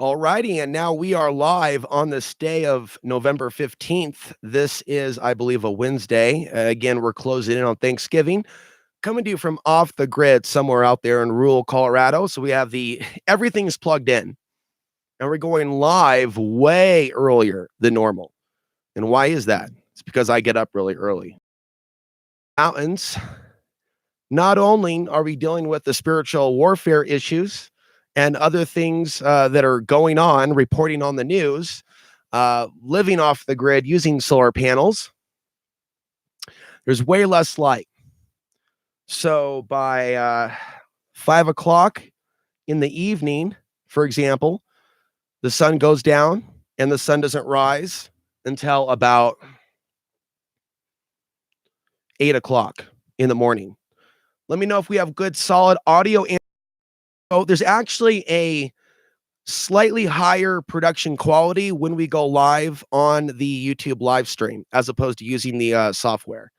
Alrighty, and now we are live on this day of November 15th. This is, I believe, a Wednesday. Again, we're closing in on Thanksgiving. Coming to you from off the grid somewhere out there in rural Colorado. So we have everything's plugged in. And we're going live way earlier than normal. And why is that? It's because I get up really early. Mountains, not only are we dealing with the spiritual warfare issues and other things that are going on, reporting on the news, living off the grid using solar panels, there's way less light. So by 5 o'clock in the evening, for example, the sun goes down and the sun doesn't rise until about 8 o'clock in the morning. Let me know if we have good, solid audio. So there's actually a slightly higher production quality when we go live on the YouTube live stream, as opposed to using the software.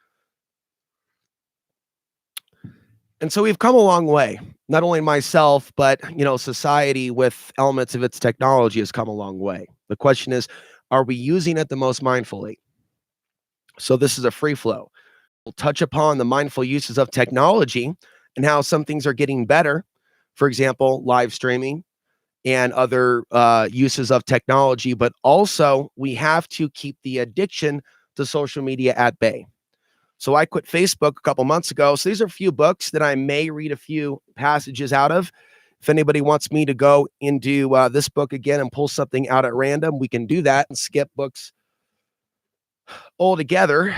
And so we've come a long way. Not only myself, but society with elements of its technology has come a long way. The question is, are we using it the most mindfully? So this is a free flow. We'll touch upon the mindful uses of technology and how some things are getting better. For example, live streaming and other uses of technology, but also we have to keep the addiction to social media at bay. So I quit Facebook a couple months ago. So these are a few books that I may read a few passages out of. If anybody wants me to go into this book again and pull something out at random, we can do that and skip books altogether.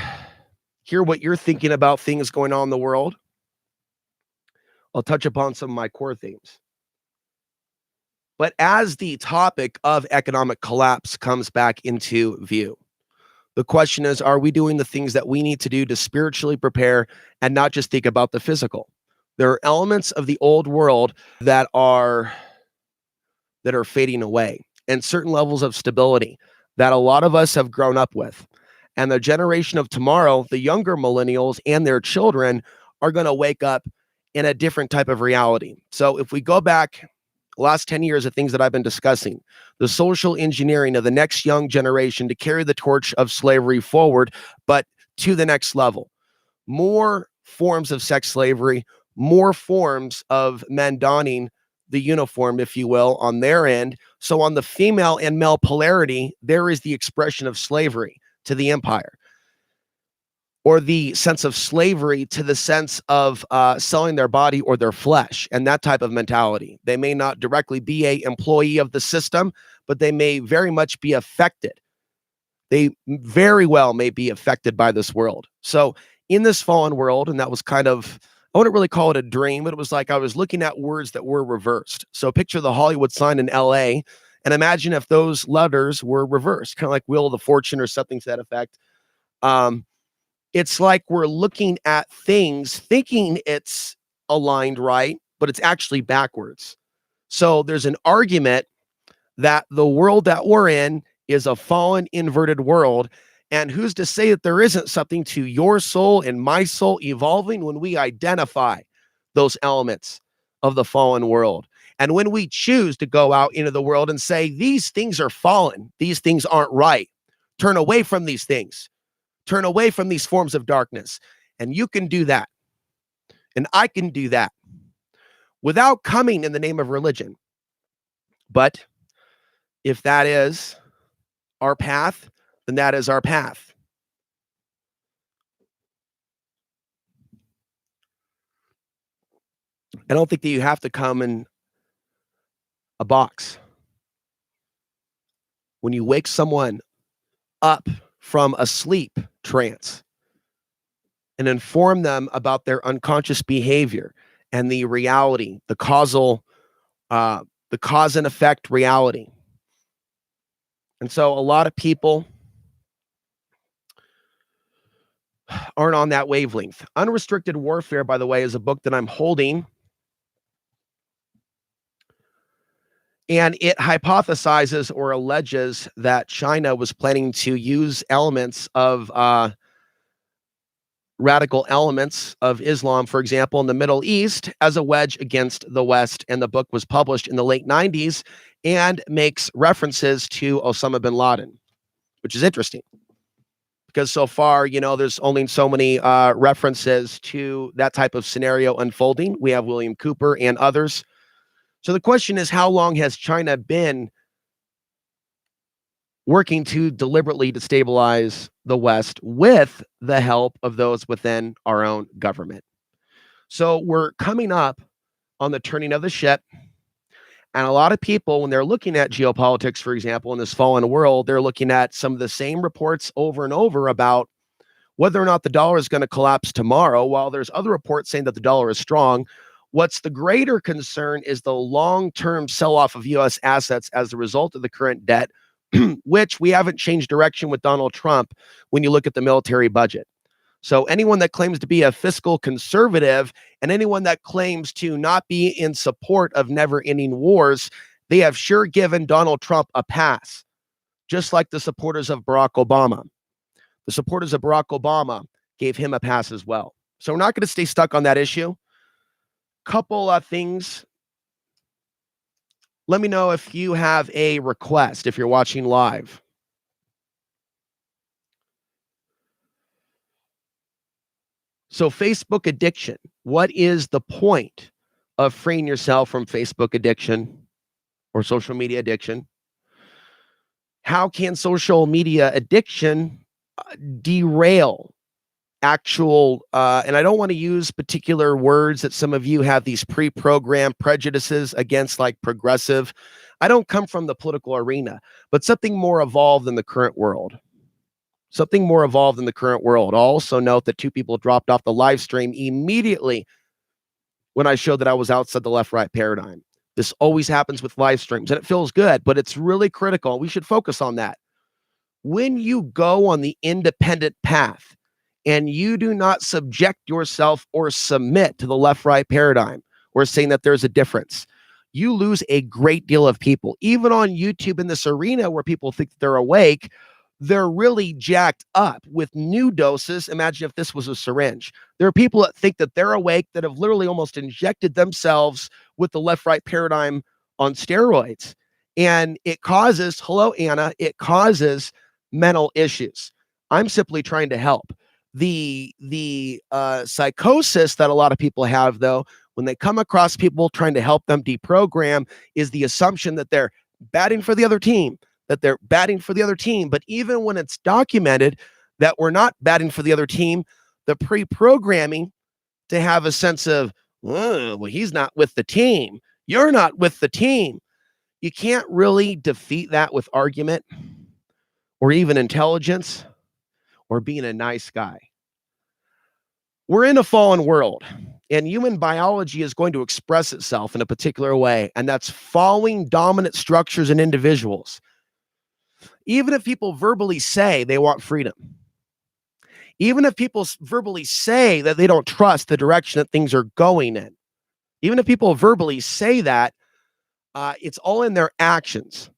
Hear what you're thinking about things going on in the world. I'll touch upon some of my core themes. But as the topic of economic collapse comes back into view, the question is, are we doing the things that we need to do to spiritually prepare and not just think about the physical? There are elements of the old world that are fading away, and certain levels of stability that a lot of us have grown up with. And the generation of tomorrow, the younger millennials and their children, are going to wake up in a different type of reality. So if we go back the last 10 years of things that I've been discussing, the social engineering of the next young generation to carry the torch of slavery forward, but to the next level. More forms of sex slavery, more forms of men donning the uniform, if you will, on their end. So on the female and male polarity, there is the expression of slavery to the empire, or the sense of slavery to the sense of selling their body or their flesh, and that type of mentality. They may not directly be an employee of the system, but they may very much be affected. They very well may be affected by this world. So in this fallen world, and that was kind of, I wouldn't really call it a dream, but it was like I was looking at words that were reversed. So picture the Hollywood sign in LA, and imagine if those letters were reversed, kind of like Wheel of the Fortune or something to that effect. It's like we're looking at things thinking it's aligned right, but it's actually backwards. So there's an argument that the world that we're in is a fallen, inverted world. And who's to say that there isn't something to your soul and my soul evolving when we identify those elements of the fallen world? And when we choose to go out into the world and say, these things are fallen, these things aren't right, turn away from these things. Turn away from these forms of darkness. And you can do that. And I can do that without coming in the name of religion. But if that is our path, then that is our path. I don't think that you have to come in a box. When you wake someone up from a sleep trance and inform them about their unconscious behavior and the reality, the cause and effect reality. And so a lot of people aren't on that wavelength. Unrestricted Warfare, by the way, is a book that I'm holding. And it hypothesizes or alleges that China was planning to use elements of radical elements of Islam, for example, in the Middle East as a wedge against the West. And the book was published in the late 90s. and makes references to Osama bin Laden, which is interesting because so far, there's only so many references to that type of scenario unfolding. We have William Cooper and others. So the question is, how long has China been working to deliberately destabilize the West with the help of those within our own government? So we're coming up on the turning of the ship. And a lot of people, when they're looking at geopolitics, for example, in this fallen world, they're looking at some of the same reports over and over about whether or not the dollar is going to collapse tomorrow, while there's other reports saying that the dollar is strong. What's the greater concern is the long-term sell-off of U.S. assets as a result of the current debt, which we haven't changed direction with Donald Trump when you look at the military budget. So anyone that claims to be a fiscal conservative and anyone that claims to not be in support of never-ending wars, they have sure given Donald Trump a pass, just like the supporters of Barack Obama. The supporters of Barack Obama gave him a pass as well. So we're not going to stay stuck on that issue. Couple of things. Let me know if you have a request if you're watching live. So Facebook addiction. What is the point of freeing yourself from Facebook addiction or social media addiction? How can social media addiction derail actual, and I don't want to use particular words that some of you have these pre-programmed prejudices against, like progressive. I don't come from the political arena, but something more evolved in the current world. Something more evolved in the current world. I'll also note that 2 people dropped off the live stream immediately when I showed that I was outside the left-right paradigm. This always happens with live streams, and it feels good, but it's really critical. We should focus on that. When you go on the independent path and you do not subject yourself or submit to the left-right paradigm, or saying that there's a difference, you lose a great deal of people. Even on YouTube in this arena where people think that they're awake, they're really jacked up with new doses. Imagine if this was a syringe. There are people that think that they're awake that have literally almost injected themselves with the left-right paradigm on steroids. And it causes, hello, Anna, it causes mental issues. I'm simply trying to help. The psychosis that a lot of people have, though, when they come across people trying to help them deprogram, is the assumption that they're batting for the other team. But even when it's documented that we're not batting for the other team, the pre-programming to have a sense of, well, he's not with the team. You're not with the team. You can't really defeat that with argument or even intelligence or being a nice guy. We're in a fallen world, and human biology is going to express itself in a particular way, and that's following dominant structures in individuals. Even if people verbally say they want freedom, even if people verbally say that they don't trust the direction that things are going in, even if people verbally say that, it's all in their actions.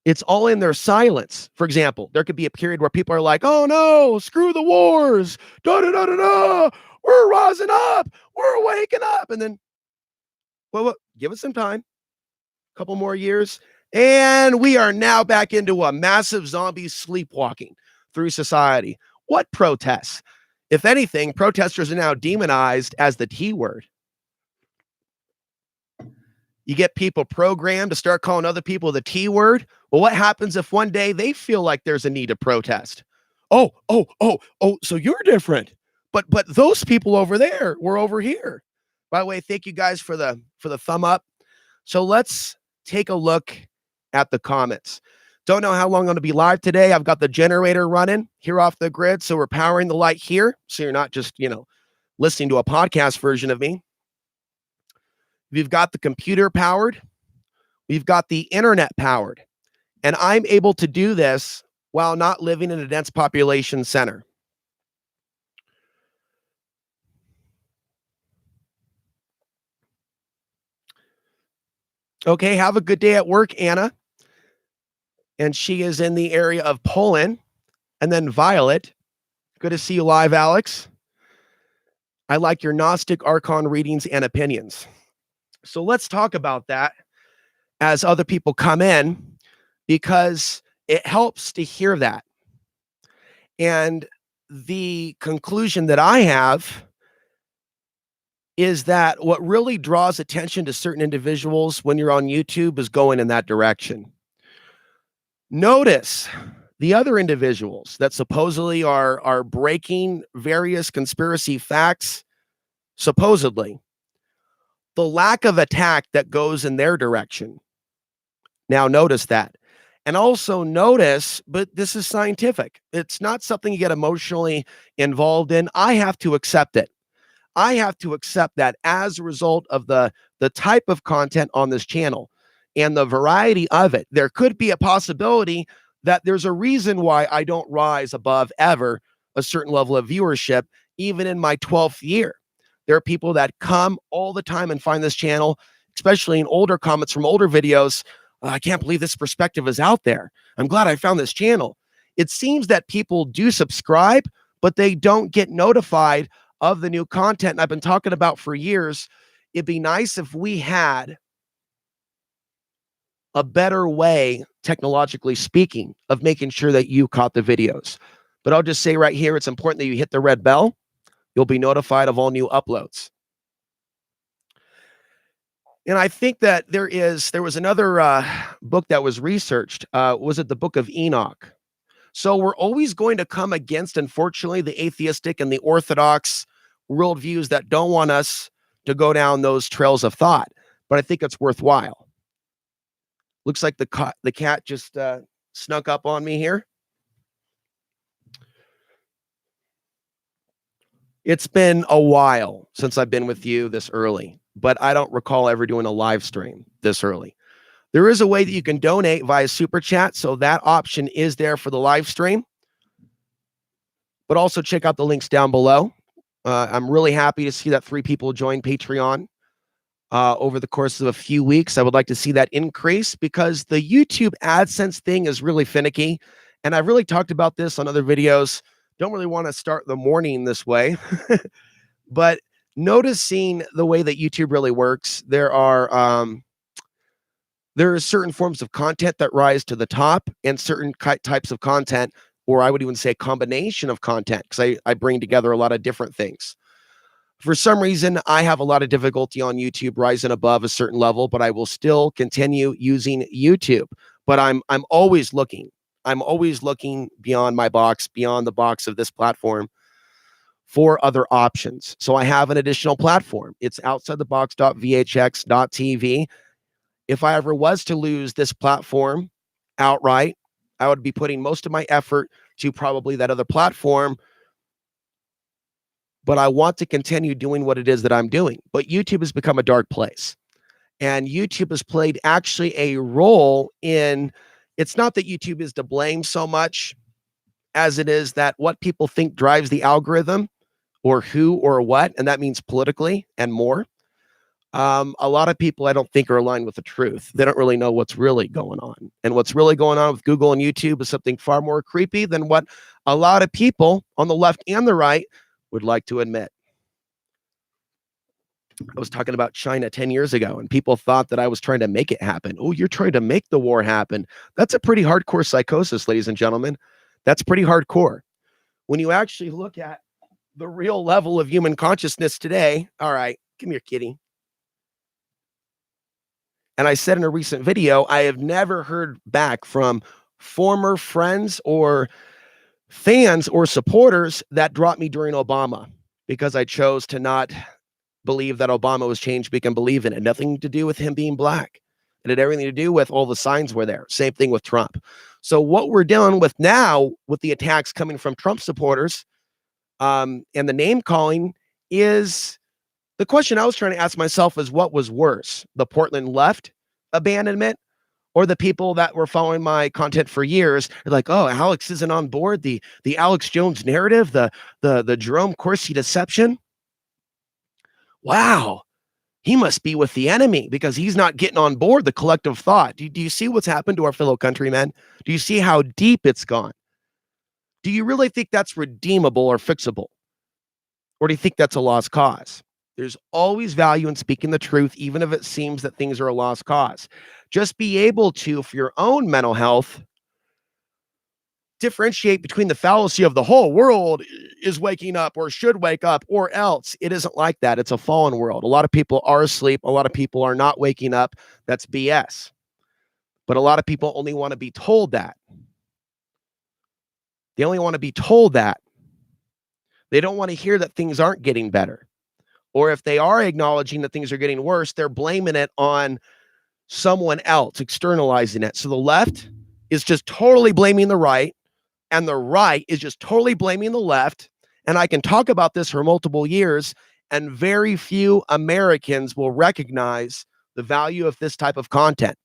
It's all in their silence. For example, there could be a period where people are like, oh no, screw the wars, da-da-da-da-da, we're rising up, we're waking up. And then, well, give us some time, a couple more years, and we are now back into a massive zombie sleepwalking through society. What protests? If anything, protesters are now demonized as the T word. You get people programmed to start calling other people the T word. Well, what happens if one day they feel like there's a need to protest? Oh, so you're different. But those people over there were over here. By the way, thank you guys for the thumb up. So let's take a look at the comments. Don't know how long I'm going to be live today. I've got the generator running here off the grid, so we're powering the light here, so you're not just, listening to a podcast version of me. We've got the computer powered. We've got the internet powered. And I'm able to do this while not living in a dense population center. Okay, have a good day at work, Anna. And she is in the area of Poland. And then Violet. Good to see you live, Alex. I like your Gnostic Archon readings and opinions. So let's talk about that. as other people come in, because it helps to hear that. And the conclusion that I have is that what really draws attention to certain individuals when you're on YouTube is going in that direction. Notice the other individuals that supposedly are breaking various conspiracy facts, supposedly, the lack of attack that goes in their direction. Now, notice that. And also notice, but this is scientific. It's not something you get emotionally involved in. I have to accept it. I have to accept that as a result of the type of content on this channel and the variety of it. There could be a possibility that there's a reason why I don't rise above ever a certain level of viewership, even in my 12th year. There are people that come all the time and find this channel, especially in older comments from older videos. I can't believe this perspective is out there. I'm glad I found this channel. It seems that people do subscribe, but they don't get notified of the new content I've been talking about for years. It'd be nice if we had a better way, technologically speaking, of making sure that you caught the videos. But I'll just say right here, it's important that you hit the red bell. You'll be notified of all new uploads. And I think that there was another book that was researched. Was it the Book of Enoch? So we're always going to come against, unfortunately, the atheistic and the orthodox worldviews that don't want us to go down those trails of thought. But I think it's worthwhile. Looks like the cat just snuck up on me here. It's been a while since I've been with you this early, but I don't recall ever doing a live stream this early. There is a way that you can donate via Super Chat, so that option is there for the live stream. But also check out the links down below. I'm really happy to see that 3 people joined Patreon over the course of a few weeks. I would like to see that increase because the YouTube AdSense thing is really finicky. And I've really talked about this on other videos. Don't really want to start the morning this way, but noticing the way that YouTube really works, there are certain forms of content that rise to the top and certain types of content, or I would even say a combination of content, because I bring together a lot of different things. For some reason, I have a lot of difficulty on YouTube rising above a certain level, but I will still continue using YouTube. But I'm always looking. I'm always looking beyond my box, beyond the box of this platform for other options. So I have an additional platform. It's outsidethebox.vhx.tv. If I ever was to lose this platform outright, I would be putting most of my effort to probably that other platform. But I want to continue doing what it is that I'm doing. But YouTube has become a dark place. And YouTube has played actually a role in, it's not that YouTube is to blame so much as it is that what people think drives the algorithm, or who or what, and that means politically and more. A lot of people I don't think are aligned with the truth. They don't really know what's really going on. And what's really going on with Google and YouTube is something far more creepy than what a lot of people on the left and the right would like to admit. I was talking about China 10 years ago, and people thought that I was trying to make it happen. Oh, you're trying to make the war happen. That's a pretty hardcore psychosis, ladies and gentlemen. That's pretty hardcore. When you actually look at the real level of human consciousness today, all right, come here, kitty. And I said in a recent video, I have never heard back from former friends or fans or supporters that dropped me during Obama because I chose to not believe that Obama was changed. We can believe in it. Nothing to do with him being black. It had everything to do with all the signs were there. Same thing with Trump. So what we're dealing with now with the attacks coming from Trump supporters and the name calling is the question I was trying to ask myself is what was worse, the Portland left abandonment or the people that were following my content for years? They're like, oh, Alex isn't on board. The Alex Jones narrative, the Jerome Corsi deception. Wow, he must be with the enemy because he's not getting on board the collective thought. Do you see what's happened to our fellow countrymen? Do you see how deep it's gone? Do you really think that's redeemable or fixable? Or do you think that's a lost cause? There's always value in speaking the truth, even if it seems that things are a lost cause. Just be able to, for your own mental health, differentiate between the fallacy of the whole world is waking up or should wake up or else. It isn't like that. It's a fallen world. A lot of people are asleep. A lot of people are not waking up. That's BS. But a lot of people only want to be told that. They only want to be told that. They don't want to hear that things aren't getting better. Or if they are acknowledging that things are getting worse, they're blaming it on someone else, externalizing it. So the left is just totally blaming the right, and the right is just totally blaming the left. And I can talk about this for multiple years, and very few Americans will recognize the value of this type of content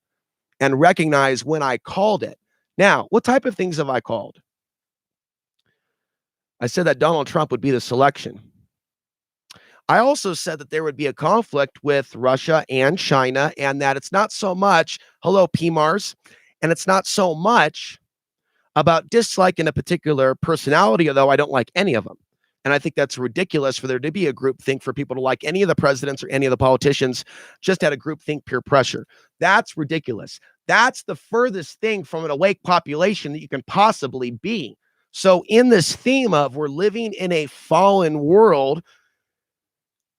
and recognize when I called it. Now, what type of things have I called? I said that Donald Trump would be the selection. I also said that there would be a conflict with Russia and China, and that it's not so much, hello, PMARS, and it's not so much about disliking a particular personality, although I don't like any of them. And I think that's ridiculous for there to be a groupthink for people to like any of the presidents or any of the politicians just out of groupthink peer pressure. That's ridiculous. That's the furthest thing from an awake population that you can possibly be. So in this theme of we're living in a fallen world,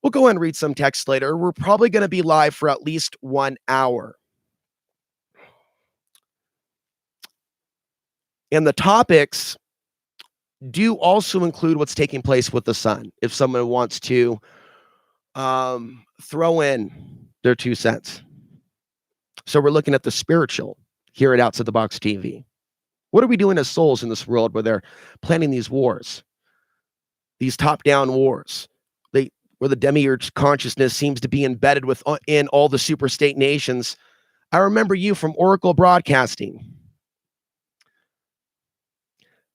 we'll go and read some text later. We're probably going to be live for at least 1 hour. And the topics do also include what's taking place with the sun. If someone wants to throw in their 2 cents. So we're looking at the spiritual here at Outside the Box TV. What are we doing as souls in this world where they're planning these wars, these top-down wars? Where the demiurge consciousness seems to be embedded in all the super state nations. I remember you from Oracle Broadcasting.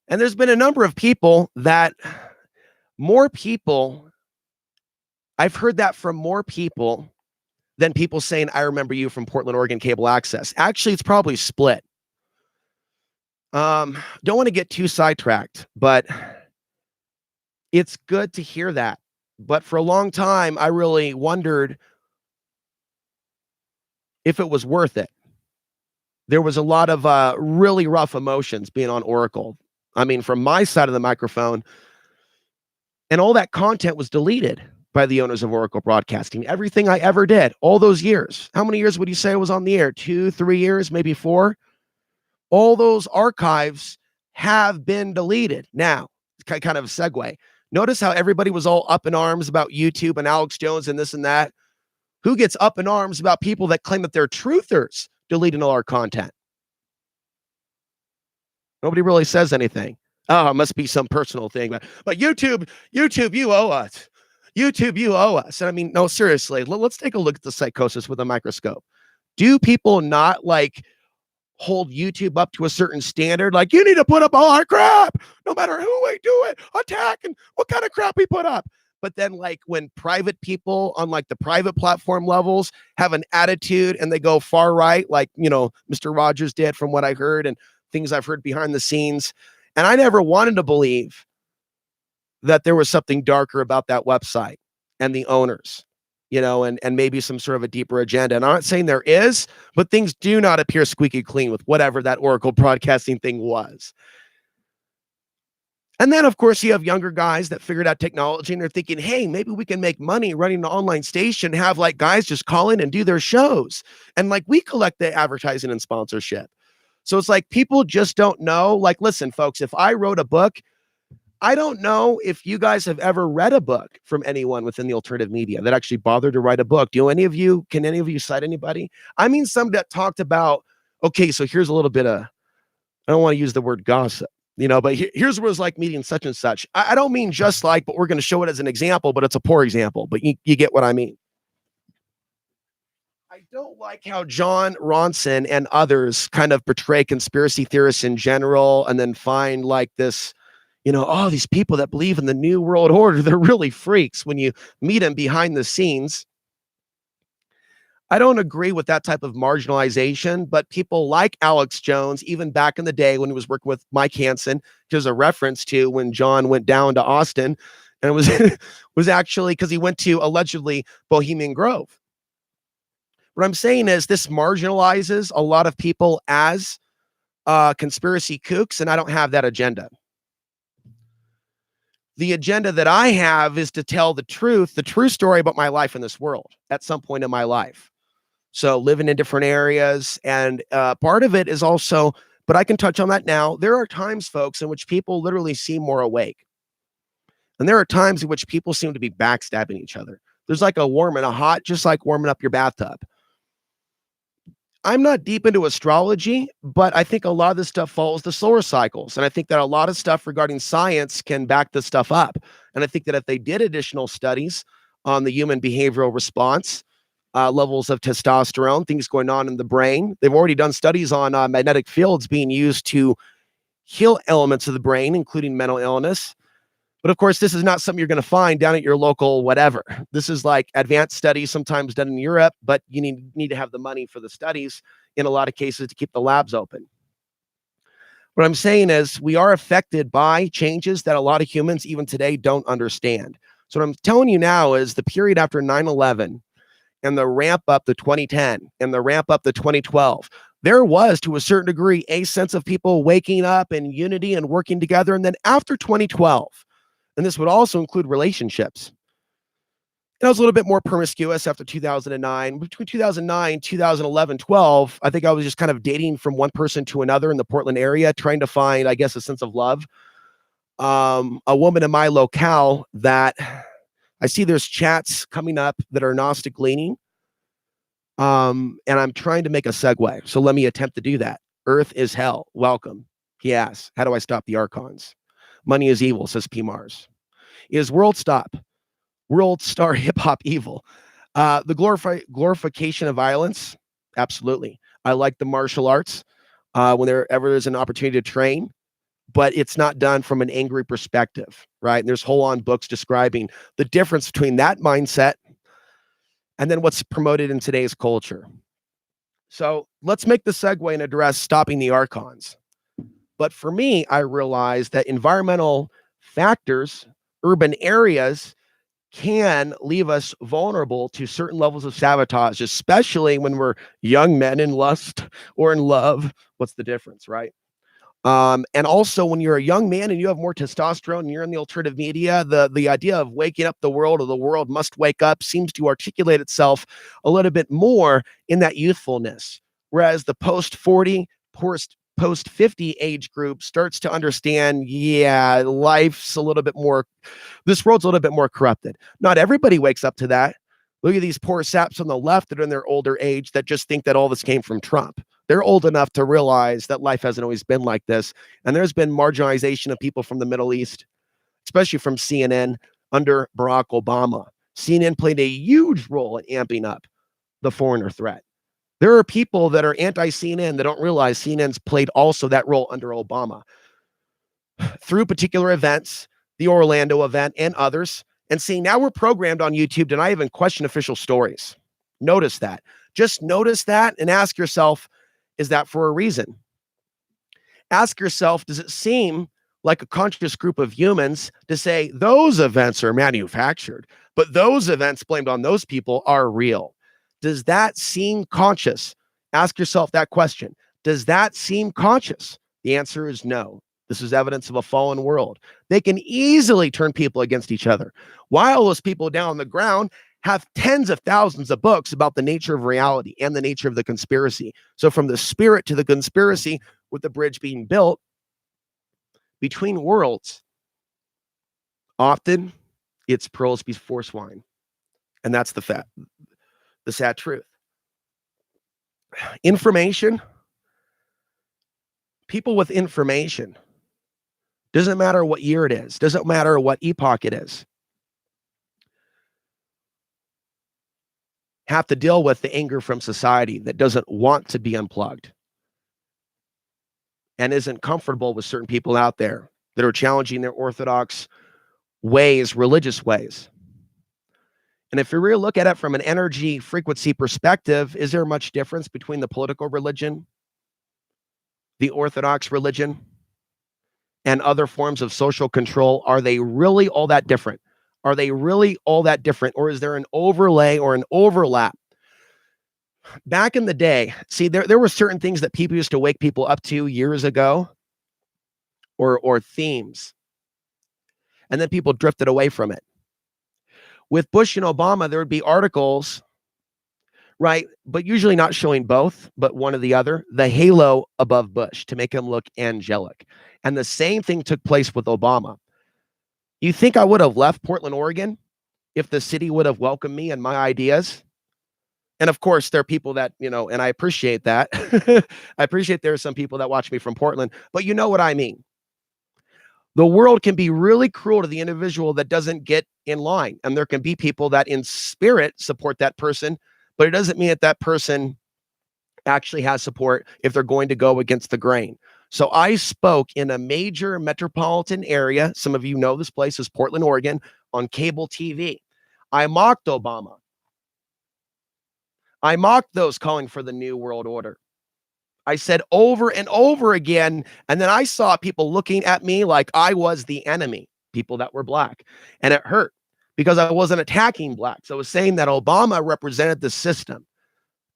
And there's been a number of people I've heard that from more people than people saying, I remember you from Portland, Oregon Cable Access. Actually, it's probably split. Don't want to get too sidetracked, but it's good to hear that. But for a long time, I really wondered if it was worth it. There was a lot of really rough emotions being on Oracle. I mean, from my side of the microphone, and all that content was deleted by the owners of Oracle Broadcasting. Everything I ever did, all those years. How many years would you say I was on the air? 2, 3 years, maybe 4? All those archives have been deleted. Now, it's kind of a segue. Notice how everybody was all up in arms about YouTube and Alex Jones and this and that. Who gets up in arms about people that claim that they're truthers deleting all our content? Nobody really says anything. Oh, it must be some personal thing. But YouTube, you owe us. YouTube, you owe us. And I mean, no, seriously, let's take a look at the psychosis with a microscope. Do people not hold YouTube up to a certain standard? Like, you need to put up all our crap, no matter who we do it, attack, and what kind of crap we put up. But then when private people on the private platform levels have an attitude and they go far right, Mr. Rogers did from what I heard and things I've heard behind the scenes. And I never wanted to believe that there was something darker about that website and the owners. And maybe some sort of a deeper agenda. And I'm not saying there is, but things do not appear squeaky clean with whatever that Oracle Broadcasting thing was. And then, of course, you have younger guys that figured out technology and they're thinking, hey, maybe we can make money running an online station, have guys just call in and do their shows. And we collect the advertising and sponsorship. So it's people just don't know. Listen, folks, if I wrote a book, I don't know if you guys have ever read a book from anyone within the alternative media that actually bothered to write a book. Can any of you cite anybody? I mean, some that talked about, okay, so here's a little bit of, I don't want to use the word gossip, but here's what it was like meeting such and such. I don't mean just but we're going to show it as an example, but it's a poor example, but you get what I mean. I don't like how John Ronson and others kind of portray conspiracy theorists in general and then find this, these people that believe in the New World Order, they're really freaks when you meet them behind the scenes. I don't agree with that type of marginalization, but people like Alex Jones, even back in the day when he was working with Mike Hansen, there's a reference to when John went down to Austin And it was was actually because he went to allegedly Bohemian Grove. What I'm saying is this marginalizes a lot of people as conspiracy kooks, and I don't have that agenda. The agenda that I have is to tell the true story about my life in this world at some point in my life. So living in different areas, and part of it is also, but I can touch on that now. There are times, folks, in which people literally seem more awake. And there are times in which people seem to be backstabbing each other. There's like a warm and a hot, just like warming up your bathtub. I'm not deep into astrology, but I think a lot of this stuff follows the solar cycles. And I think that a lot of stuff regarding science can back this stuff up. And I think that if they did additional studies on the human behavioral response, levels of testosterone, things going on in the brain, they've already done studies on magnetic fields being used to heal elements of the brain, including mental illness. But of course, this is not something you're going to find down at your local whatever. This is like advanced studies, sometimes done in Europe, but you need to have the money for the studies in a lot of cases to keep the labs open. What I'm saying is we are affected by changes that a lot of humans even today don't understand. So what I'm telling you now is the period after 9/11 and the ramp up to 2010 and the ramp up to 2012, there was to a certain degree a sense of people waking up in unity and working together. And then after 2012, and this would also include relationships, and I was a little bit more promiscuous after 2009. Between 2009, 2011, 12, I think I was just kind of dating from one person to another in the Portland area, trying to find, I guess, a sense of love. A woman in my locale that I see there's chats coming up that are Gnostic leaning. And I'm trying to make a segue. So let me attempt to do that. Earth is hell. Welcome. He asks, how do I stop the Archons? Money is evil, says P. Mars. Is world star hip hop evil? The glorification of violence? Absolutely. I like the martial arts when there ever is an opportunity to train, but it's not done from an angry perspective, right? And there's whole-on books describing the difference between that mindset and then what's promoted in today's culture. So let's make the segue and address stopping the Archons. But for me, I realized that environmental factors, urban areas, can leave us vulnerable to certain levels of sabotage, especially when we're young men in lust or in love. What's the difference, right? And also when you're a young man and you have more testosterone and you're in the alternative media, the idea of waking up the world or the world must wake up seems to articulate itself a little bit more in that youthfulness. Whereas the post-40, post-50 age group starts to understand, yeah, life's a little bit more, this world's a little bit more corrupted. Not everybody wakes up to that. Look at these poor saps on the left that are in their older age that just think that all this came from Trump. They're old enough to realize that life hasn't always been like this. And there's been marginalization of people from the Middle East, especially from CNN under Barack Obama. CNN played a huge role in amping up the foreigner threat. There are people that are anti-CNN that don't realize CNN's played also that role under Obama through particular events, the Orlando event and others. And see, now we're programmed on YouTube to not even question official stories. Notice that. Just notice that and ask yourself, is that for a reason? Ask yourself, does it seem like a conscious group of humans to say those events are manufactured, but those events blamed on those people are real? Does that seem conscious? Ask yourself that question. Does that seem conscious? The answer is no. This is evidence of a fallen world. They can easily turn people against each other. While those people down on the ground have tens of thousands of books about the nature of reality and the nature of the conspiracy. So from the spirit to the conspiracy, with the bridge being built between worlds, often it's pearls before swine. And that's the sad truth. Information, people with information, doesn't matter what year it is, doesn't matter what epoch it is, have to deal with the anger from society that doesn't want to be unplugged and isn't comfortable with certain people out there that are challenging their orthodox ways, religious ways. And if you really look at it from an energy frequency perspective, is there much difference between the political religion, the orthodox religion, and other forms of social control? Are they really all that different? Are they really all that different, or is there an overlay or an overlap? Back in the day, see, there were certain things that people used to wake people up to years ago, or themes, and then people drifted away from it. With Bush and Obama, there would be articles, right? But usually not showing both, but one or the other, the halo above Bush to make him look angelic. And the same thing took place with Obama. You think I would have left Portland, Oregon if the city would have welcomed me and my ideas? And of course, there are people that, and I appreciate that. I appreciate there are some people that watch me from Portland, but you know what I mean. The world can be really cruel to the individual that doesn't get in line. And there can be people that in spirit support that person, but it doesn't mean that that person actually has support if they're going to go against the grain. So I spoke in a major metropolitan area. Some of you know this place is Portland, Oregon, on cable TV. I mocked Obama. I mocked those calling for the New World Order. I said over and over again, and then I saw people looking at me like I was the enemy, people that were black, and it hurt because I wasn't attacking blacks. I was saying that Obama represented the system,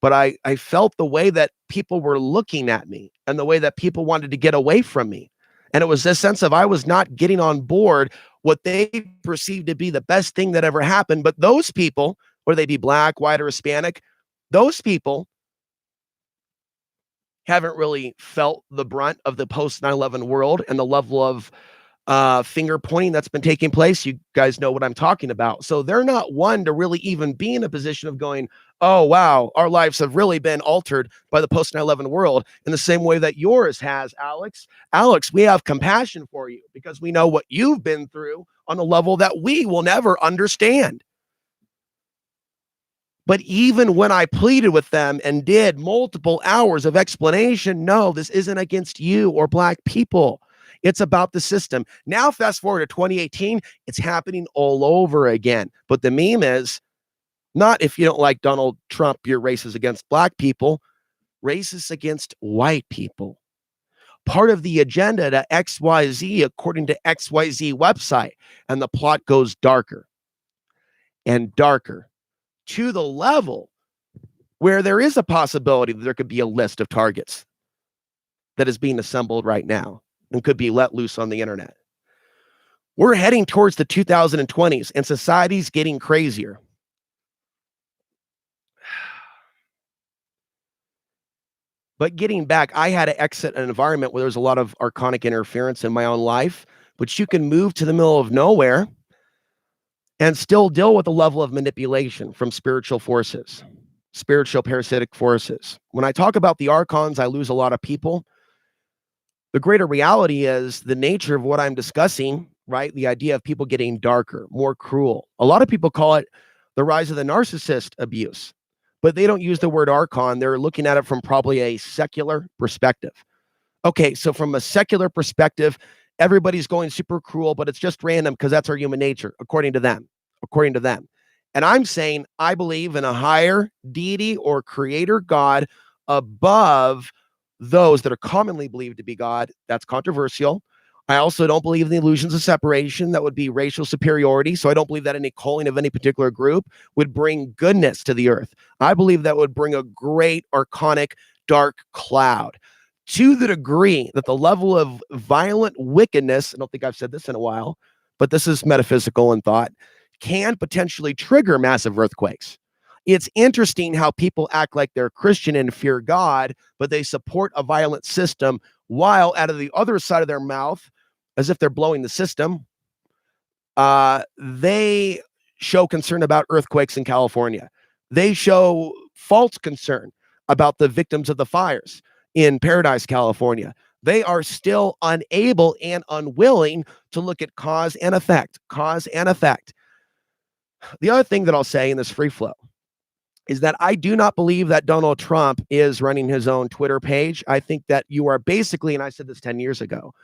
but I felt the way that people were looking at me and the way that people wanted to get away from me. And it was this sense of I was not getting on board what they perceived to be the best thing that ever happened. But those people, whether they be black, white, or Hispanic, those people haven't really felt the brunt of the post 9/11 world and the level of finger pointing that's been taking place. You guys know what I'm talking about. So they're not one to really even be in a position of going, oh, wow, our lives have really been altered by the post 9/11 world in the same way that yours has, Alex. Alex, we have compassion for you because we know what you've been through on a level that we will never understand. But even when I pleaded with them and did multiple hours of explanation, no, this isn't against you or black people. It's about the system. Now, fast forward to 2018, it's happening all over again. But the meme is not if you don't like Donald Trump, you're racist against black people, racist against white people. Part of the agenda to XYZ, according to XYZ website, and the plot goes darker and darker to the level where there is a possibility that there could be a list of targets that is being assembled right now and could be let loose on the internet. We're heading towards the 2020s and society's getting crazier. But getting back, I had to exit an environment where there's a lot of archonic interference in my own life, but you can move to the middle of nowhere and still deal with a level of manipulation from spiritual forces, spiritual parasitic forces. When I talk about the Archons, I lose a lot of people. The greater reality is the nature of what I'm discussing, right? The idea of people getting darker, more cruel. A lot of people call it the rise of the narcissist abuse, but they don't use the word Archon. They're looking at it from probably a secular perspective. Okay, so from a secular perspective, everybody's going super cruel, but it's just random because that's our human nature, according to them. And I'm saying I believe in a higher deity or creator God above those that are commonly believed to be God. That's controversial. I also don't believe in the illusions of separation. That would be racial superiority. So I don't believe that any calling of any particular group would bring goodness to the earth. I believe that would bring a great archonic dark cloud. To the degree that the level of violent wickedness, I don't think I've said this in a while, but this is metaphysical in thought, can potentially trigger massive earthquakes. It's interesting how people act like they're Christian and fear God, but they support a violent system while out of the other side of their mouth, as if they're blowing the system, they show concern about earthquakes in California. They show false concern about the victims of the fires in Paradise, California. They are still unable and unwilling to look at cause and effect. The other thing that I'll say in this free flow is that I do not believe that Donald Trump is running his own Twitter page. I think that you are basically, and I said this 10 years ago,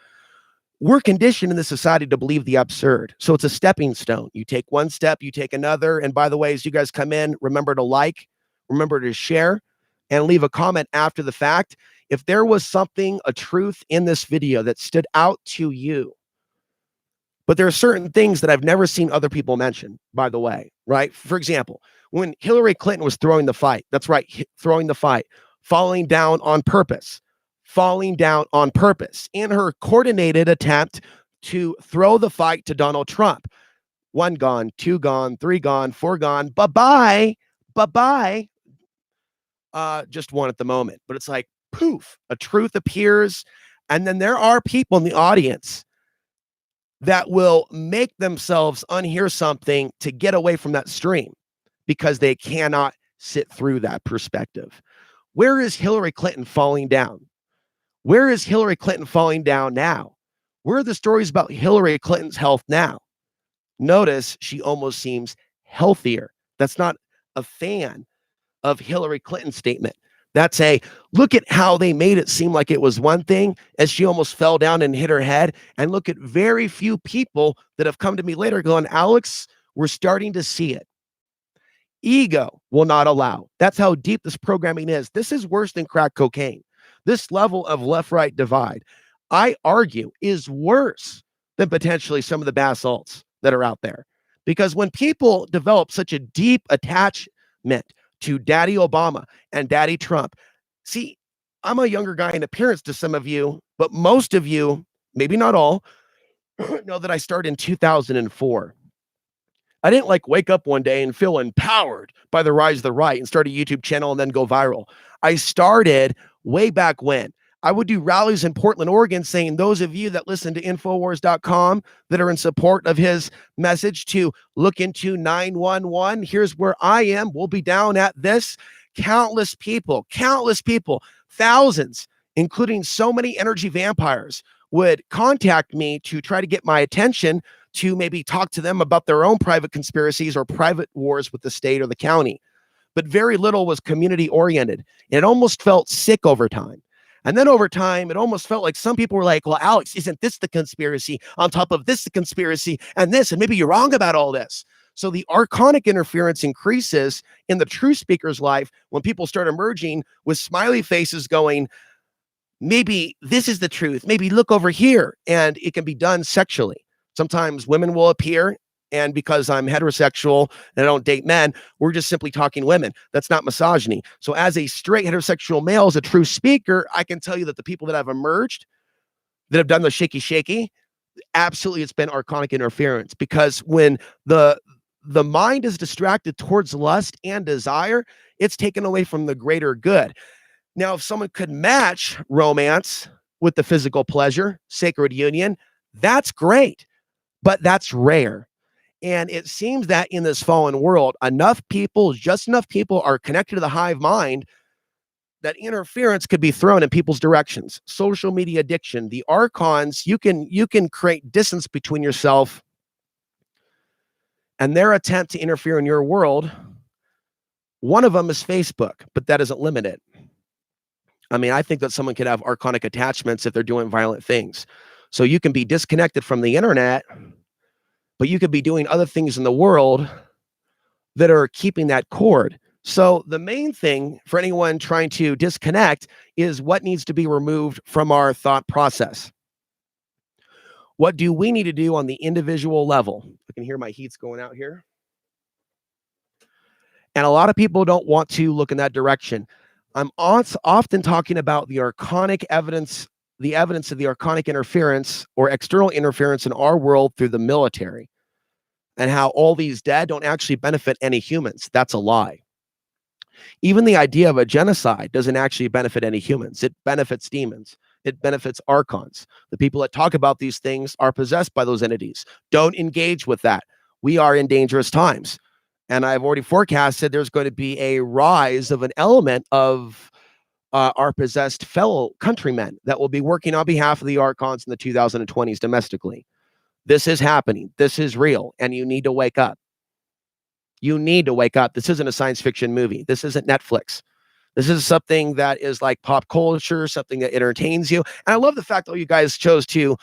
we're conditioned in this society to believe the absurd. So it's a stepping stone. You take one step, you take another. And by the way, as you guys come in, remember to like, remember to share, and leave a comment after the fact. If there was something, a truth in this video that stood out to you, But there are certain things that I've never seen other people mention, by the way, right? For example, when Hillary Clinton was throwing the fight, that's right, throwing the fight, falling down on purpose, in her coordinated attempt to throw the fight to Donald Trump. 1 gone, 2 gone, 3 gone, 4 gone, bye-bye, bye-bye. Just 1 at the moment. But it's like, poof, a truth appears. And then there are people in the audience that will make themselves unhear something to get away from that stream because they cannot sit through that perspective. Where is Hillary Clinton falling down? Where is Hillary Clinton falling down now? Where are the stories about Hillary Clinton's health now? Notice she almost seems healthier. That's not a fan of Hillary Clinton's statement. That's a look at how they made it seem like it was one thing as she almost fell down and hit her head. And look at very few people that have come to me later going, Alex, we're starting to see it. Ego will not allow. That's how deep this programming is. This is worse than crack cocaine. This level of left-right divide, I argue, is worse than potentially some of the basalts that are out there. Because when people develop such a deep attachment to Daddy Obama and Daddy Trump. See, I'm a younger guy in appearance to some of you, but most of you, maybe not all, know that I started in 2004. I didn't like wake up one day and feel empowered by the rise of the right and start a YouTube channel and then go viral. I started way back when. I would do rallies in Portland, Oregon, saying those of you that listen to Infowars.com that are in support of his message to look into 911, here's where I am. We'll be down at this. Countless people, thousands, including so many energy vampires, would contact me to try to get my attention to maybe talk to them about their own private conspiracies or private wars with the state or the county. But very little was community oriented. It almost felt sick over time. And then over time, it almost felt like some people were like, well, Alex, isn't this the conspiracy on top of this, the conspiracy and this, and maybe you're wrong about all this. So the archonic interference increases in the true speaker's life when people start emerging with smiley faces going, maybe this is the truth. Maybe look over here. And it can be done sexually. Sometimes women will appear. And because I'm heterosexual and I don't date men, we're just simply talking women. That's not misogyny. So as a straight heterosexual male, as a true speaker, I can tell you that the people that have emerged, that have done the shaky, absolutely it's been archonic interference. Because when the mind is distracted towards lust and desire, it's taken away from the greater good. Now, if someone could match romance with the physical pleasure, sacred union, that's great, but that's rare. And it seems that in this fallen world, just enough people are connected to the hive mind that interference could be thrown in people's directions. Social media addiction, the Archons, you can create distance between yourself and their attempt to interfere in your world. One of them is Facebook, but that doesn't limit it. I mean, I think that someone could have archonic attachments if they're doing violent things. So you can be disconnected from the internet, but you could be doing other things in the world that are keeping that cord. So the main thing for anyone trying to disconnect is what needs to be removed from our thought process. What do we need to do on the individual level? I can hear my heat's going out here. And a lot of people don't want to look in that direction. I'm often talking about the archonic evidence, the evidence of the archonic interference or external interference in our world through the military, and how all these dead don't actually benefit any humans. That's a lie. Even the idea of a genocide doesn't actually benefit any humans. It benefits demons. It benefits archons. The people that talk about these things are possessed by those entities. Don't engage with that. We are in dangerous times. And I've already forecasted there's going to be a rise of an element of our possessed fellow countrymen that will be working on behalf of the Archons in the 2020s domestically. This is happening. This is real. And you need to wake up. You need to wake up. This isn't a science fiction movie. This isn't Netflix. This is something that is like pop culture, something that entertains you. And I love the fact that you guys chose to,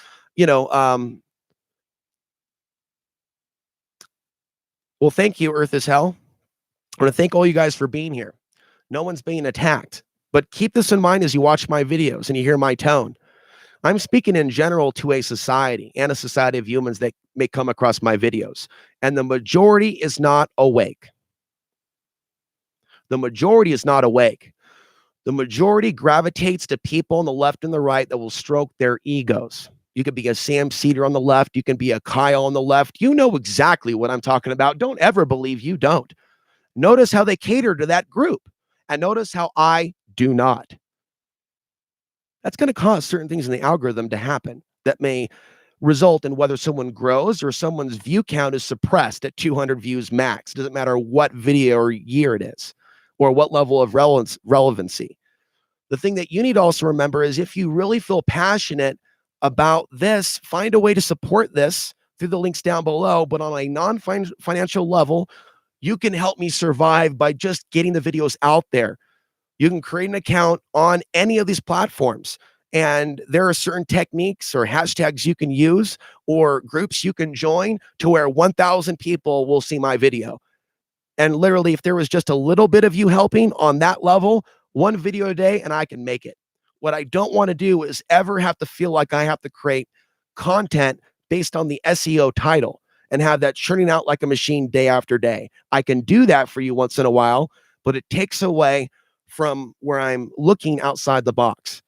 well, thank you, Earth is Hell. I want to thank all you guys for being here. No one's being attacked. But keep this in mind as you watch my videos and you hear my tone. I'm speaking in general to a society and a society of humans that may come across my videos. And the majority is not awake. The majority is not awake. The majority gravitates to people on the left and the right that will stroke their egos. You could be a Sam Cedar on the left. You can be a Kyle on the left. You know exactly what I'm talking about. Don't ever believe you don't. Notice how they cater to that group. And notice how I do not. That's going to cause certain things in the algorithm to happen that may result in whether someone grows or someone's view count is suppressed at 200 views max. Doesn't matter what video or year it is or what level of relevancy. The thing that you need to also remember is if you really feel passionate about this, find a way to support this through the links down below. But on a non-financial level, you can help me survive by just getting the videos out there. You can create an account on any of these platforms. And there are certain techniques or hashtags you can use or groups you can join to where 1,000 people will see my video. And literally, if there was just a little bit of you helping on that level, one video a day, and I can make it. What I don't want to do is ever have to feel like I have to create content based on the SEO title and have that churning out like a machine day after day. I can do that for you once in a while, but it takes away from where I'm looking outside the box.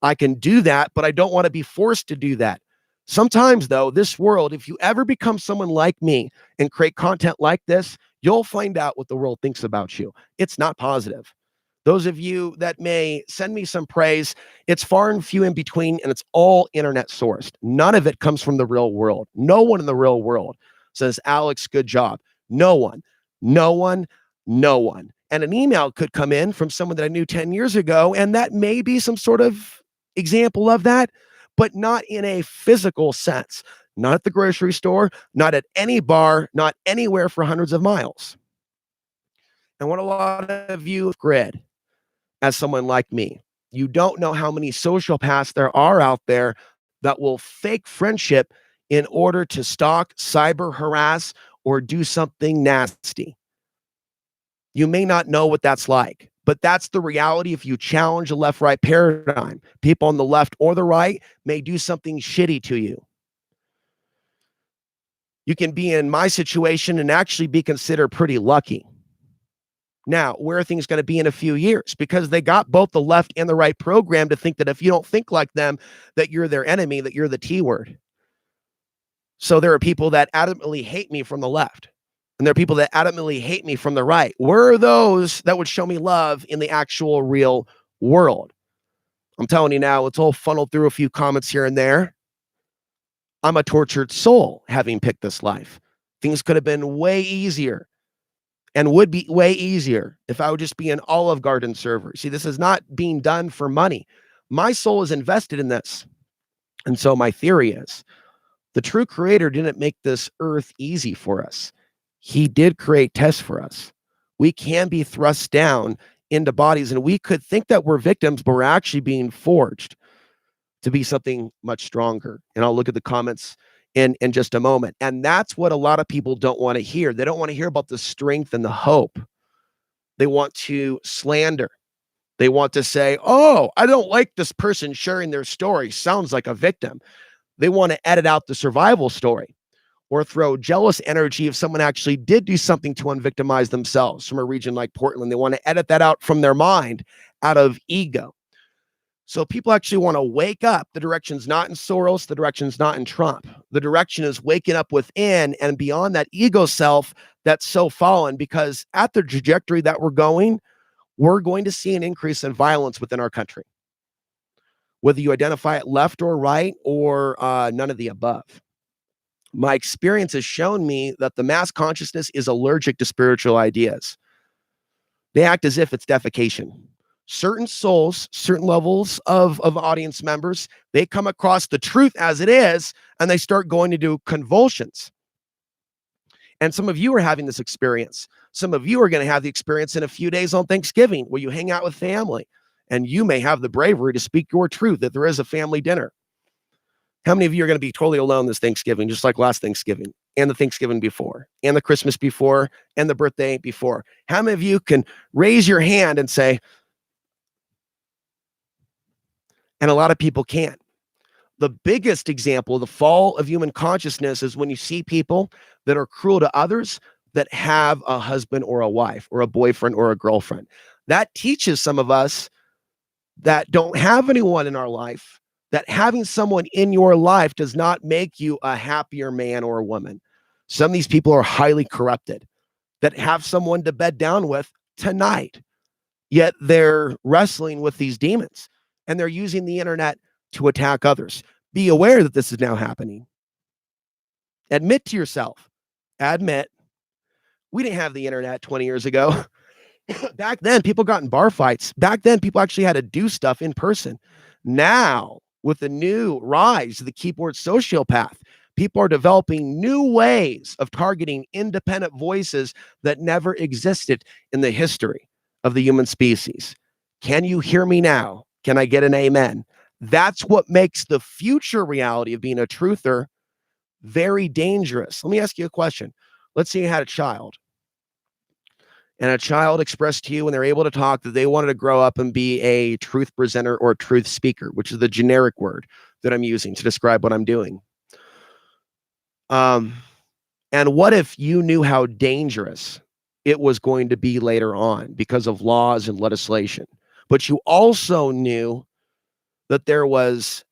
I can do that, but I don't want to be forced to do that. Sometimes, though, this world, if you ever become someone like me and create content like this, you'll find out what the world thinks about you. It's not positive. Those of you that may send me some praise, it's far and few in between, and it's all internet sourced. None of it comes from the real world. No one in the real world says, Alex, good job. No one, no one, no one. And an email could come in from someone that I knew 10 years ago, and that may be some sort of example of that, but not in a physical sense. Not at the grocery store, not at any bar, not anywhere for hundreds of miles. And what a lot of you grid as someone like me, you don't know how many sociopaths there are out there that will fake friendship in order to stalk, cyber harass, or do something nasty. You may not know what that's like, but that's the reality. If you challenge a left-right paradigm, people on the left or the right may do something shitty to you. You can be in my situation and actually be considered pretty lucky. Now, where are things going to be in a few years? Because they got both the left and the right program to think that if you don't think like them, that you're their enemy, that you're the T word. So there are people that adamantly hate me from the left. And there are people that adamantly hate me from the right. Where are those that would show me love in the actual real world? I'm telling you now, it's all funneled through a few comments here and there. I'm a tortured soul having picked this life. Things could have been way easier and would be way easier if I would just be an Olive Garden server. See, this is not being done for money. My soul is invested in this. And so my theory is the true creator didn't make this earth easy for us. He did create tests for us. We can be thrust down into bodies, and we could think that we're victims, but we're actually being forged to be something much stronger. And I'll look at the comments in just a moment. And that's what a lot of people don't want to hear. They don't want to hear about the strength and the hope. They want to slander. They want to say, oh, I don't like this person sharing their story. Sounds like a victim. They want to edit out the survival story or throw jealous energy if someone actually did do something to unvictimize themselves from a region like Portland. They want to edit that out from their mind out of ego. So people actually want to wake up. The direction's not in Soros. The direction's not in Trump. The direction is waking up within and beyond that ego self that's so fallen, because at the trajectory that we're going to see an increase in violence within our country, whether you identify it left or right or none of the above. My experience has shown me that the mass consciousness is allergic to spiritual ideas. They act as if it's defecation. Certain souls, certain levels of audience members, they come across the truth as it is, and they start going to do convulsions. And some of you are having this experience. Some of you are going to have the experience in a few days on Thanksgiving, where you hang out with family, and you may have the bravery to speak your truth, that there is a family dinner. How many of you are going to be totally alone this Thanksgiving, just like last Thanksgiving, and the Thanksgiving before, and the Christmas before, and the birthday before? How many of you can raise your hand and say, and a lot of people can't. The biggest example of the fall of human consciousness is when you see people that are cruel to others that have a husband or a wife or a boyfriend or a girlfriend. That teaches some of us that don't have anyone in our life that having someone in your life does not make you a happier man or woman. Some of these people are highly corrupted that have someone to bed down with tonight, yet they're wrestling with these demons and they're using the internet to attack others. Be aware that this is now happening. Admit to yourself, admit, we didn't have the internet 20 years ago. Back then, people got in bar fights. Back then, people actually had to do stuff in person. Now, with the new rise of the keyboard sociopath, people are developing new ways of targeting independent voices that never existed in the history of the human species. Can you hear me now? Can I get an amen? That's what makes the future reality of being a truther very dangerous. Let me ask you a question. Let's say you had a child, and a child expressed to you when they're able to talk that they wanted to grow up and be a truth presenter or a truth speaker, which is the generic word that I'm using to describe what I'm doing. And what if you knew how dangerous it was going to be later on because of laws and legislation, but you also knew that there was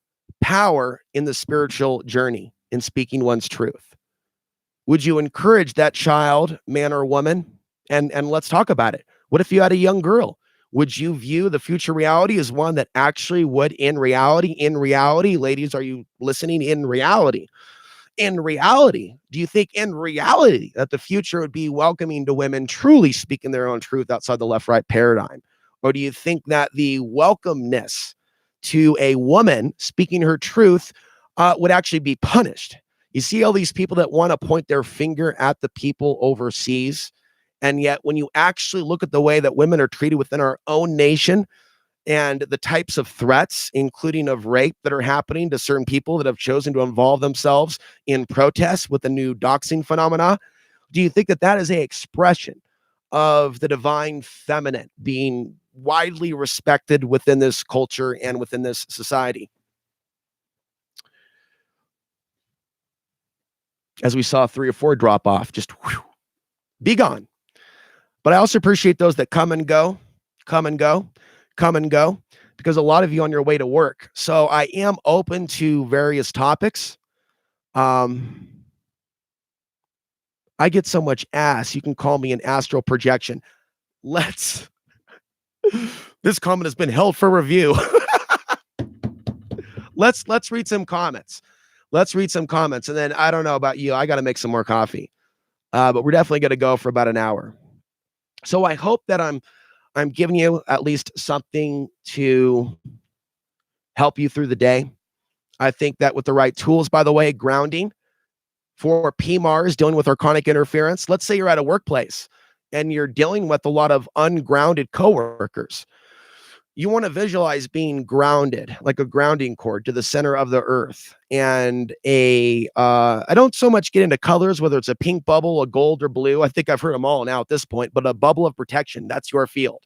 power in the spiritual journey in speaking one's truth? Would you encourage that child, man or woman? And let's talk about it. What if you had a young girl? Would you view the future reality as one that actually would, in reality, ladies, are you listening? In reality, do you think in reality that the future would be welcoming to women truly speaking their own truth outside the left-right paradigm? Or do you think that the welcomeness to a woman speaking her truth would actually be punished? You see all these people that want to point their finger at the people overseas, and yet when you actually look at the way that women are treated within our own nation and the types of threats, including of rape, that are happening to certain people that have chosen to involve themselves in protests with the new doxing phenomena, do you think that that is an expression of the divine feminine being widely respected within this culture and within this society? As we saw 3 or 4 drop off, just whew, be gone. But I also appreciate those that come and go, because a lot of you on your way to work. So I am open to various topics. I get so much ass. You can call me an astral projection. This comment has been held for review. Let's read some comments. And then I don't know about you. I got to make some more coffee. But we're definitely going to go for about an hour. So I hope that I'm giving you at least something to help you through the day. I think that with the right tools, by the way, grounding for PMARs, dealing with archonic interference. Let's say you're at a workplace and you're dealing with a lot of ungrounded coworkers. You want to visualize being grounded, like a grounding cord to the center of the earth. And I don't so much get into colors, whether it's a pink bubble, a gold, or blue. I think I've heard them all now at this point, but a bubble of protection, that's your field.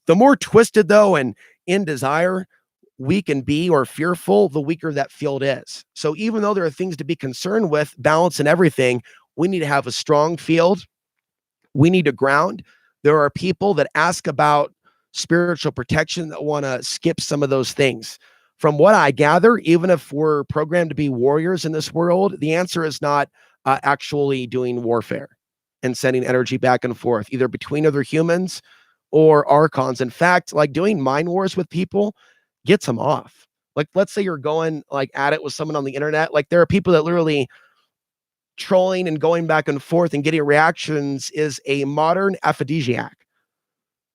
The more twisted, though, and in desire we can be or fearful, the weaker that field is. So even though there are things to be concerned with, balance and everything, we need to have a strong field. We need to ground. There are people that ask about spiritual protection that want to skip some of those things. From what I gather, even if we're programmed to be warriors in this world, the answer is not actually doing warfare and sending energy back and forth, either between other humans or Archons. In fact, like doing mind wars with people gets them off. Like, let's say you're going like at it with someone on the internet. Like, there are people that literally trolling and going back and forth and getting reactions is a modern aphrodisiac.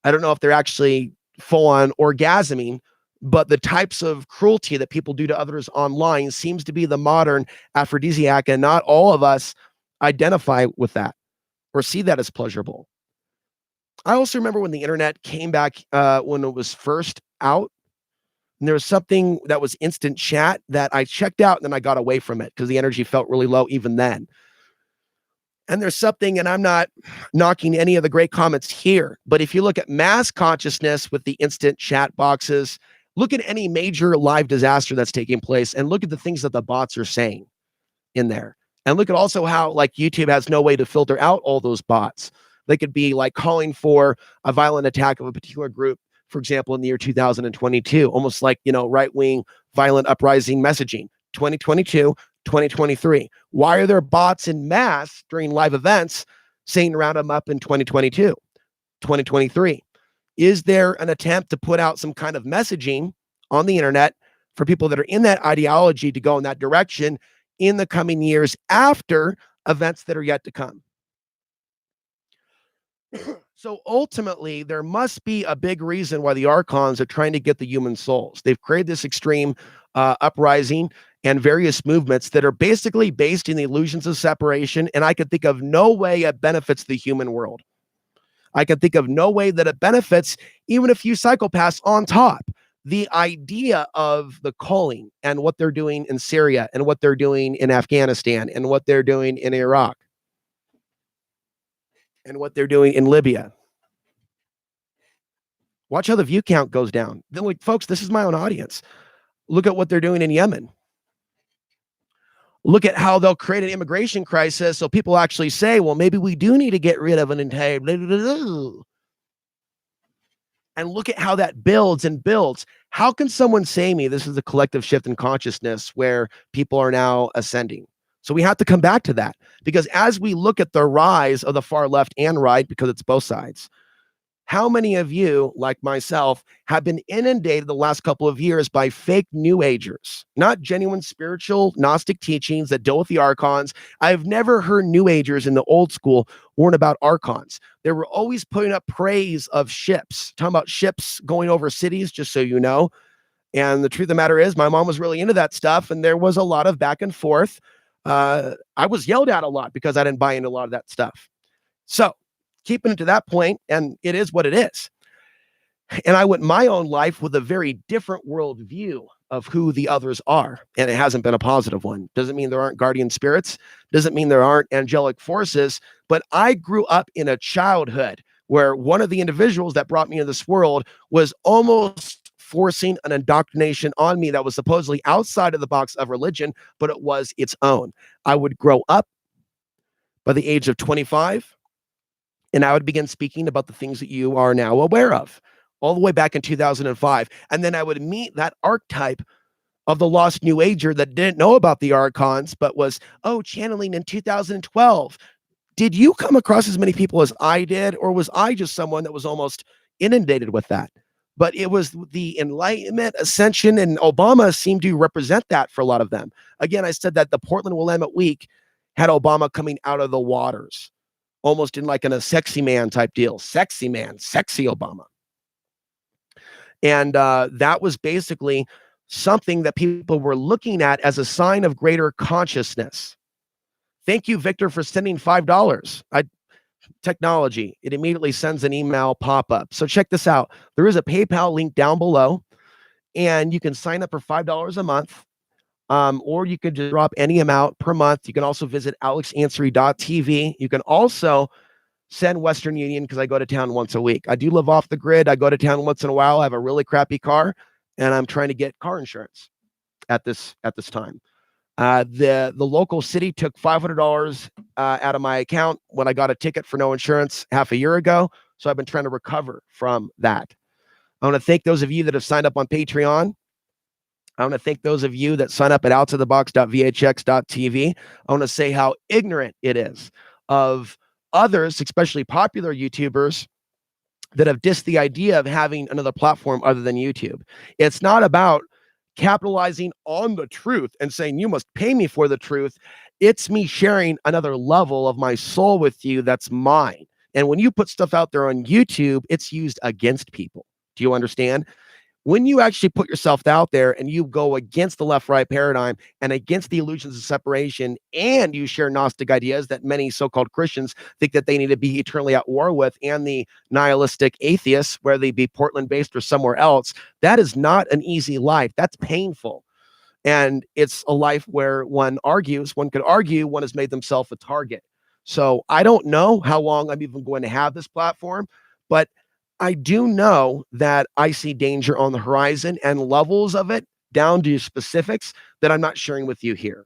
I don't know if they're actually full on orgasming, but the types of cruelty that people do to others online seems to be the modern aphrodisiac, and not all of us identify with that or see that as pleasurable. I also remember when the internet came back, when it was first out, and there was something that was instant chat that I checked out and then I got away from it because the energy felt really low even then. And there's something, and I'm not knocking any of the great comments here, but if you look at mass consciousness with the instant chat boxes, Look at any major live disaster that's taking place and look at the things that the bots are saying in there. And look at also how like YouTube has no way to filter out all those bots. They could be like calling for a violent attack of a particular group, for example, in the year 2022, almost like, right-wing violent uprising messaging, 2022, 2023. Why are there bots in mass during live events saying round them up in 2022, 2023? Is there an attempt to put out some kind of messaging on the internet for people that are in that ideology to go in that direction in the coming years after events that are yet to come? So ultimately, there must be a big reason why the Archons are trying to get the human souls. They've created this extreme uprising and various movements that are basically based in the illusions of separation. And I could think of no way it benefits the human world. I can think of no way that it benefits even a few psychopaths on top. The idea of the calling and what they're doing in Syria and what they're doing in Afghanistan and what they're doing in Iraq and what they're doing in Libya. Watch how the view count goes down. Then, like, folks, this is my own audience. Look at what they're doing in Yemen. Look at how they'll create an immigration crisis so people actually say, well, maybe we do need to get rid of an entire blah, blah, blah. And look at how that builds and builds. How can someone say me this is a collective shift in consciousness where people are now ascending? So we have to come back to that, because as we look at the rise of the far left and right, because it's both sides, how many of you, like myself, have been inundated the last couple of years by fake New Agers, not genuine spiritual Gnostic teachings that deal with the Archons? I've never heard New Agers in the old school warn about Archons. They were always putting up praise of ships, talking about ships going over cities, just so you know. And the truth of the matter is, my mom was really into that stuff, and there was a lot of back and forth. I was yelled at a lot because I didn't buy into a lot of that stuff. So, keeping it to that point, and it is what it is. And I went my own life with a very different worldview of who the others are, and it hasn't been a positive one. Doesn't mean there aren't guardian spirits, doesn't mean there aren't angelic forces, but I grew up in a childhood where one of the individuals that brought me into this world was almost forcing an indoctrination on me that was supposedly outside of the box of religion, but it was its own. I would grow up by the age of 25, and I would begin speaking about the things that you are now aware of, all the way back in 2005. And then I would meet that archetype of the lost New Ager that didn't know about the Archons, but was, channeling in 2012. Did you come across as many people as I did, or was I just someone that was almost inundated with that? But it was the Enlightenment, Ascension, and Obama seemed to represent that for a lot of them. Again, I said that the Portland Willamette Week had Obama coming out of the waters, almost in like in a sexy man type deal. Sexy man, sexy Obama. And that was basically something that people were looking at as a sign of greater consciousness. Thank you, Victor, for sending $5. Technology, it immediately sends an email pop-up. So check this out. There is a PayPal link down below, and you can sign up for $5 a month. Or you could just drop any amount per month. You can also visit alexansary.tv. You can also send Western Union, because I go to town once a week. I do live off the grid. I go to town once in a while. I have a really crappy car, and I'm trying to get car insurance at this time. The local city took $500 out of my account when I got a ticket for no insurance half a year ago. So I've been trying to recover from that. I want to thank those of you that have signed up on Patreon. I want to thank those of you that sign up at outofthebox.vhx.tv. I want to say how ignorant it is of others, especially popular YouTubers, that have dissed the idea of having another platform other than YouTube. It's not about capitalizing on the truth and saying you must pay me for the truth. It's me sharing another level of my soul with you that's mine. And when you put stuff out there on YouTube, it's used against people. Do you understand? When you actually put yourself out there and you go against the left-right paradigm and against the illusions of separation, and you share Gnostic ideas that many so-called Christians think that they need to be eternally at war with, and the nihilistic atheists, whether they be Portland-based or somewhere else, that is not an easy life. That's painful. And it's a life where one could argue one has made themselves a target. So I don't know how long I'm even going to have this platform, but I do know that I see danger on the horizon and levels of it down to specifics that I'm not sharing with you here.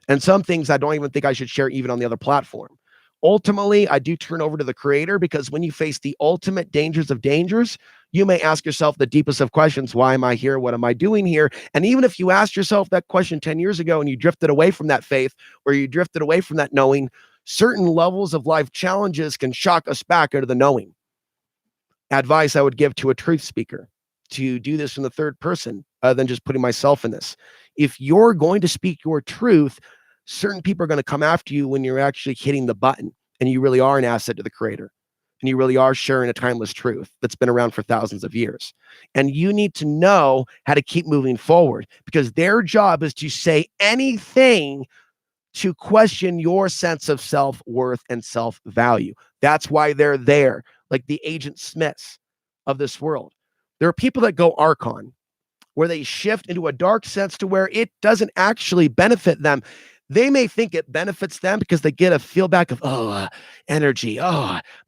And some things I don't even think I should share even on the other platform. Ultimately, I do turn over to the creator, because when you face the ultimate dangers of dangers, you may ask yourself the deepest of questions. Why am I here? What am I doing here? And even if you asked yourself that question 10 years ago and you drifted away from that faith, or you drifted away from that knowing, certain levels of life challenges can shock us back into the knowing. Advice I would give to a truth speaker: to do this in the third person, other than just putting myself in this. If you're going to speak your truth, certain people are going to come after you when you're actually hitting the button and you really are an asset to the creator and you really are sharing a timeless truth that's been around for thousands of years. And you need to know how to keep moving forward, because their job is to say anything to question your sense of self-worth and self-value. That's why they're there, like the Agent Smiths of this world. There are people that go Archon, where they shift into a dark sense to where it doesn't actually benefit them. They may think it benefits them because they get a feelback of, energy.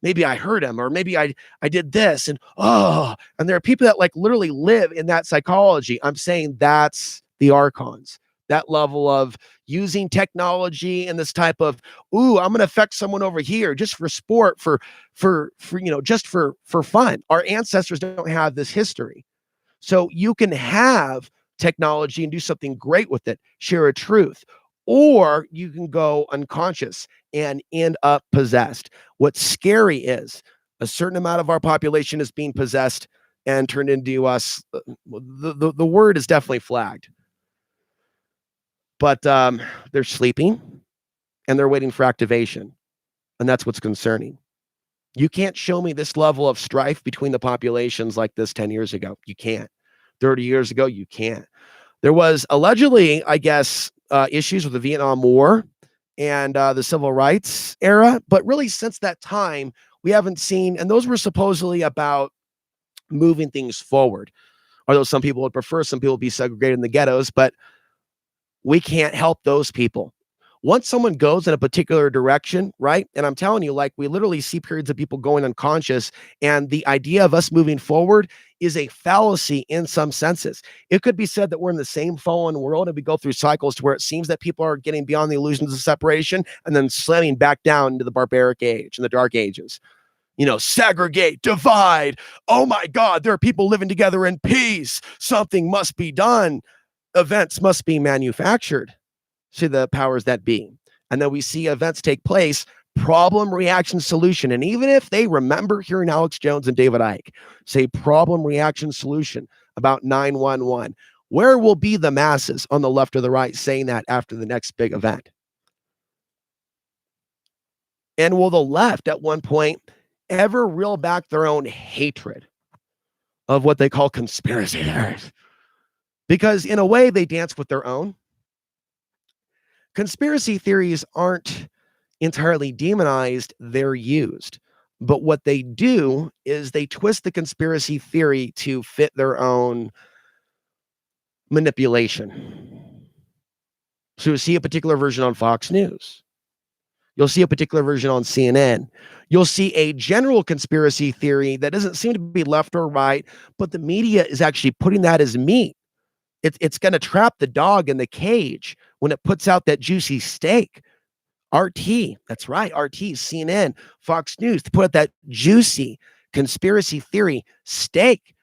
Maybe I hurt him, or maybe I did this. And there are people that like literally live in that psychology. I'm saying that's the Archons, that level of using technology and this type of, I'm going to affect someone over here just for sport, for just for fun. Our ancestors don't have this history. So you can have technology and do something great with it, share a truth, or you can go unconscious and end up possessed. What's scary is a certain amount of our population is being possessed and turned into us. The word is definitely flagged, but they're sleeping and they're waiting for activation. And that's what's concerning. You can't show me this level of strife between the populations like this 10 years ago. You can't. 30 years ago, you can't. There was allegedly, I guess, issues with the Vietnam War and the civil rights era. But really, since that time, we haven't seen, and those were supposedly about moving things forward. Although some people would prefer some people be segregated in the ghettos, but we can't help those people. Once someone goes in a particular direction, right? And I'm telling you, like, we literally see periods of people going unconscious, and the idea of us moving forward is a fallacy in some senses. It could be said that we're in the same fallen world and we go through cycles to where it seems that people are getting beyond the illusions of separation and then slamming back down into the barbaric age and the dark ages. Segregate, divide. Oh my God, there are people living together in peace. Something must be done. Events must be manufactured. To the powers that be. And then we see events take place, problem, reaction, solution. And even if they remember hearing Alex Jones and David Icke say problem, reaction, solution about 9/11, where will be the masses on the left or the right saying that after the next big event? And will the left at one point ever reel back their own hatred of what they call conspiracy theories? Because in a way, they dance with their own. Conspiracy theories aren't entirely demonized, they're used. But what they do is they twist the conspiracy theory to fit their own manipulation. So you'll see a particular version on Fox News. You'll see a particular version on CNN. You'll see a general conspiracy theory that doesn't seem to be left or right, but the media is actually putting that as meat. It's going to trap the dog in the cage when it puts out that juicy steak. RT, that's right, RT, CNN, Fox News, to put out that juicy conspiracy theory steak,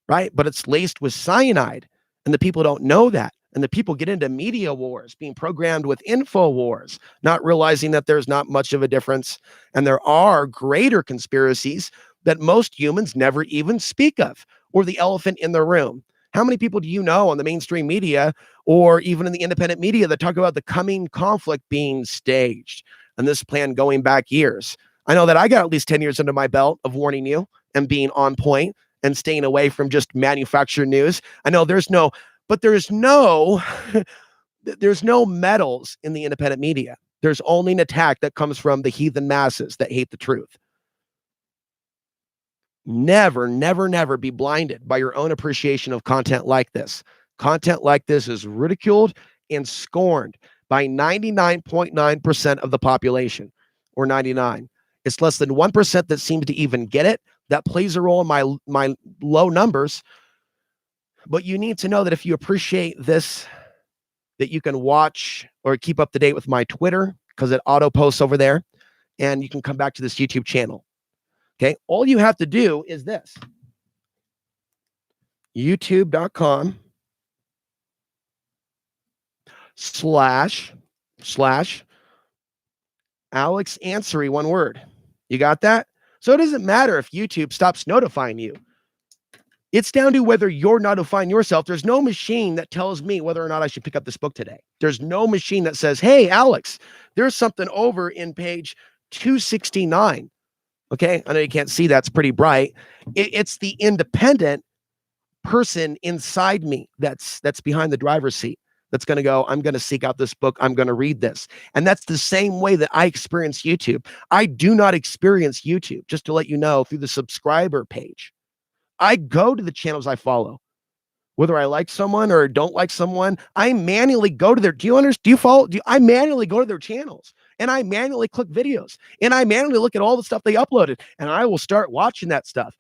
right? But it's laced with cyanide, and the people don't know that. And the people get into media wars, being programmed with info wars, not realizing that there's not much of a difference. And there are greater conspiracies that most humans never even speak of, or the elephant in the room. How many people do you know on the mainstream media or even in the independent media that talk about the coming conflict being staged and this plan going back years? I know that I got at least 10 years under my belt of warning you and being on point and staying away from just manufactured news. I know there's no medals in the independent media. There's only an attack that comes from the heathen masses that hate the truth. Never, never, never be blinded by your own appreciation of content like this. Content like this is ridiculed and scorned by 99.9% of the population, or 99. It's less than 1% that seems to even get it. That plays a role in my low numbers. But you need to know that if you appreciate this, that you can watch or keep up to date with my Twitter, because it auto posts over there, and you can come back to this YouTube channel. Okay. All you have to do is this: youtube.com// Alex Ansary, one word. You got that? So it doesn't matter if YouTube stops notifying you. It's down to whether you're notifying yourself. There's no machine that tells me whether or not I should pick up this book today. There's no machine that says, hey, Alex, there's something over in page 269. Okay. I know you can't see, that's pretty bright. It's the independent person inside me that's behind the driver's seat that's going to go, I'm going to seek out this book. I'm going to read this. And that's the same way that I experience YouTube. I do not experience YouTube, just to let you know, through the subscriber page. I go to the channels I follow. Whether I like someone or don't like someone, I manually go to their, I manually go to their channels, and I manually click videos, and I manually look at all the stuff they uploaded, and I will start watching that stuff.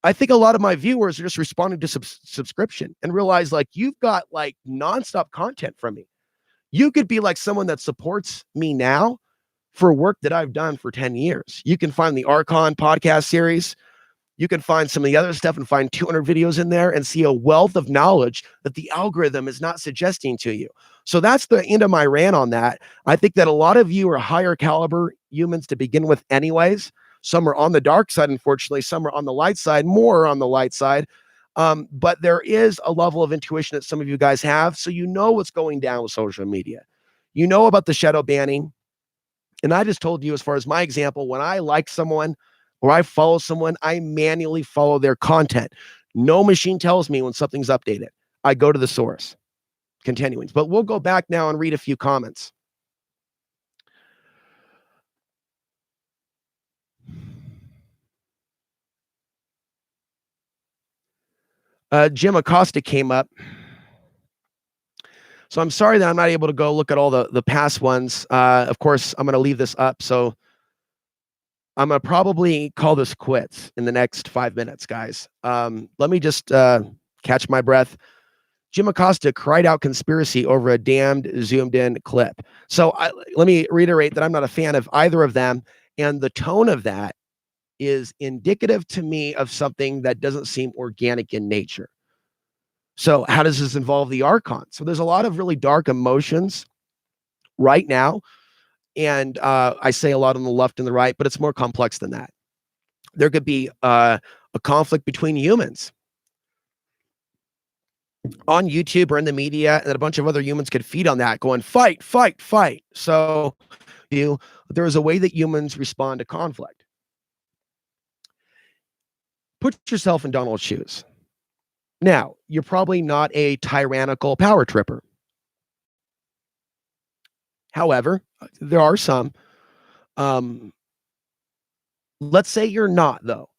I think a lot of my viewers are just responding to subscription and realize, like, you've got like nonstop content from me. You could be like someone that supports me now for work that I've done for 10 years. You can find the Archon podcast series. You can find some of the other stuff and find 200 videos in there and see a wealth of knowledge that the algorithm is not suggesting to you. So that's the end of my rant on that. I think that a lot of you are higher caliber humans to begin with anyways. Some are on the dark side, unfortunately. Some are on the light side, more on the light side. But there is a level of intuition that some of you guys have. So you know what's going down with social media. You know about the shadow banning. And I just told you, as far as my example, when I like someone or I follow someone, I manually follow their content. No machine tells me when something's updated. I go to the source. Continuing. But we'll go back now and read a few comments. Jim Acosta came up. So I'm sorry that I'm not able to go look at all the past ones. Of course, I'm going to leave this up. So I'm going to probably call this quits in the next 5 minutes, guys. Let me just catch my breath. Jim Acosta cried out conspiracy over a damned zoomed in clip. So let me reiterate that I'm not a fan of either of them. And the tone of that is indicative to me of something that doesn't seem organic in nature. So how does this involve the Archons? So there's a lot of really dark emotions right now. And I say a lot on the left and the right, but it's more complex than that. There could be a conflict between humans on YouTube or in the media, and a bunch of other humans could feed on that, going fight, fight, fight. So there is a way that humans respond to conflict. Put yourself in Donald's shoes. Now, you're probably not a tyrannical power tripper. However, there are some. Let's say you're not, though.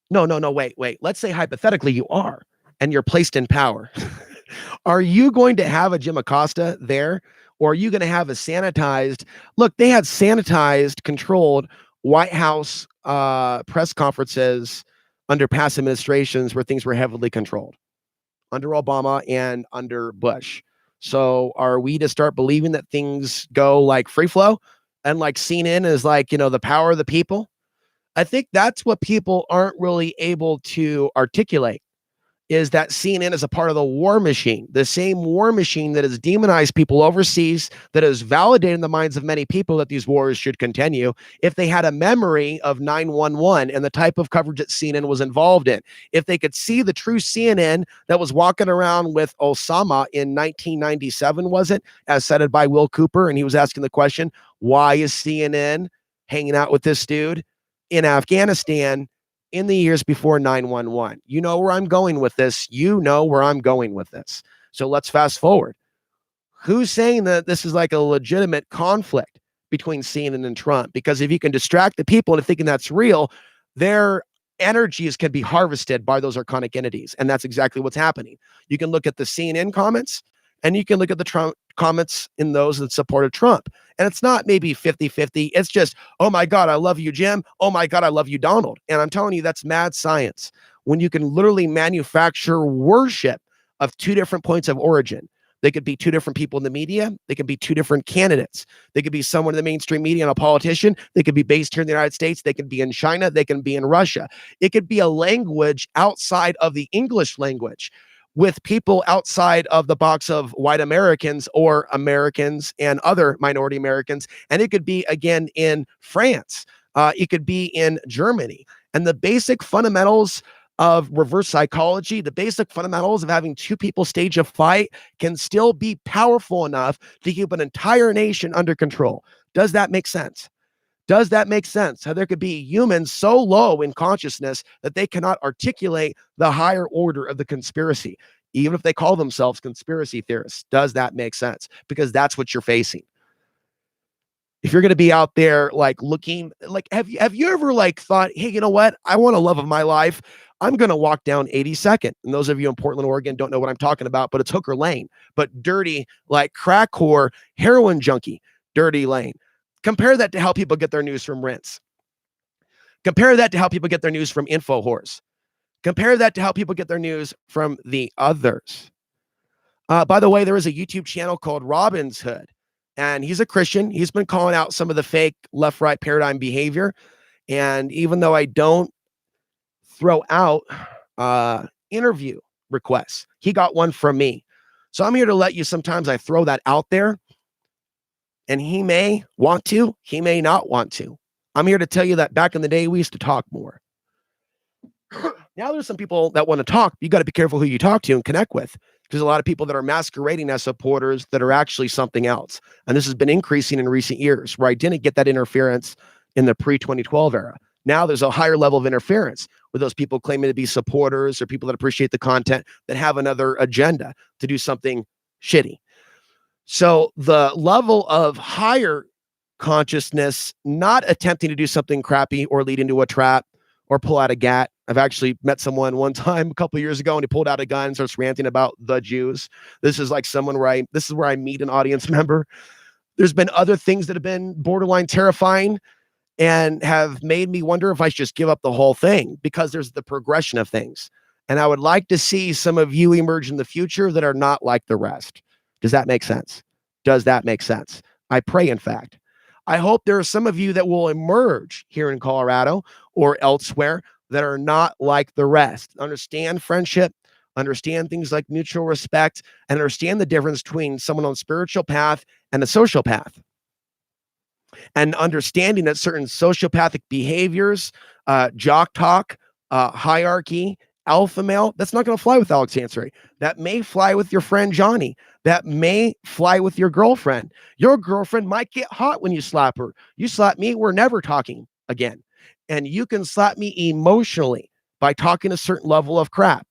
No, wait. Let's say hypothetically you are, and you're placed in power. Are you going to have a Jim Acosta there, or are you going to have a sanitized? Look, they had sanitized, controlled White House press conferences under past administrations where things were heavily controlled, under Obama and under Bush. So are we to start believing that things go like free flow and like CNN is like, the power of the people? I think that's what people aren't really able to articulate, is that CNN is a part of the war machine, the same war machine that has demonized people overseas, that has validated in the minds of many people that these wars should continue. If they had a memory of 9/11 and the type of coverage that CNN was involved in, if they could see the true CNN that was walking around with Osama in 1997, was it, as cited by Will Cooper, and he was asking the question, why is CNN hanging out with this dude in Afghanistan in the years before 9/11. You know where I'm going with this. So let's fast forward. Who's saying that this is like a legitimate conflict between CNN and Trump? Because if you can distract the people into thinking that's real, their energies can be harvested by those archonic entities. And that's exactly what's happening. You can look at the CNN comments And you can look at the Trump comments in those that supported Trump. And it's not maybe 50-50. It's just, oh my God, I love you, Jim. Oh my God, I love you, Donald. And I'm telling you, that's mad science. When you can literally manufacture worship of two different points of origin. They could be two different people in the media. They could be two different candidates. They could be someone in the mainstream media and a politician. They could be based here in the United States. They could be in China. They can be in Russia. It could be a language outside of the English language with people outside of the box of white Americans or Americans and other minority Americans. And it could be, again, in France. It could be in Germany. And the basic fundamentals of reverse psychology, the basic fundamentals of having two people stage a fight can still be powerful enough to keep an entire nation under control. Does that make sense? Does that make sense? How there could be humans so low in consciousness that they cannot articulate the higher order of the conspiracy, even if they call themselves conspiracy theorists. Does that make sense? Because that's what you're facing. If you're going to be out there like looking, like, have you ever like thought, hey, you know what? I want a love of my life. I'm going to walk down 82nd. And those of you in Portland, Oregon don't know what I'm talking about, but it's Hooker Lane, but dirty, like crack whore, heroin junkie, dirty lane. Compare that to how people get their news from Rinse. Compare that to how people get their news from InfoHorse. Compare that to how people get their news from the others. By the way, there is a YouTube channel called Robin's Hood, and he's a Christian. He's been calling out some of the fake left-right paradigm behavior. And even though I don't throw out interview requests, he got one from me. So I'm here to let you, sometimes I throw that out there. And he may want to, he may not want to. I'm here to tell you that back in the day, we used to talk more. Now there's some people that want to talk. You got to be careful who you talk to and connect with. There's a lot of people that are masquerading as supporters that are actually something else. And this has been increasing in recent years, where I didn't get that interference in the pre-2012 era. Now there's a higher level of interference with those people claiming to be supporters or people that appreciate the content that have another agenda to do something shitty. So the level of higher consciousness, not attempting to do something crappy or lead into a trap or pull out a gat. I've actually met someone one time a couple of years ago and he pulled out a gun and starts ranting about the Jews. This is like someone where this is where I meet an audience member. There's been other things that have been borderline terrifying and have made me wonder if I should just give up the whole thing, because there's the progression of things. And I would like to see some of you emerge in the future that are not like the rest. Does that make sense? Does that make sense? I pray, in fact. I hope there are some of you that will emerge here in Colorado or elsewhere that are not like the rest. Understand friendship, understand things like mutual respect, and understand the difference between someone on the spiritual path and a social path. And understanding that certain sociopathic behaviors, jock talk, hierarchy, alpha male, that's not going to fly with Alex Ansary. That may fly with your friend Johnny. That may fly with your girlfriend. Your girlfriend might get hot when you slap her. You slap me, we're never talking again. And you can slap me emotionally by talking a certain level of crap.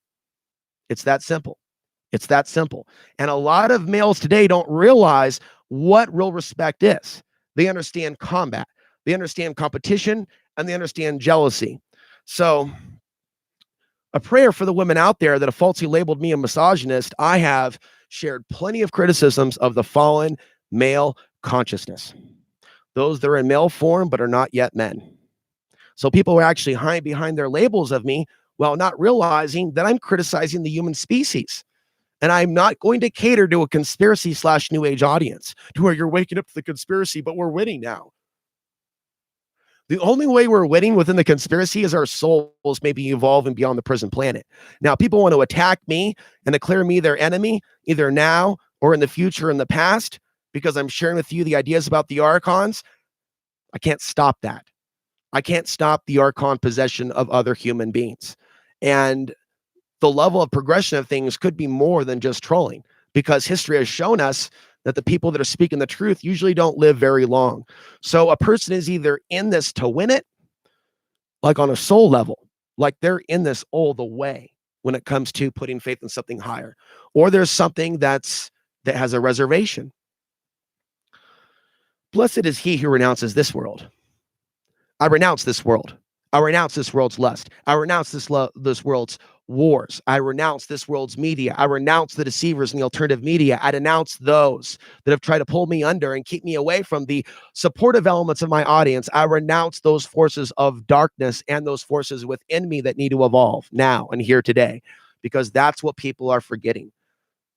It's that simple. It's that simple. And a lot of males today don't realize what real respect is. They understand combat. They understand competition, and they understand jealousy. So a prayer for the women out there that have falsely labeled me a misogynist. I have shared plenty of criticisms of the fallen male consciousness. Those that are in male form but are not yet men. So people are actually hiding behind their labels of me while not realizing that I'm criticizing the human species. And I'm not going to cater to a conspiracy/new age audience to where you're waking up to the conspiracy, but we're winning now. The only way we're winning within the conspiracy is our souls maybe evolving beyond the prison planet. Now, people want to attack me and declare me their enemy, either now or in the future, in the past, because I'm sharing with you the ideas about the Archons. I can't stop that. I can't stop the Archon possession of other human beings. And the level of progression of things could be more than just trolling, because history has shown us that the people that are speaking the truth usually don't live very long. So a person is either in this to win it, like on a soul level, like they're in this all the way when it comes to putting faith in something higher, or there's something that has a reservation. Blessed is he who renounces this world. I renounce this world. I renounce this world's lust. I renounce this world's wars. I renounce this world's media. I renounce the deceivers and the alternative media. I denounce those that have tried to pull me under and keep me away from the supportive elements of my audience. I renounce those forces of darkness and those forces within me that need to evolve now and here today, because that's what people are forgetting.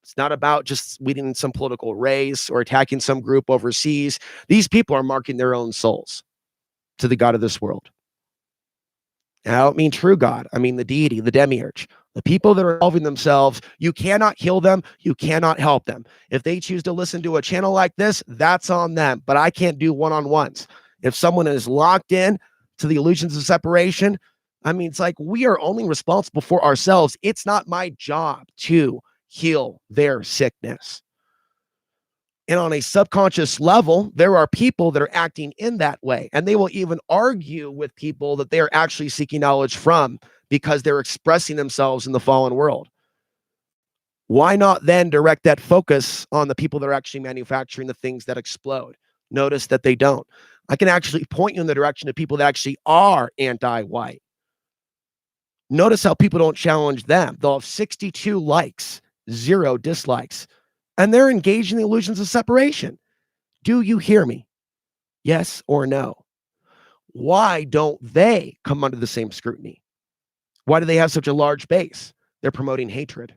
It's not about just winning some political race or attacking some group overseas. These people are marking their own souls to the God of this world. And I don't mean true God. I mean the deity, the demiurge, the people that are involving themselves. You cannot heal them. You cannot help them. If they choose to listen to a channel like this, that's on them. But I can't do one-on-ones. If someone is locked in to the illusions of separation, I mean, it's like we are only responsible for ourselves. It's not my job to heal their sickness. And on a subconscious level, there are people that are acting in that way. And they will even argue with people that they are actually seeking knowledge from because they're expressing themselves in the fallen world. Why not then direct that focus on the people that are actually manufacturing the things that explode? Notice that they don't. I can actually point you in the direction of people that actually are anti-white. Notice how people don't challenge them. They'll have 62 likes, 0 dislikes. And they're engaged in the illusions of separation. Do you hear me? Yes or no? Why don't they come under the same scrutiny? Why do they have such a large base? They're promoting hatred.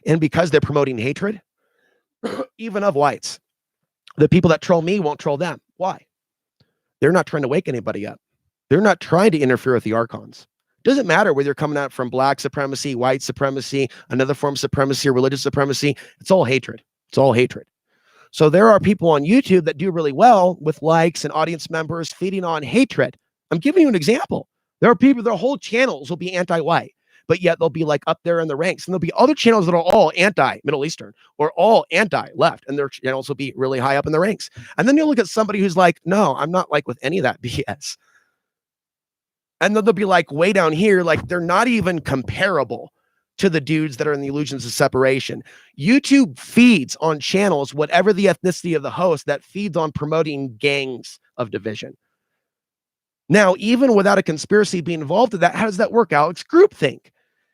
And because they're promoting hatred, even of whites, the people that troll me won't troll them. Why? They're not trying to wake anybody up. They're not trying to interfere with the Archons. Doesn't matter whether you're coming out from black supremacy, white supremacy, another form of supremacy, or religious supremacy. It's all hatred. It's all hatred. So there are people on YouTube that do really well with likes and audience members feeding on hatred. I'm giving you an example. There are people, their whole channels will be anti-white, but yet they'll be like up there in the ranks. And there'll be other channels that are all anti-Middle Eastern or all anti-left, and their channels will be really high up in the ranks. And then you'll look at somebody who's like, no, I'm not like with any of that BS. And then they'll be like way down here, like they're not even comparable to the dudes that are in the illusions of separation. YouTube feeds on channels, whatever the ethnicity of the host, that feeds on promoting gangs of division. Now, even without a conspiracy being involved in that, how does that work, Alex? Groupthink.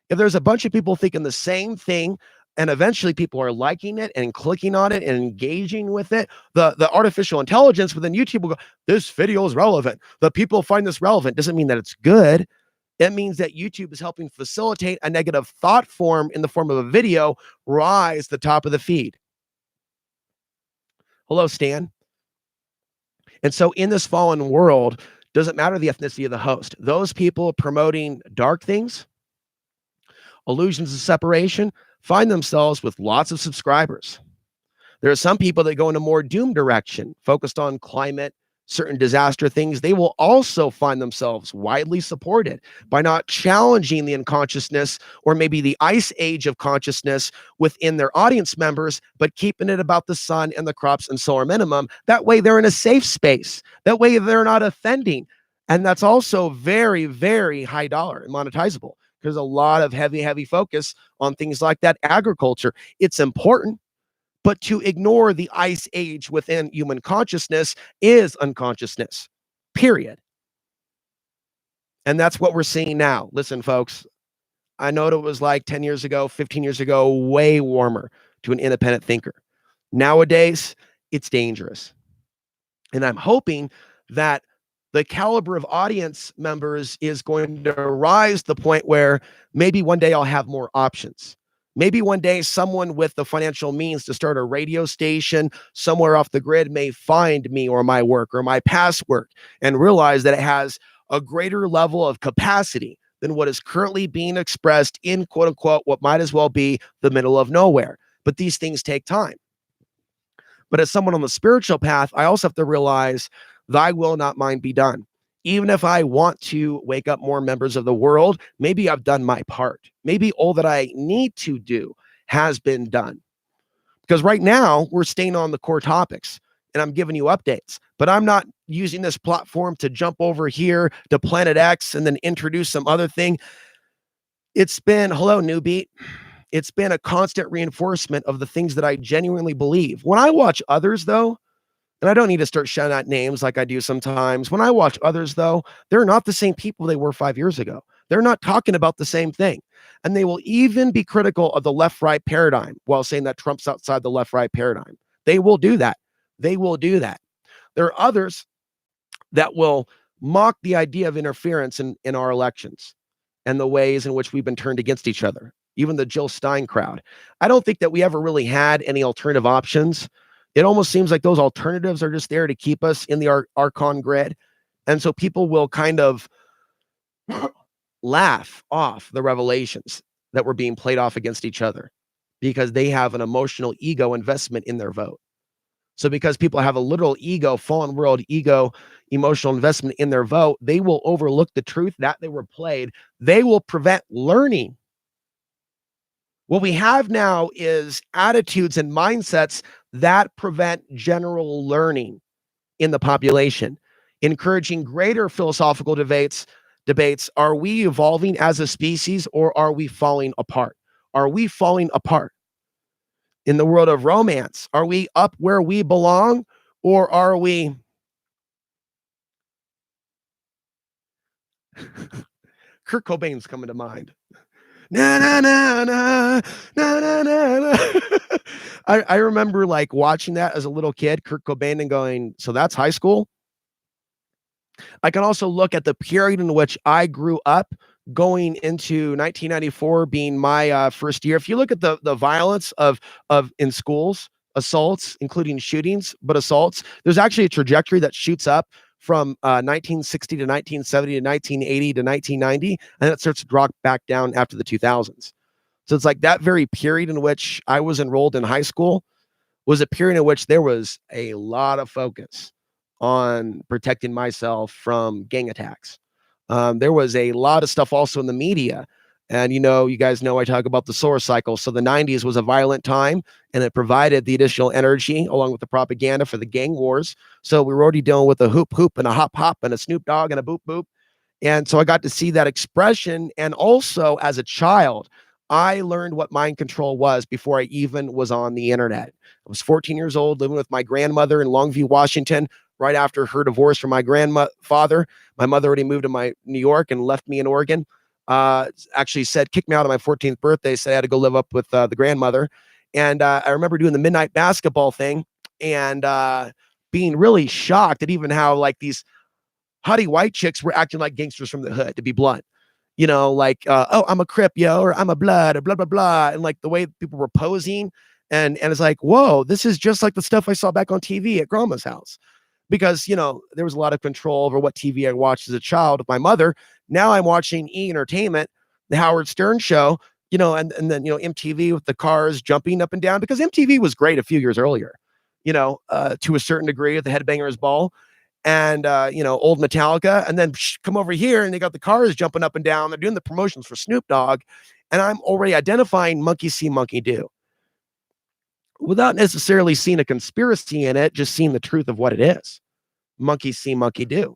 If there's a bunch of people thinking the same thing, and eventually people are liking it and clicking on it and engaging with it, the artificial intelligence within YouTube will go, this video is relevant. The people find this relevant. Doesn't mean that it's good. It means that YouTube is helping facilitate a negative thought form in the form of a video rise to the top of the feed. Hello, Stan. And so in this fallen world, doesn't matter the ethnicity of the host. Those people promoting dark things, illusions of separation, find themselves with lots of subscribers. There are some people that go in a more doom direction, focused on climate, certain disaster things. They will also find themselves widely supported by not challenging the unconsciousness or maybe the ice age of consciousness within their audience members, but keeping it about the sun and the crops and solar minimum. That way they're in a safe space. That way they're not offending. And that's also very, very high dollar and monetizable. There's a lot of heavy focus on things like that. Agriculture, it's important, but to ignore the ice age within human consciousness is unconsciousness, period. And that's what we're seeing now. Listen, folks, I know it was like 10 years ago, 15 years ago, way warmer to an independent thinker. Nowadays, it's dangerous. And I'm hoping that the caliber of audience members is going to rise to the point where maybe one day I'll have more options. Maybe one day someone with the financial means to start a radio station somewhere off the grid may find me or my work or my past work and realize that it has a greater level of capacity than what is currently being expressed in quote unquote what might as well be the middle of nowhere. But these things take time. But as someone on the spiritual path, I also have to realize thy will, not mine, be done. Even if I want to wake up more members of the world, maybe I've done my part. Maybe all that I need to do has been done. Because right now we're staying on the core topics and I'm giving you updates, but I'm not using this platform to jump over here to Planet X and then introduce some other thing. It's been, hello, newbie. It's been a constant reinforcement of the things that I genuinely believe. When I watch others, though, And I don't need to start shouting out names like I do sometimes. When I watch others, though, they're not the same people they were 5 years ago. They're not talking about the same thing. And they will even be critical of the left-right paradigm while saying that Trump's outside the left-right paradigm. They will do that. They will do that. There are others that will mock the idea of interference in our elections and the ways in which we've been turned against each other, even the Jill Stein crowd. I don't think that we ever really had any alternative options. It almost seems like those alternatives are just there to keep us in the Archon grid. And so people will kind of laugh off the revelations that were being played off against each other because they have an emotional ego investment in their vote. So because people have a literal ego, fallen world ego, emotional investment in their vote, they will overlook the truth that they were played. They will prevent learning. What we have now is attitudes and mindsets that prevent general learning in the population, encouraging greater philosophical debates. Are we evolving as a species, or are we falling apart? Are we falling apart? In the world of romance, are we up where we belong, or are we Kurt Cobain's coming to mind. Na na na na na na na. I remember like watching that as a little kid, Kurt Cobain, and going, so that's high school? I can also look at the period in which I grew up, going into 1994 being my first year. If you look at the violence of in schools, assaults, including shootings, but assaults, there's actually a trajectory that shoots up from 1960 to 1970 to 1980 to 1990, and it starts to drop back down after the 2000s. So it's like that very period in which I was enrolled in high school was a period in which there was a lot of focus on protecting myself from gang attacks. There was a lot of stuff also in the media. And, you guys know I talk about the solar cycle. So the 90s was a violent time, and it provided the additional energy along with the propaganda for the gang wars. So we were already dealing with a hoop hoop and a hop hop and a Snoop Dogg and a boop boop. And so I got to see that expression. And also as a child, I learned what mind control was before I even was on the internet. I was 14 years old, living with my grandmother in Longview, Washington, right after her divorce from my grandfather. My mother already moved to New York and left me in Oregon. Actually kicked me out on my 14th birthday, said I had to go live up with the grandmother. And I remember doing the midnight basketball thing and being really shocked at even how like these hottie white chicks were acting like gangsters from the hood, to be blunt. Oh, I'm a Crip, yo, or I'm a Blood, or blah, blah, blah. And like the way people were posing. And it's like, whoa, this is just like the stuff I saw back on TV at grandma's house. Because, there was a lot of control over what TV I watched as a child with my mother. Now I'm watching E! Entertainment, the Howard Stern show, and then, MTV with the cars jumping up and down, because MTV was great a few years earlier, to a certain degree with the Headbangers Ball and, old Metallica. And then come over here and they got the cars jumping up and down. They're doing the promotions for Snoop Dogg. And I'm already identifying monkey see, monkey do, without necessarily seeing a conspiracy in it, just seeing the truth of what it is. Monkey see, monkey do.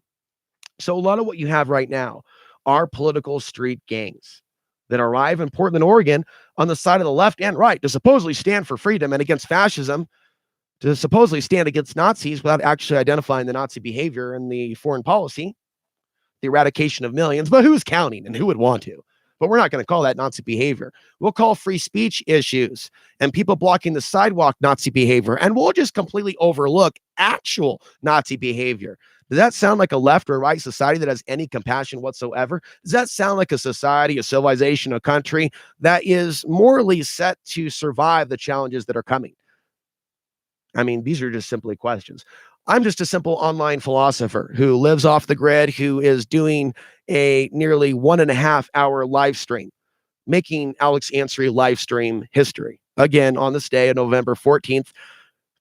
So a lot of what you have right now are political street gangs that arrive in Portland, Oregon, on the side of the left and right to supposedly stand for freedom and against fascism, to supposedly stand against Nazis without actually identifying the Nazi behavior and the foreign policy, the eradication of millions. But who's counting and who would want to? But we're not going to call that Nazi behavior. We'll call free speech issues and people blocking the sidewalk Nazi behavior. And we'll just completely overlook actual Nazi behavior. Does that sound like a left or right society that has any compassion whatsoever? Does that sound like a society, a civilization, a country that is morally set to survive the challenges that are coming? I mean, these are just simply questions. I'm just a simple online philosopher who lives off the grid, who is doing a nearly 1.5 hour live stream, making Alex Ansary live stream history again on this day of November 14th,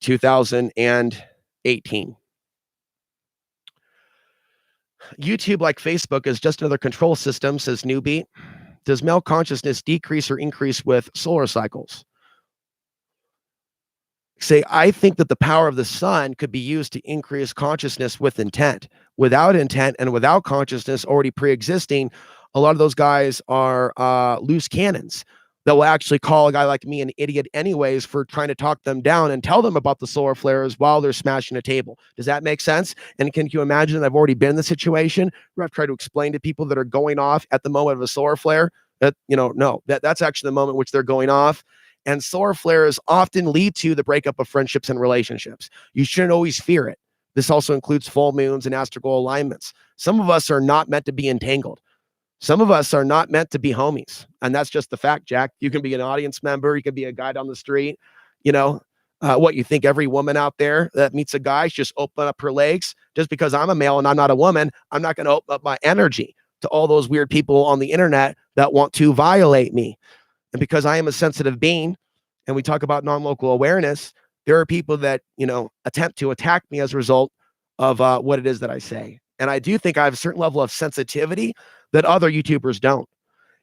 2018. YouTube, like Facebook, is just another control system, says Newbeat. Does male consciousness decrease or increase with solar cycles? Say, I think that the power of the sun could be used to increase consciousness with intent. Without intent and without consciousness already pre-existing, a lot of those guys are loose cannons. that will actually call a guy like me an idiot anyways for trying to talk them down and tell them about the solar flares while they're smashing a table. Does that make sense? And can you imagine that I've already been in the situation where I've tried to explain to people that are going off at the moment of a solar flare that, no, that's actually the moment which they're going off. And solar flares often lead to the breakup of friendships and relationships. You shouldn't always fear it. This also includes full moons and astrological alignments. Some of us are not meant to be entangled. Some of us are not meant to be homies. And that's just the fact, Jack. You can be an audience member. You can be a guy down the street. What you think every woman out there that meets a guy should just open up her legs? Just because I'm a male and I'm not a woman, I'm not going to open up my energy to all those weird people on the internet that want to violate me. And because I am a sensitive being, and we talk about non-local awareness, there are people that, attempt to attack me as a result of what it is that I say. And I do think I have a certain level of sensitivity that other YouTubers don't.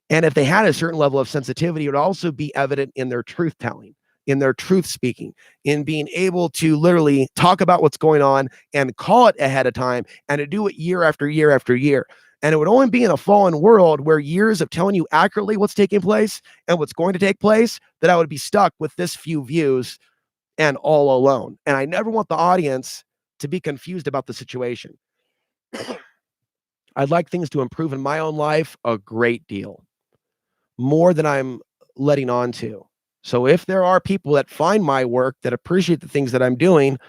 And if they had a certain level of sensitivity, it would also be evident in their truth telling, in their truth speaking, in being able to literally talk about what's going on and call it ahead of time, and to do it year after year after year. And it would only be in a fallen world where years of telling you accurately what's taking place and what's going to take place, that I would be stuck with this few views and all alone. And I never want the audience to be confused about the situation. I'd like things to improve in my own life a great deal, more than I'm letting on to. So if there are people that find my work, that appreciate the things that I'm doing,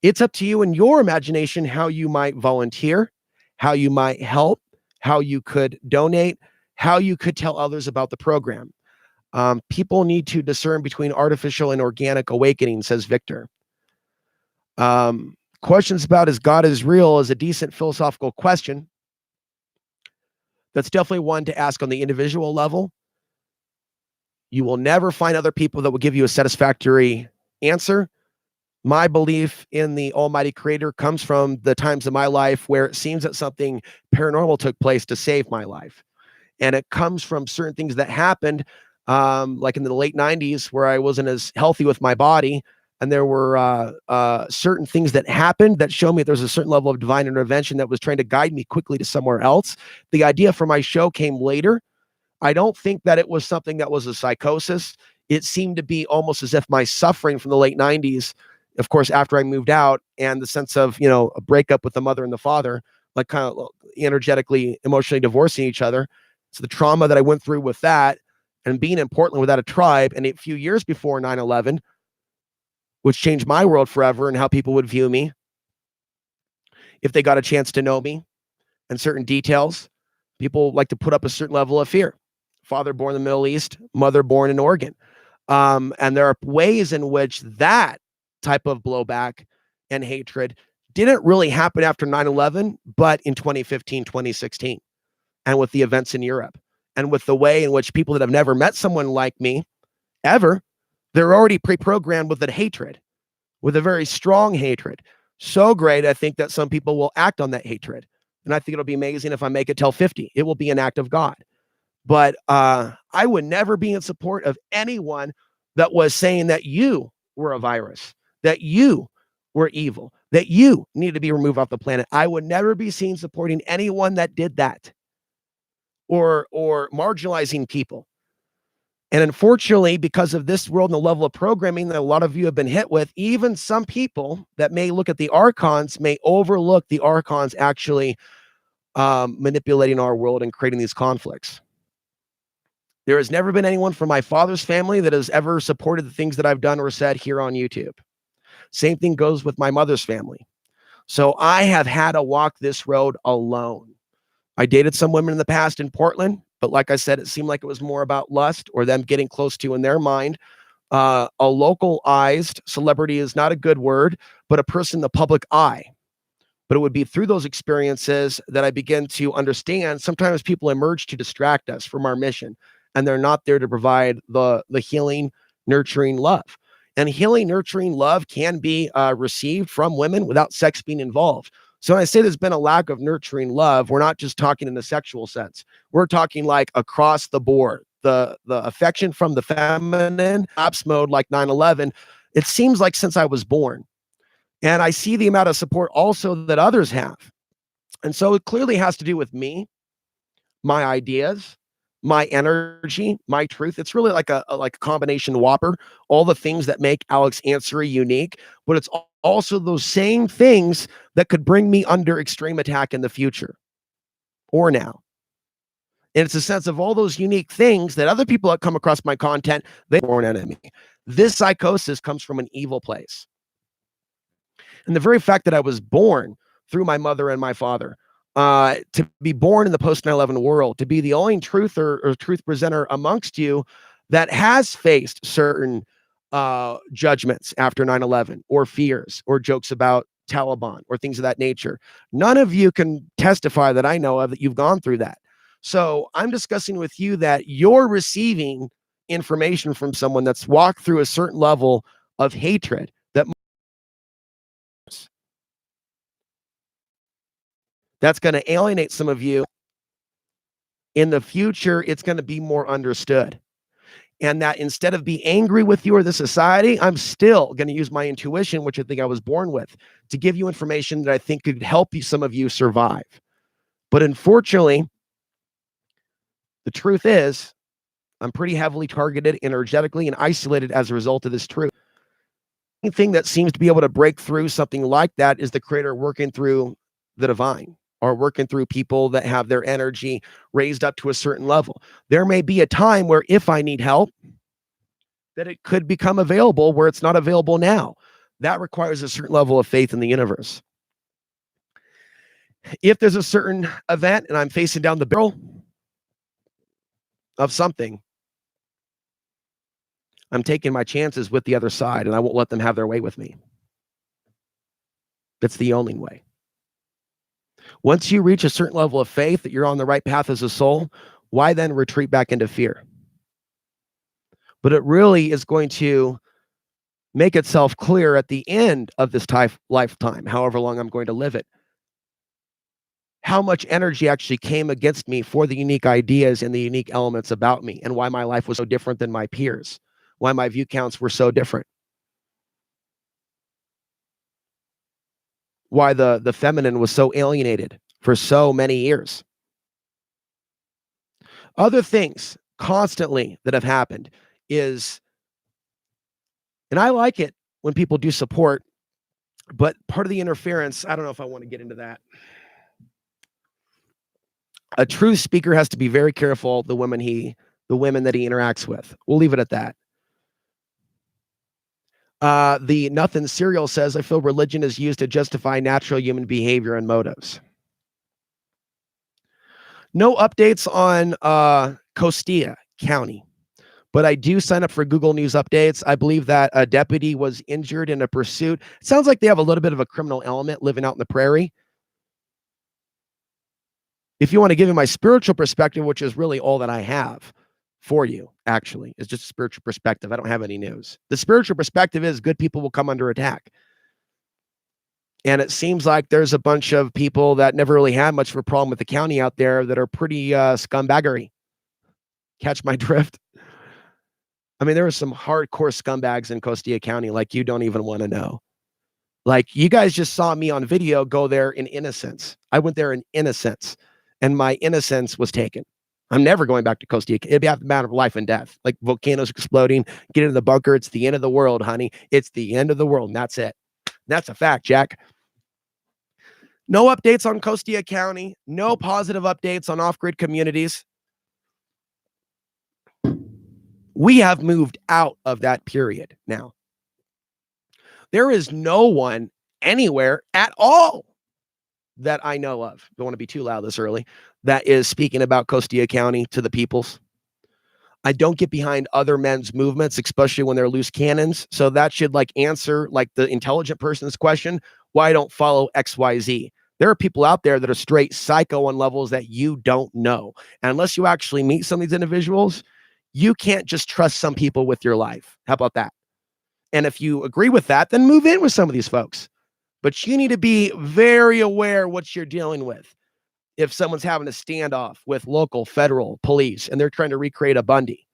it's up to you and your imagination how you might volunteer, how you might help, how you could donate, how you could tell others about the program. People need to discern between artificial and organic awakening, says Victor. Questions about is God is real is a decent philosophical question. That's definitely one to ask on the individual level. You will never find other people that will give you a satisfactory answer. My belief in the Almighty Creator comes from the times of my life where it seems that something paranormal took place to save my life. And it comes from certain things that happened, like in the late 90s, where I wasn't as healthy with my body. And there were certain things that happened that showed me there's a certain level of divine intervention that was trying to guide me quickly to somewhere else. The idea for my show came later. I don't think that it was something that was a psychosis. It seemed to be almost as if my suffering from the late 90s, of course, after I moved out, and the sense of, a breakup with the mother and the father, like kind of energetically, emotionally divorcing each other. So the trauma that I went through with that, and being in Portland without a tribe, and a few years before 9/11, which changed my world forever and how people would view me if they got a chance to know me and certain details. People like to put up a certain level of fear. Father born in the Middle East, mother born in Oregon. And there are ways in which that type of blowback and hatred didn't really happen after 9/11, but in 2015, 2016, and with the events in Europe, and with the way in which people that have never met someone like me ever, they're already pre-programmed with a hatred, with a very strong hatred. So great, I think that some people will act on that hatred. And I think it'll be amazing if I make it till 50. It will be an act of God. But I would never be in support of anyone that was saying that you were a virus, that you were evil, that you need to be removed off the planet. I would never be seen supporting anyone that did that, or marginalizing people. And unfortunately, because of this world and the level of programming that a lot of you have been hit with, even some people that may look at the Archons may overlook the Archons actually manipulating our world and creating these conflicts. There has never been anyone from my father's family that has ever supported the things that I've done or said here on YouTube. Same thing goes with my mother's family. So I have had to walk this road alone. I dated some women in the past in Portland, but like I said, it seemed like it was more about lust or them getting close to, in their mind, a localized celebrity is not a good word, but a person in the public eye. But it would be through those experiences that I begin to understand sometimes people emerge to distract us from our mission, and they're not there to provide the healing, nurturing love. And healing, nurturing love can be received from women without sex being involved. So when I say there's been a lack of nurturing love, we're not just talking in the sexual sense. We're talking like across the board. The affection from the feminine, ops mode like 9/11, it seems like since I was born. And I see the amount of support also that others have. And so it clearly has to do with me, my ideas, my energy, my truth. It's really like a combination whopper, all the things that make Alex Ansary unique, but it's also those same things that could bring me under extreme attack in the future or now. And it's a sense of all those unique things that other people that come across my content, they're born enemy. This psychosis comes from an evil place. And the very fact that I was born through my mother and my father, to be born in the post 9/11 world, to be the only truth or truth presenter amongst you that has faced certain judgments after 9/11 or fears or jokes about Taliban or things of that nature. None of you can testify that I know of that you've gone through that. So I'm discussing with you that you're receiving information from someone that's walked through a certain level of hatred that's going to alienate some of you. In the future, it's going to be more understood. And that instead of be angry with you or the society, I'm still going to use my intuition, which I think I was born with, to give you information that I think could help you, some of you, survive. But unfortunately, the truth is, I'm pretty heavily targeted energetically and isolated as a result of this truth. The thing that seems to be able to break through something like that is the creator working through the divine, or working through people that have their energy raised up to a certain level. There may be a time where if I need help, that it could become available where it's not available now. That requires a certain level of faith in the universe. If there's a certain event and I'm facing down the barrel of something, I'm taking my chances with the other side and I won't let them have their way with me. That's the only way. Once you reach a certain level of faith that you're on the right path as a soul, why then retreat back into fear? But it really is going to make itself clear at the end of this lifetime, however long I'm going to live it, how much energy actually came against me for the unique ideas and the unique elements about me, and why my life was so different than my peers, why my view counts were so different, why the feminine was so alienated for so many years. Other things constantly that have happened is, and I like it when people do support, but part of the interference, I don't know if I want to get into that. A true speaker has to be very careful the women that he interacts with. We'll leave it at that. The Nothing Serial says, I feel religion is used to justify natural human behavior and motives. No updates on Costilla County, but I do sign up for Google News updates. I believe that a deputy was injured in a pursuit. It sounds like they have a little bit of a criminal element living out in the prairie. If you want to give me my spiritual perspective, which is really all that I have for you, actually, is just a spiritual perspective. I don't have any news. The spiritual perspective is good people will come under attack. And it seems like there's a bunch of people that never really had much of a problem with the county out there that are pretty scumbaggery. Catch my drift? I mean, there are some hardcore scumbags in Costilla County like you don't even want to know. Like, you guys just saw me on video go there in innocence. I went there in innocence, and my innocence was taken. I'm never going back to Costilla. It'd be a matter of life and death. Like volcanoes exploding, get into the bunker. It's the end of the world, honey. It's the end of the world, and that's it. That's a fact, Jack. No updates on Costilla County. No positive updates on off-grid communities. We have moved out of that period now. There is no one anywhere at all that I know of, don't want to be too loud this early, that is speaking about Costilla County to the peoples. I don't get behind other men's movements, especially when they're loose cannons. So that should answer the intelligent person's question, why I don't follow XYZ. There are people out there that are straight psycho on levels that you don't know. And unless you actually meet some of these individuals, you can't just trust some people with your life. How about that? And if you agree with that, then move in with some of these folks. But you need to be very aware what you're dealing with. If someone's having a standoff with local federal police and they're trying to recreate a Bundy,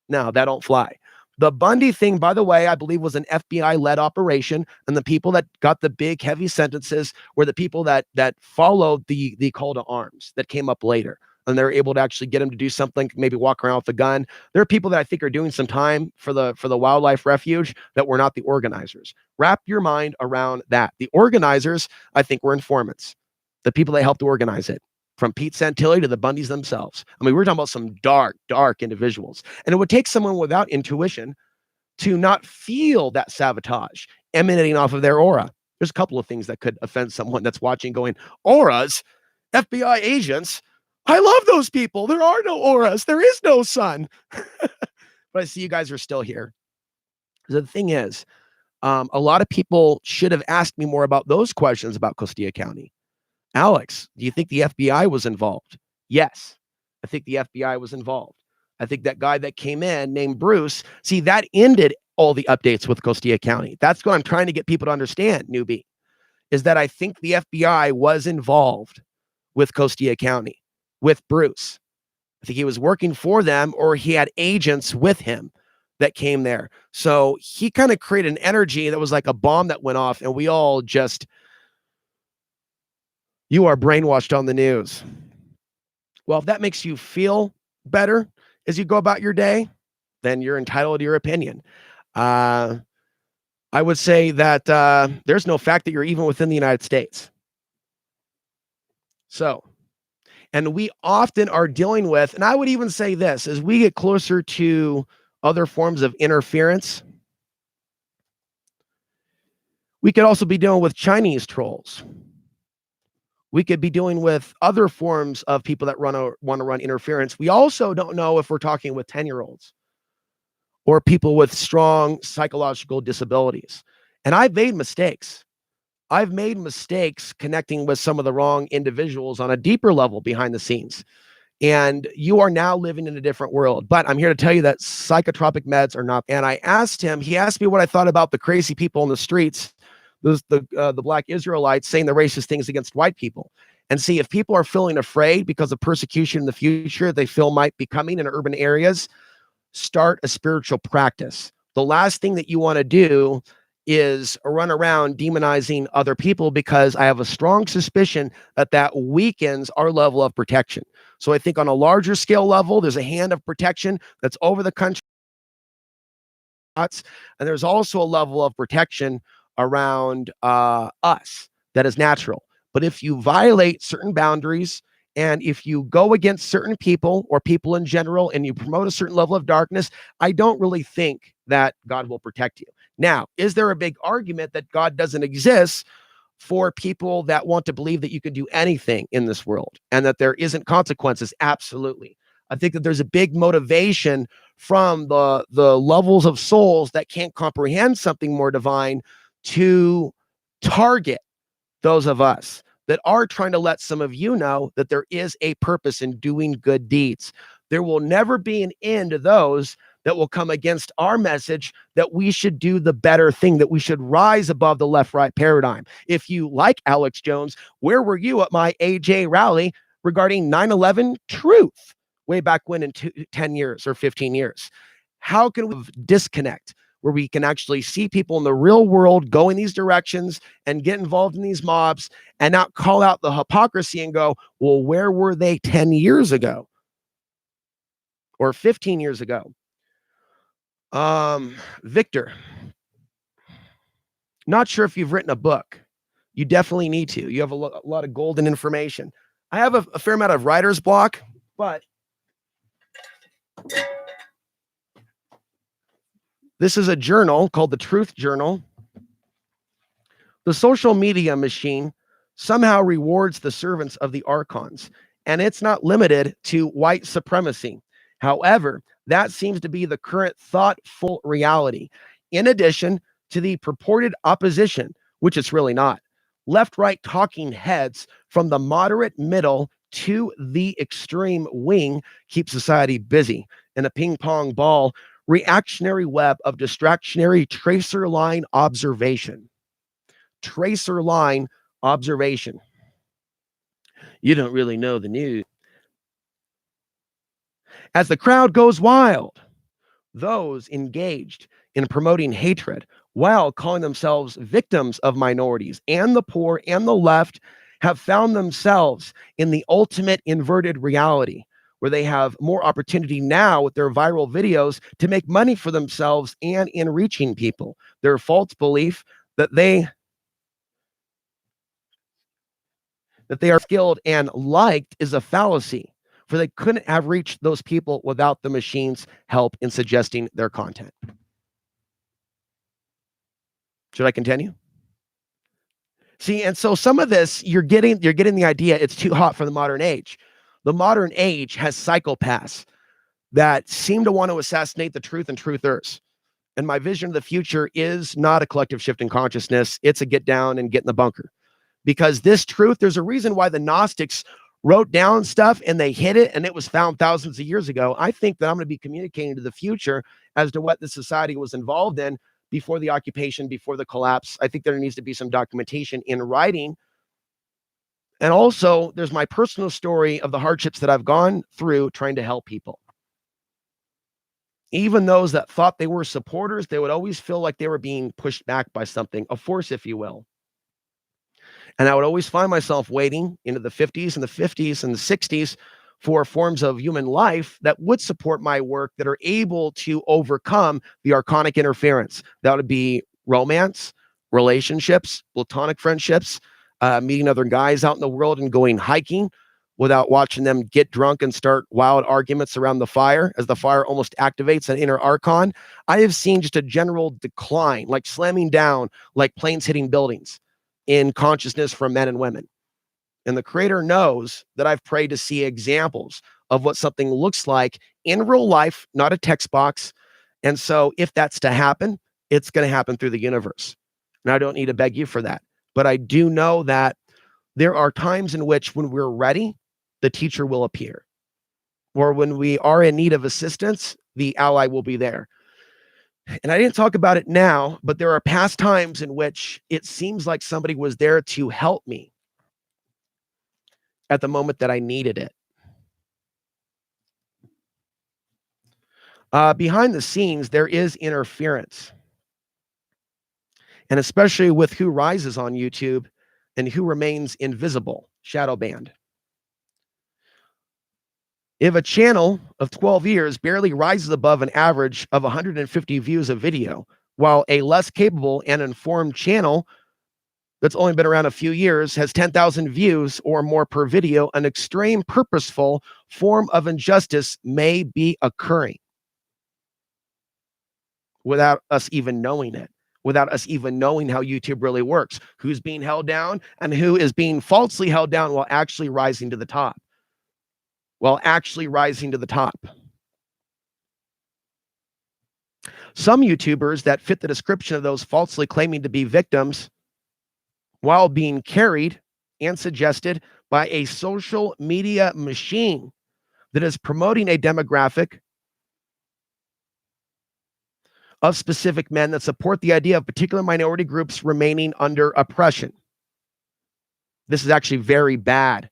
no, that don't fly. The Bundy thing, by the way, I believe was an FBI-led operation, and the people that got the big, heavy sentences were the people that followed the call to arms that came up later. and they're able to actually get him to do something, maybe walk around with a gun. There are people that I think are doing some time for the wildlife refuge that were not the organizers. Wrap your mind around that. The organizers, I think, were informants, the people that helped organize it, from Pete Santilli to the Bundys themselves. I mean, we're talking about some dark, dark individuals. And it would take someone without intuition to not feel that sabotage emanating off of their aura. There's a couple of things that could offend someone that's watching going, auras, FBI agents, I love those people. There are no auras. There is no sun. But I see you guys are still here. The thing is, a lot of people should have asked me more about those questions about Costilla County. Alex, do you think the FBI was involved? Yes, I think the FBI was involved. I think that guy that came in named Bruce, see, that ended all the updates with Costilla County. That's what I'm trying to get people to understand, newbie, is that I think the FBI was involved with Costilla County, with Bruce. I think he was working for them, or he had agents with him that came there. So he kind of created an energy that was like a bomb that went off, and we all just, you are brainwashed on the news. Well, if that makes you feel better as you go about your day, then you're entitled to your opinion. I would say that there's no fact that you're even within the United States. So, and we often are dealing with, and I would even say this, as we get closer to other forms of interference, we could also be dealing with Chinese trolls. We could be dealing with other forms of people that want to run interference. We also don't know if we're talking with 10-year-olds or people with strong psychological disabilities. And I've made mistakes. I've made mistakes connecting with some of the wrong individuals on a deeper level behind the scenes. And you are now living in a different world. But I'm here to tell you that psychotropic meds are not. And I asked him, he asked me what I thought about the crazy people in the streets, the Black Israelites saying the racist things against white people. And see, if people are feeling afraid because of persecution in the future they feel might be coming in urban areas, start a spiritual practice. The last thing that you want to do is run around demonizing other people, because I have a strong suspicion that that weakens our level of protection. So I think on a larger scale level, there's a hand of protection that's over the country. And there's also a level of protection around us that is natural. But if you violate certain boundaries, and if you go against certain people or people in general, and you promote a certain level of darkness, I don't really think that God will protect you. Now, is there a big argument that God doesn't exist for people that want to believe that you can do anything in this world and that there isn't consequences? Absolutely. I think that there's a big motivation from the levels of souls that can't comprehend something more divine to target those of us that are trying to let some of you know that there is a purpose in doing good deeds. There will never be an end to those that will come against our message that we should do the better thing, that we should rise above the left-right paradigm. If you like Alex Jones, where were you at my AJ rally regarding 9/11 truth way back when in 10 years or 15 years? How can we disconnect where we can actually see people in the real world go in these directions and get involved in these mobs and not call out the hypocrisy and go, well, where were they 10 years ago or 15 years ago? Victor, not sure if you've written a book. You definitely need to. You have a lot of golden information. I have a fair amount of writer's block, but this is a journal called the Truth Journal. The social media machine somehow rewards the servants of the Archons, and it's not limited to white supremacy. However, that seems to be the current thoughtful reality. In addition to the purported opposition, which it's really not, left-right talking heads from the moderate middle to the extreme wing keep society busy in a ping-pong ball reactionary web of distractionary tracer line observation. Tracer line observation. You don't really know the news. As the crowd goes wild, those engaged in promoting hatred while calling themselves victims of minorities and the poor and the left have found themselves in the ultimate inverted reality, where they have more opportunity now with their viral videos to make money for themselves and in reaching people. Their false belief that they are skilled and liked is a fallacy, for they couldn't have reached those people without the machine's help in suggesting their content. Should I continue? See, and so some of this, you're getting the idea. It's too hot for the modern age. The modern age has psychopaths that seem to want to assassinate the truth and truthers. And my vision of the future is not a collective shift in consciousness. It's a get down and get in the bunker. Because this truth, there's a reason why the Gnostics wrote down stuff and they hid it, and it was found thousands of years ago. I think that I'm going to be communicating to the future as to what the society was involved in before the occupation, before the collapse. I think there needs to be some documentation in writing. And also, there's my personal story of the hardships that I've gone through trying to help people. Even those that thought they were supporters, they would always feel like they were being pushed back by something, a force, if you will. And I would always find myself waiting into the 50s and the 50s and the 60s for forms of human life that would support my work, that are able to overcome the archonic interference. That would be romance, relationships, platonic friendships, meeting other guys out in the world and going hiking without watching them get drunk and start wild arguments around the fire, as the fire almost activates an inner archon. I have seen just a general decline, like slamming down, like planes hitting buildings, in consciousness from men and women. And the Creator knows that I've prayed to see examples of what something looks like in real life, not a text box. And so if that's to happen, it's going to happen through the universe. And I don't need to beg you for that. But I do know that there are times in which, when we're ready, the teacher will appear. Or when we are in need of assistance, the ally will be there. And I didn't talk about it now, but there are past times in which it seems like somebody was there to help me at the moment that I needed it. Behind the scenes, there is interference. And especially with who rises on YouTube and who remains invisible, shadow banned. If a channel of 12 years barely rises above an average of 150 views a video, while a less capable and informed channel that's only been around a few years has 10,000 views or more per video, an extreme purposeful form of injustice may be occurring without us even knowing it, without us even knowing how YouTube really works, who's being held down and who is being falsely held down while actually rising to the top. Some YouTubers that fit the description of those falsely claiming to be victims, while being carried and suggested by a social media machine that is promoting a demographic of specific men that support the idea of particular minority groups remaining under oppression. This is actually very bad.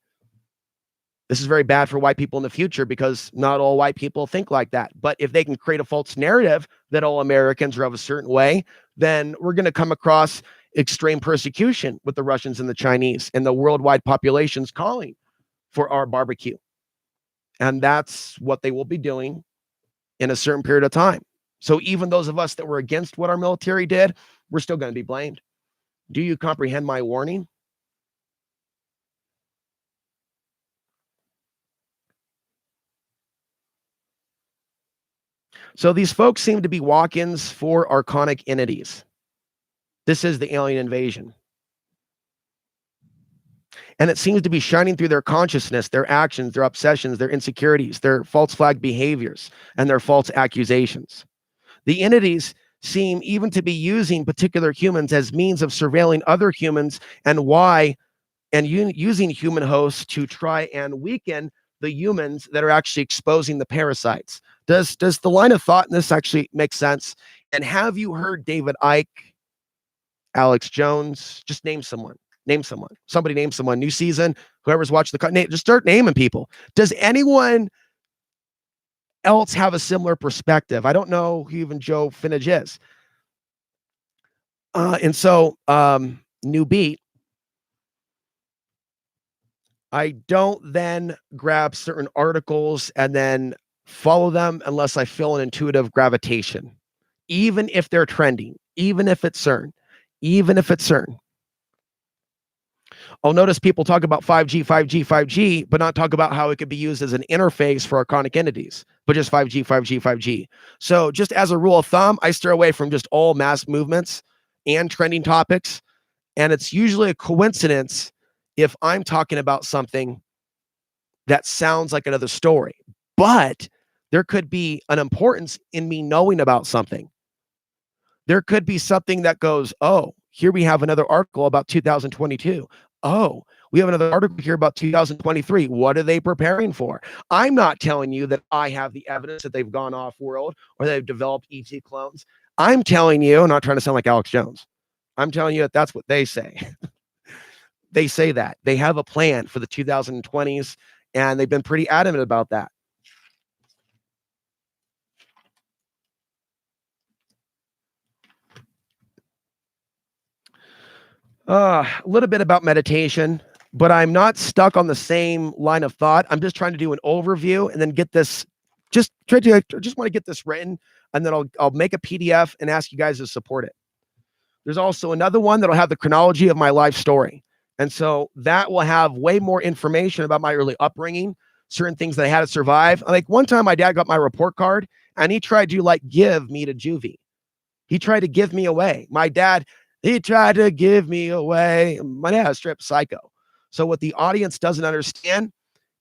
This is very bad for white people in the future, because not all white people think like that. But if they can create a false narrative that all Americans are of a certain way, then we're going to come across extreme persecution with the Russians and the Chinese and the worldwide populations calling for our barbecue. And that's what they will be doing in a certain period of time. So even those of us that were against what our military did, we're still going to be blamed. Do you comprehend my warning? So these folks seem to be walk-ins for archonic entities. This is the alien invasion. And it seems to be shining through their consciousness, their actions, their obsessions, their insecurities, their false flag behaviors, and their false accusations. The entities seem even to be using particular humans as means of surveilling other humans, and using human hosts to try and weaken the humans that are actually exposing the parasites. Does the line of thought in this actually make sense? And have you heard David Icke, Alex Jones? Just name someone. Somebody name someone. New season, whoever's watching just start naming people. Does anyone else have a similar perspective? I don't know who even Joe Finnage is. And so New Beat, I don't then grab certain articles and then follow them unless I feel an intuitive gravitation, even if they're trending, even if it's CERN, even if it's CERN. I'll notice people talk about 5G, 5G, 5G, but not talk about how it could be used as an interface for archonic entities, but just 5G, 5G, 5G. So just as a rule of thumb, I steer away from just all mass movements and trending topics. And it's usually a coincidence if I'm talking about something that sounds like another story, but there could be an importance in me knowing about something. There could be something that goes, oh, here we have another article about 2022. Oh, we have another article here about 2023. What are they preparing for? I'm not telling you that I have the evidence that they've gone off world or they've developed ET clones. I'm telling you, I'm not trying to sound like Alex Jones. I'm telling you that that's what they say. They say that. They have a plan for the 2020s, and they've been pretty adamant about that. A little bit about meditation, but I'm not stuck on the same line of thought. I'm just trying to do an overview and then get this, just want to get this written, and then I'll make a PDF and ask you guys to support it. There's also another one that'll have the chronology of my life story. And so that will have way more information about my early upbringing, certain things that I had to survive. Like one time my dad got my report card and he tried to like give me to juvie. He tried to give me away. My dad, he tried to give me away. My dad's strip psycho. So what the audience doesn't understand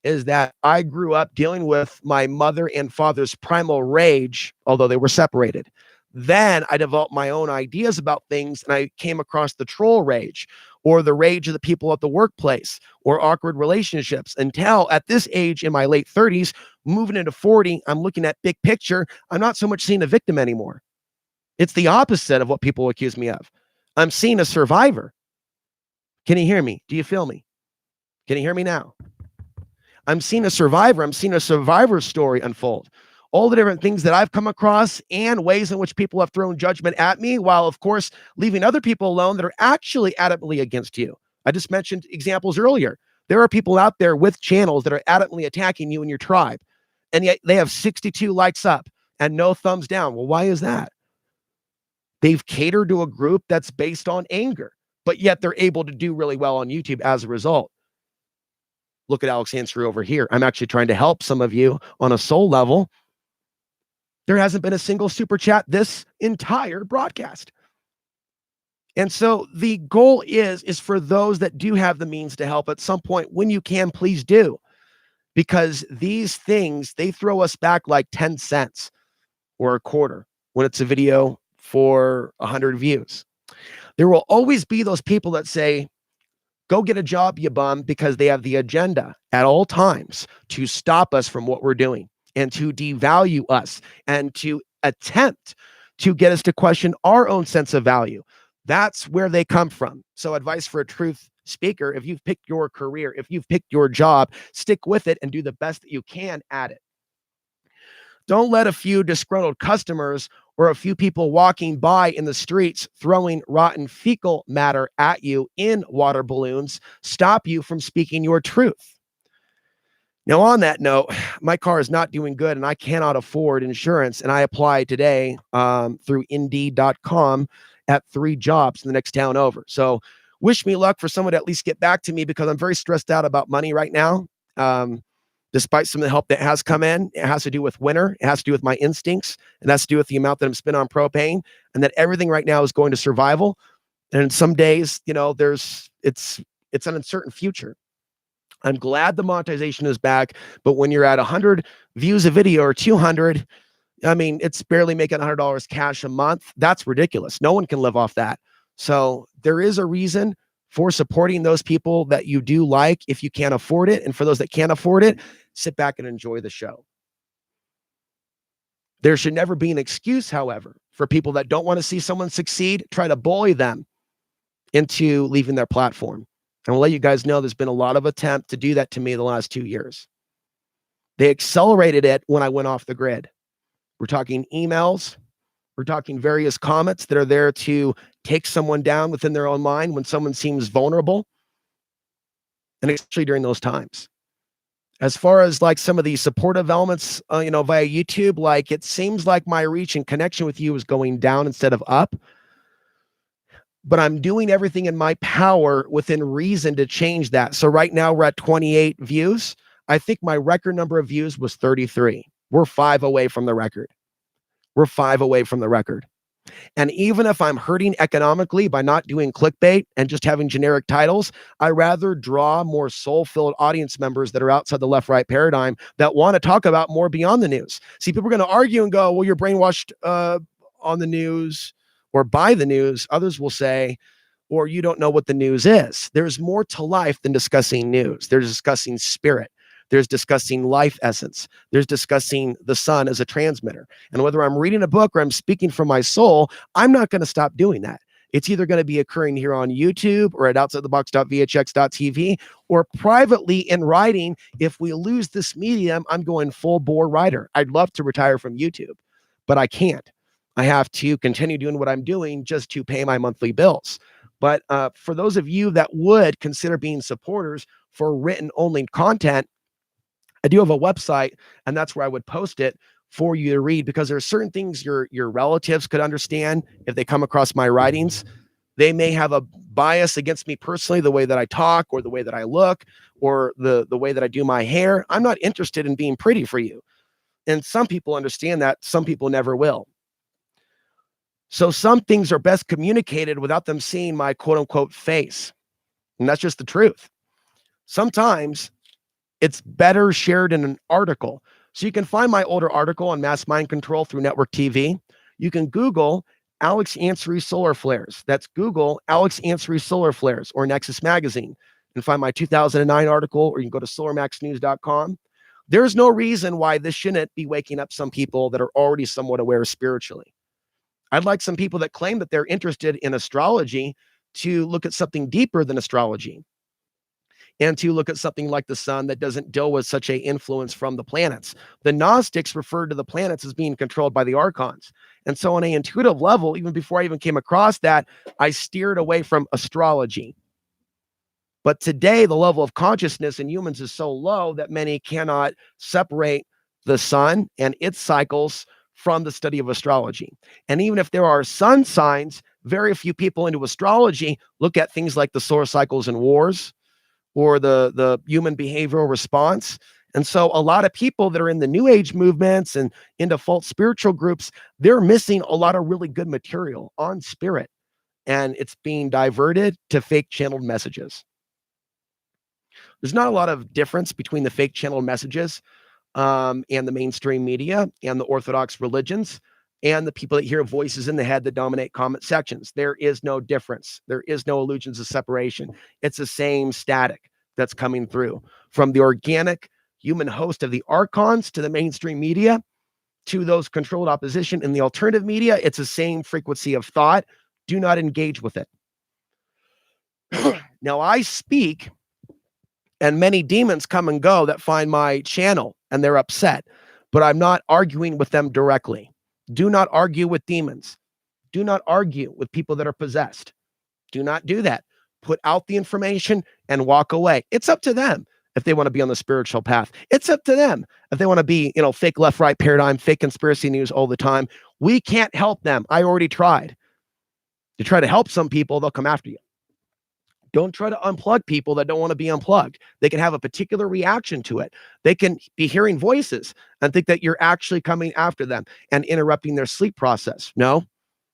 is that I grew up dealing with my mother and father's primal rage, although they were separated. Then I developed my own ideas about things, and I came across the troll rage or the rage of the people at the workplace or awkward relationships until at this age in my late 30s, moving into 40, I'm looking at big picture. I'm not so much seeing a victim anymore. It's the opposite of what people accuse me of. I'm seeing a survivor. Can you hear me? Do you feel me? Can you hear me now? I'm seeing a survivor. I'm seeing a survivor story unfold. All the different things that I've come across and ways in which people have thrown judgment at me, while, of course, leaving other people alone that are actually adamantly against you. I just mentioned examples earlier. There are people out there with channels that are adamantly attacking you and your tribe, and yet they have 62 likes up and no thumbs down. Well, why is that? They've catered to a group that's based on anger, but yet they're able to do really well on YouTube as a result. Look at Alex Answer over here. I'm actually trying to help some of you on a soul level. There hasn't been a single super chat this entire broadcast. And so the goal is for those that do have the means to help at some point, when you can, please do. Because these things, they throw us back like 10 cents or a quarter when it's a video for 100 views. There will always be those people that say, go get a job, you bum, because they have the agenda at all times to stop us from what we're doing and to devalue us and to attempt to get us to question our own sense of value. That's where they come from. So advice for a truth speaker: if you've picked your career, if you've picked your job, stick with it and do the best that you can at it. Don't let a few disgruntled customers or a few people walking by in the streets throwing rotten fecal matter at you in water balloons stop you from speaking your truth. Now, on that note, my car is not doing good and I cannot afford insurance. And I applied today through Indeed.com at 3 jobs in the next town over. So wish me luck for someone to at least get back to me, because I'm very stressed out about money right now. Despite some of the help that has come in, it has to do with winter. It has to do with my instincts. It has to do with the amount that I'm spending on propane, and that everything right now is going to survival. And some days, you know, it's an uncertain future. I'm glad the monetization is back, but when you're at 100 views a video or 200, I mean, it's barely making $100 cash a month. That's ridiculous. No one can live off that. So there is a reason for supporting those people that you do like if you can't afford it. And for those that can't afford it, sit back and enjoy the show. There should never be an excuse, however, for people that don't want to see someone succeed, try to bully them into leaving their platform. And I'll let you guys know there's been a lot of attempt to do that to me the last 2 years. They accelerated it when I went off the grid. We're talking emails. We're talking various comments that are there to take someone down within their own mind when someone seems vulnerable. and especially during those times. As far as like some of the supportive elements, via YouTube, like it seems like my reach and connection with you is going down instead of up. But I'm doing everything in my power within reason to change that. So right now we're at 28 views. I think my record number of views was 33. We're 5 away from the record. We're 5 away from the record. And even if I'm hurting economically by not doing clickbait and just having generic titles, I rather draw more soul-filled audience members that are outside the left-right paradigm that want to talk about more beyond the news. See, people are going to argue and go, well, you're brainwashed on the news or by the news. Others will say, or you don't know what the news is. There's more to life than discussing news. There's discussing spirit. There's discussing life essence. There's discussing the sun as a transmitter. And whether I'm reading a book or I'm speaking from my soul, I'm not going to stop doing that. It's either going to be occurring here on YouTube or at outsidethebox.vhx.tv or privately in writing. If we lose this medium, I'm going full bore writer. I'd love to retire from YouTube, but I can't. I have to continue doing what I'm doing just to pay my monthly bills. But for those of you that would consider being supporters for written only content, I do have a website, and that's where I would post it for you to read, because there are certain things your relatives could understand if they come across my writings. They may have a bias against me personally, the way that I talk or the way that I look or the way that I do my hair. I'm not interested in being pretty for you. And some people understand that. Some people never will. So some things are best communicated without them seeing my quote unquote face. And that's just the truth. Sometimes it's better shared in an article. So you can find my older article on mass mind control through network TV. You can Google Alex Ansary solar flares. That's Google Alex Ansary solar flares or Nexus Magazine and find my 2009 article, or you can go to solarmaxnews.com. There's no reason why this shouldn't be waking up some people that are already somewhat aware spiritually. I'd like some people that claim that they're interested in astrology to look at something deeper than astrology, and to look at something like the sun that doesn't deal with such an influence from the planets. The Gnostics referred to the planets as being controlled by the Archons. And so on an intuitive level, even before I even came across that, I steered away from astrology. But today, the level of consciousness in humans is so low that many cannot separate the sun and its cycles from the study of astrology. And even if there are sun signs, very few people into astrology look at things like the solar cycles and wars, or the human behavioral response. And so a lot of people that are in the new age movements and into false spiritual groups, they're missing a lot of really good material on spirit, and it's being diverted to fake channeled messages. There's not a lot of difference between the fake channeled messages and the mainstream media and the orthodox religions and the people that hear voices in the head that dominate comment sections. There is no difference. There is no illusions of separation. It's the same static that's coming through from the organic human host of the Archons to the mainstream media to those controlled opposition in the alternative media. It's the same frequency of thought. Do not engage with it. Now, I speak, and many demons come and go that find my channel and they're upset, but I'm not arguing with them directly. Do not argue with demons. Do not argue with people that are possessed. Do not do that. Put out the information and walk away. It's up to them if they want to be on the spiritual path. It's up to them if they want to be, fake left-right paradigm, fake conspiracy news all the time. We can't help them. I already tried. To try to help some people, they'll come after you. Don't try to unplug people that don't want to be unplugged. They can have a particular reaction to it. They can be hearing voices and think that you're actually coming after them and interrupting their sleep process. No,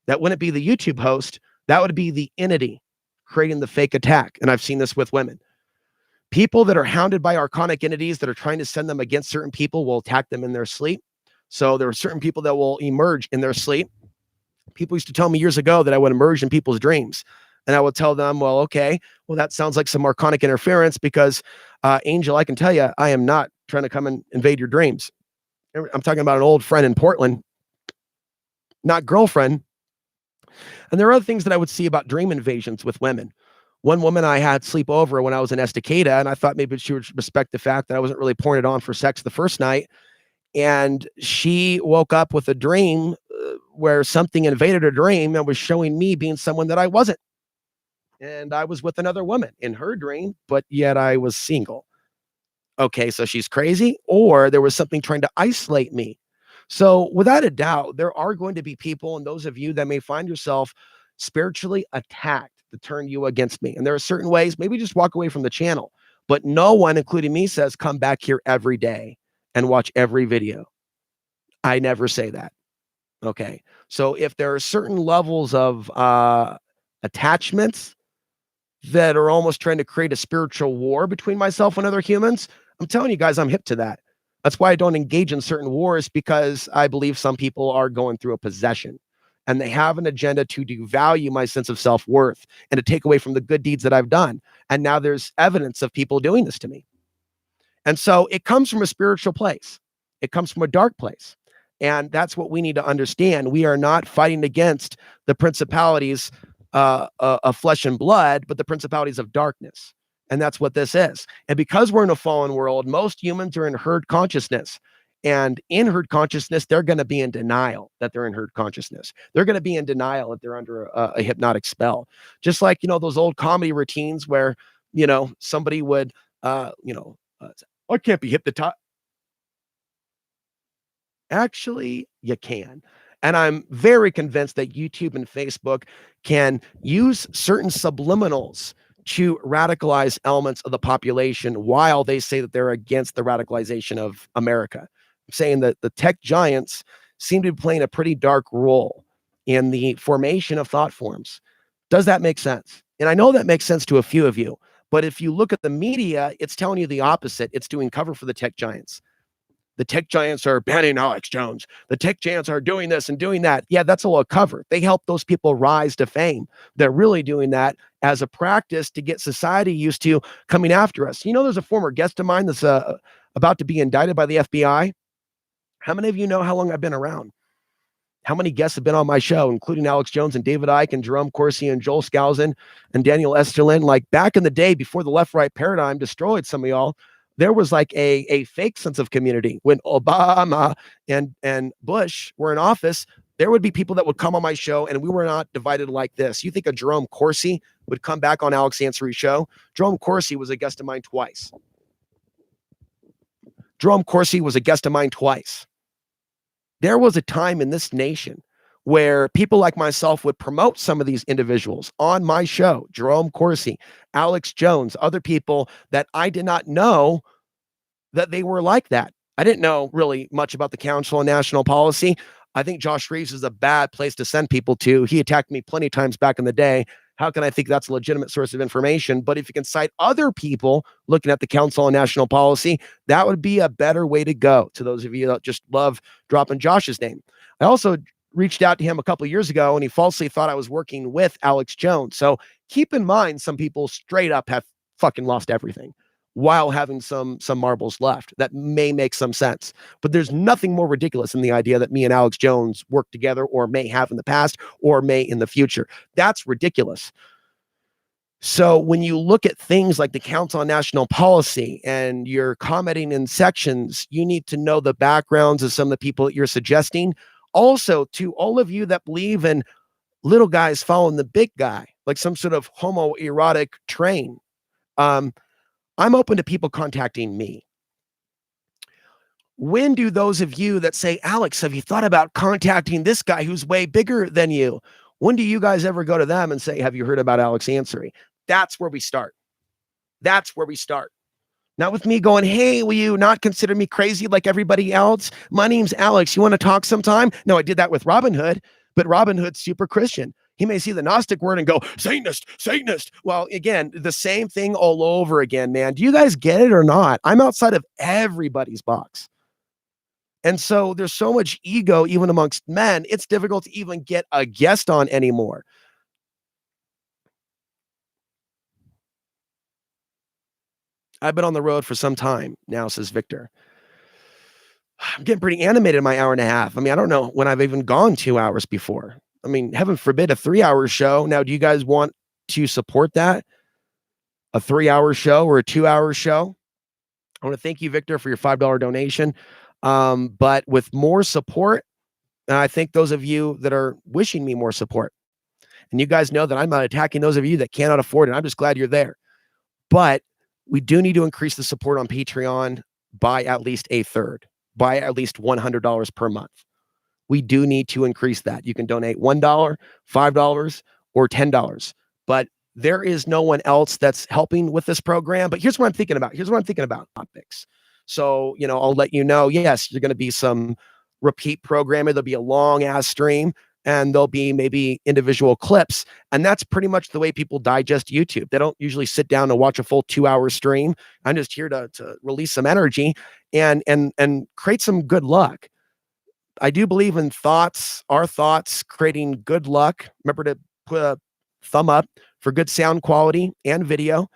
that wouldn't be the YouTube host. That would be the entity creating the fake attack. And I've seen this with women. People that are hounded by archonic entities that are trying to send them against certain people will attack them in their sleep. So there are certain people that will emerge in their sleep. People used to tell me years ago that I would emerge in people's dreams. And I would tell them, well, okay, well, that sounds like some archonic interference because, Angel, I can tell you, I am not trying to come and invade your dreams. I'm talking about an old friend in Portland, not girlfriend. And there are other things that I would see about dream invasions with women. One woman I had sleep over when I was in Estacada, and I thought maybe she would respect the fact that I wasn't really pouring it on for sex the first night. And she woke up with a dream where something invaded her dream and was showing me being someone that I wasn't. and I was with another woman in her dream, but yet I was single. Okay, so she's crazy, or there was something trying to isolate me. So, without a doubt, there are going to be people, and those of you that may find yourself spiritually attacked to turn you against me. And there are certain ways, maybe just walk away from the channel. But no one, including me, says come back here every day and watch every video. I never say that. Okay. So, if there are certain levels of attachments that are almost trying to create a spiritual war between myself and other humans, I'm telling you guys, I'm hip to that. That's why I don't engage in certain wars, because I believe some people are going through a possession and they have an agenda to devalue my sense of self-worth and to take away from the good deeds that I've done. And now there's evidence of people doing this to me. And so it comes from a spiritual place. It comes from a dark place. And that's what we need to understand. We are not fighting against the principalities of flesh and blood, but the principalities of darkness. And that's what this is. And because we're in a fallen world, most humans are in herd consciousness. And in herd consciousness, they're going to be in denial that they're in herd consciousness. They're going to be in denial that they're under a hypnotic spell. Just like, those old comedy routines where, somebody would, I can't be hypnotized. Actually, you can. And I'm very convinced that YouTube and Facebook can use certain subliminals to radicalize elements of the population while they say that they're against the radicalization of America. I'm saying that the tech giants seem to be playing a pretty dark role in the formation of thought forms. Does that make sense? And I know that makes sense to a few of you, but if you look at the media, it's telling you the opposite. It's doing cover for the tech giants. The tech giants are banning Alex Jones. The tech giants are doing this and doing that. Yeah, that's all a cover. They help those people rise to fame. They're really doing that as a practice to get society used to coming after us. There's a former guest of mine that's about to be indicted by the FBI. How many of you know how long I've been around? How many guests have been on my show, including Alex Jones and David Icke and Jerome Corsi and Joel Skousen and Daniel Esterlin? Like back in the day before the left-right paradigm destroyed some of y'all, there was like a fake sense of community. When Obama and Bush were in office, there would be people that would come on my show and we were not divided like this. You think a Jerome Corsi would come back on Alex Ansari's show? Jerome Corsi was a guest of mine twice. Jerome Corsi was a guest of mine twice. There was a time in this nation where people like myself would promote some of these individuals on my show, Jerome Corsi, Alex Jones, other people that I did not know that they were like that. I didn't know really much about the Council on National Policy. I think Josh Reeves is a bad place to send people to. He attacked me plenty of times back in the day. How can I think that's a legitimate source of information? But if you can cite other people looking at the Council on National Policy, that would be a better way to go, to those of you that just love dropping Josh's name. I also reached out to him a couple of years ago and he falsely thought I was working with Alex Jones. So keep in mind, some people straight up have fucking lost everything while having some marbles left. That may make some sense, but there's nothing more ridiculous than the idea that me and Alex Jones work together or may have in the past or may in the future. That's ridiculous. So when you look at things like the Council on National Policy and you're commenting in sections, you need to know the backgrounds of some of the people that you're suggesting. Also, to all of you that believe in little guys following the big guy, like some sort of homoerotic train, I'm open to people contacting me. When do those of you that say, Alex, have you thought about contacting this guy who's way bigger than you? When do you guys ever go to them and say, have you heard about Alex Ansari? That's where we start. That's where we start. Not with me going, hey, will you not consider me crazy like everybody else? My name's Alex. You want to talk sometime? No, I did that with Robin Hood, but Robin Hood's super Christian. He may see the Gnostic word and go, Satanist, Satanist. Well, again, the same thing all over again, man. Do you guys get it or not? I'm outside of everybody's box. And so there's so much ego, even amongst men, it's difficult to even get a guest on anymore. I've been on the road for some time now, says Victor. I'm getting pretty animated in my hour and a half. I mean, I don't know when I've even gone 2 hours before. I mean, heaven forbid a 3-hour show. Now, do you guys want to support that? A 3-hour show or a 2-hour show? I want to thank you, Victor, for your $5 donation. But with more support, I thank those of you that are wishing me more support. And you guys know that I'm not attacking those of you that cannot afford it. I'm just glad you're there. But we do need to increase the support on Patreon by at least a third, by at least $100 per month. We do need to increase that. You can donate $1, $5, or $10. But there is no one else that's helping with this program. But here's what I'm thinking about. Topics. So, I'll let you know, yes, you're going to be some repeat programming. There'll be a long ass stream and there'll be maybe individual clips. And that's pretty much the way people digest YouTube. They don't usually sit down and watch a full 2-hour stream. I'm just here to release some energy and create some good luck. I do believe in our thoughts, creating good luck. Remember to put a thumb up for good sound quality and video.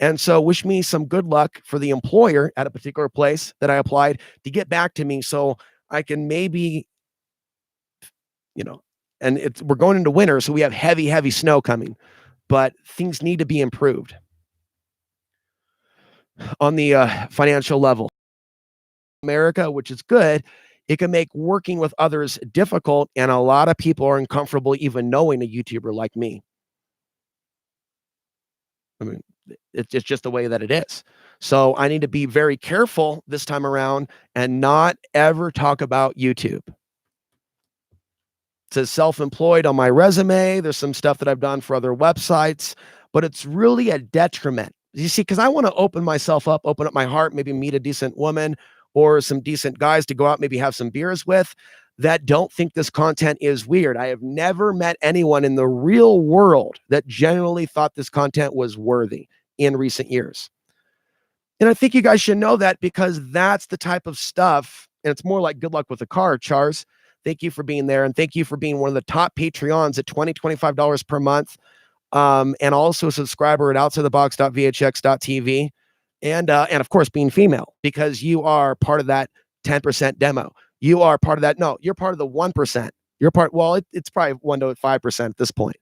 And so wish me some good luck for the employer at a particular place that I applied to get back to me so I can maybe, and we're going into winter, so we have heavy, heavy snow coming, but things need to be improved on the financial level. America, which is good, it can make working with others difficult, and a lot of people are uncomfortable even knowing a YouTuber like me. I mean, it's just the way that it is. So I need to be very careful this time around and not ever talk about YouTube. It says self-employed on my resume. There's some stuff that I've done for other websites, but it's really a detriment. You see, because I want to open myself up, open up my heart, maybe meet a decent woman or some decent guys to go out, maybe have some beers with, that don't think this content is weird. I have never met anyone in the real world that genuinely thought this content was worthy in recent years. And I think you guys should know that, because that's the type of stuff, and it's more like good luck with the car, Chars. Thank you for being there, and thank you for being one of the top Patreons at $20, $25 per month, and also a subscriber at outsidethebox.vhx.tv, and of course being female, because you are part of that 10% demo. You are part of that. No, you're part of the 1%. You're part. Well, it's probably 1 to 5% at this point,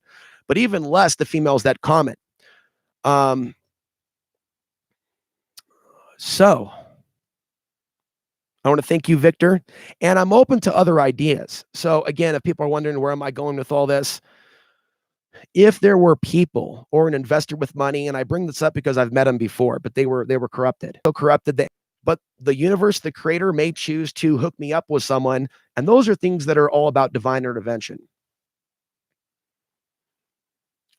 but even less the females that comment. So I want to thank you, Victor, and I'm open to other ideas. So again, if people are wondering where am I going with all this, if there were people or an investor with money, and I bring this up because I've met them before, but they were corrupted. So corrupted but the universe, the creator, may choose to hook me up with someone, and those are things that are all about divine intervention.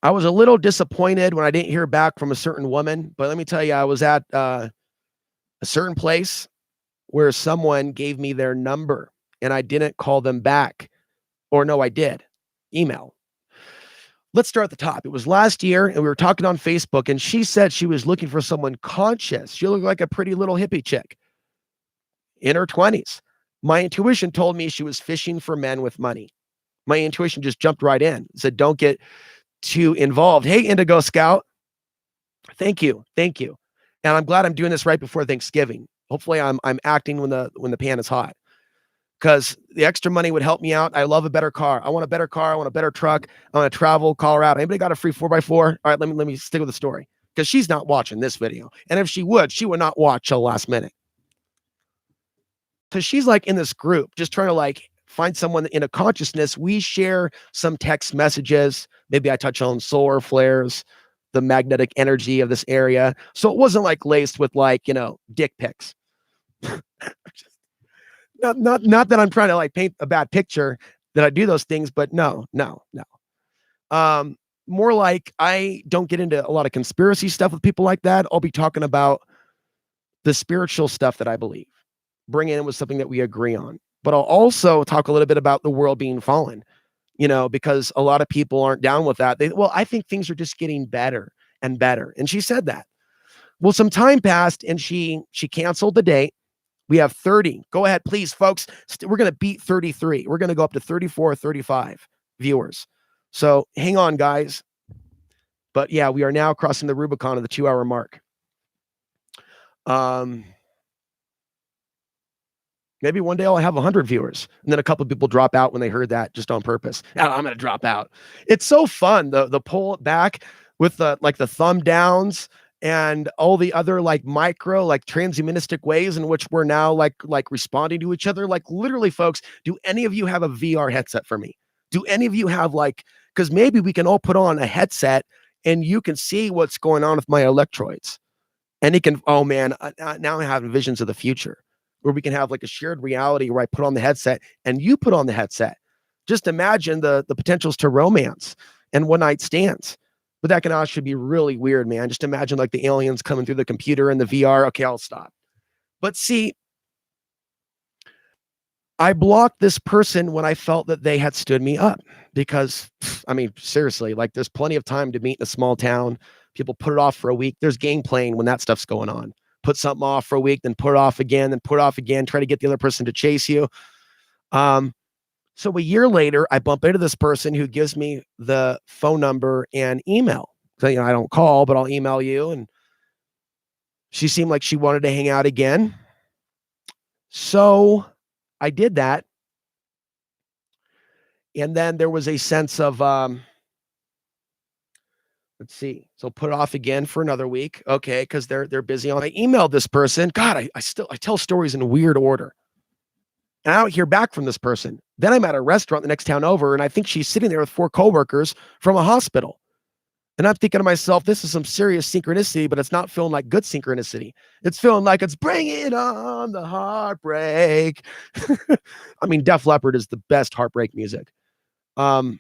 I was a little disappointed when I didn't hear back from a certain woman, but let me tell you, I was at a certain place where someone gave me their number and I didn't call them back. Or no, I did. Email. Let's start at the top. It was last year and we were talking on Facebook, and she said she was looking for someone conscious. She looked like a pretty little hippie chick in her 20s. My intuition told me she was fishing for men with money. My intuition just jumped right in, said, don't get too involved. Hey, Indigo Scout. Thank you. Thank you. And I'm glad I'm doing this right before Thanksgiving. Hopefully I'm acting when the pan is hot, because the extra money would help me out. I love a better car. I want a better car. I want a better truck. I want to travel Colorado. Anybody got a free 4x4? All right, let me stick with the story, because she's not watching this video. And if she would not watch till last minute, because she's like in this group just trying to like find someone in a consciousness. We share some text messages. Maybe I touch on solar flares, the magnetic energy of this area. So it wasn't like laced with like, dick pics. Not that I'm trying to like paint a bad picture that I do those things, but no. More like I don't get into a lot of conspiracy stuff with people like that. I'll be talking about the spiritual stuff that I believe. Bring in with something that we agree on. But I'll also talk a little bit about the world being fallen, because a lot of people aren't down with that. I think things are just getting better and better. And she said that. Well, some time passed and she canceled the date. We have 30. Go ahead, please, folks. We're going to beat 33. We're going to go up to 34, 35 viewers. So hang on, guys. But yeah, we are now crossing the Rubicon of the 2-hour mark. Maybe one day I'll have 100 viewers, and then a couple of people drop out when they heard that just on purpose. I'm going to drop out. It's so fun. The pull it back with the thumb downs and all the other like micro, like transhumanistic ways in which we're now like responding to each other. Like literally, folks, do any of you have a VR headset for me? Do any of you have like because maybe we can all put on a headset and you can see what's going on with my electroids. And he can, oh man, now I'm having visions of the future where we can have like a shared reality where I put on the headset and you put on the headset. Just imagine the potentials to romance and one night stands. But that can actually be really weird, man. Just imagine like the aliens coming through the computer and the VR. Okay, I'll stop. But see, I blocked this person when I felt that they had stood me up because, I mean, seriously, like there's plenty of time to meet in a small town. People put it off for a week. There's game playing when that stuff's going on. Put something off for a week, then put it off again, then put it off again, try to get the other person to chase you. So a year later, I bump into this person who gives me the phone number and email. So, I don't call, but I'll email you. And she seemed like she wanted to hang out again. So I did that. And then there was a sense of, let's see. So put it off again for another week. Okay, because they're busy on. I emailed this person. God, I tell stories in weird order. And I don't hear back from this person. Then I'm at a restaurant the next town over, and I think she's sitting there with 4 coworkers from a hospital. And I'm thinking to myself, this is some serious synchronicity, but it's not feeling like good synchronicity. It's feeling like it's bring it on the heartbreak. I mean, Def Leppard is the best heartbreak music. So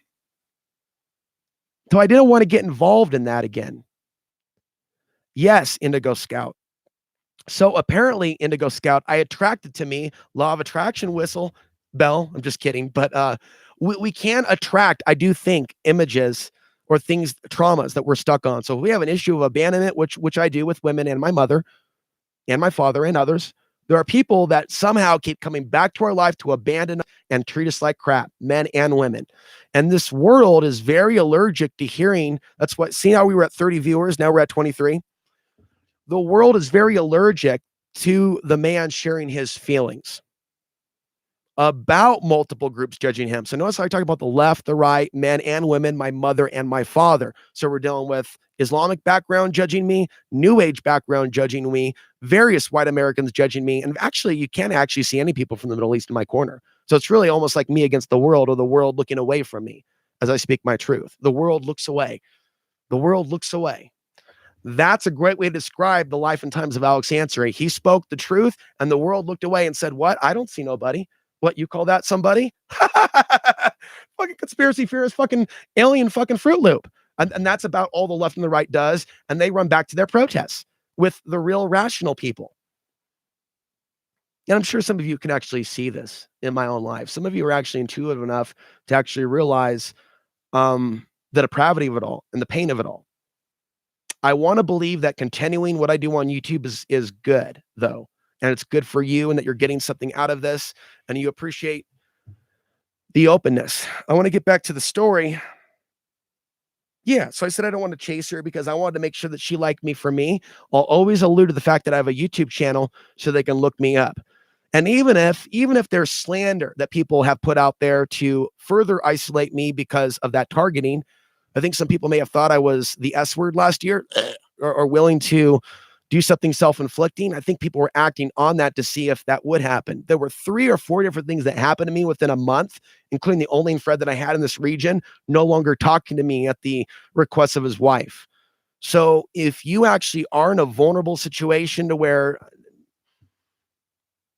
I didn't want to get involved in that again. Yes, Indigo Scout. So apparently, Indigo Scout, I attracted to me, law of attraction whistle, bell. I'm just kidding. But we can attract, I do think, images or things, traumas that we're stuck on. So if we have an issue of abandonment, which I do with women and my mother and my father and others, there are people that somehow keep coming back to our life to abandon and treat us like crap, men and women. And this world is very allergic to hearing. That's what, see how we were at 30 viewers, now we're at 23. The world is very allergic to the man sharing his feelings about multiple groups judging him. So notice how I talk about the left, the right, men and women, my mother and my father. So we're dealing with Islamic background judging me, New Age background judging me, various white Americans judging me. And actually, you can't actually see any people from the Middle East in my corner. So it's really almost like me against the world, or the world looking away from me as I speak my truth. The world looks away. The world looks away. That's a great way to describe the life and times of Alex Ansary. He spoke the truth and the world looked away and said, what? I don't see nobody. What, you call that somebody? Fucking conspiracy theorist, fucking alien fucking Fruit Loop. And that's about all the left and the right does. And they run back to their protests with the real rational people. And I'm sure some of you can actually see this in my own life. Some of you are actually intuitive enough to actually realize the depravity of it all and the pain of it all. I want to believe that continuing what I do on YouTube is good, though. And it's good for you and that you're getting something out of this and you appreciate the openness. I want to get back to the story. Yeah, so I said I don't want to chase her because I wanted to make sure that she liked me for me. I'll always allude to the fact that I have a YouTube channel so they can look me up. And even if there's slander that people have put out there to further isolate me because of that targeting, I think some people may have thought I was the S word last year or willing to do something self-inflicting. I think people were acting on that to see if that would happen. There were 3 or 4 different things that happened to me within a month, including the only friend that I had in this region no longer talking to me at the request of his wife. So if you actually are in a vulnerable situation to where,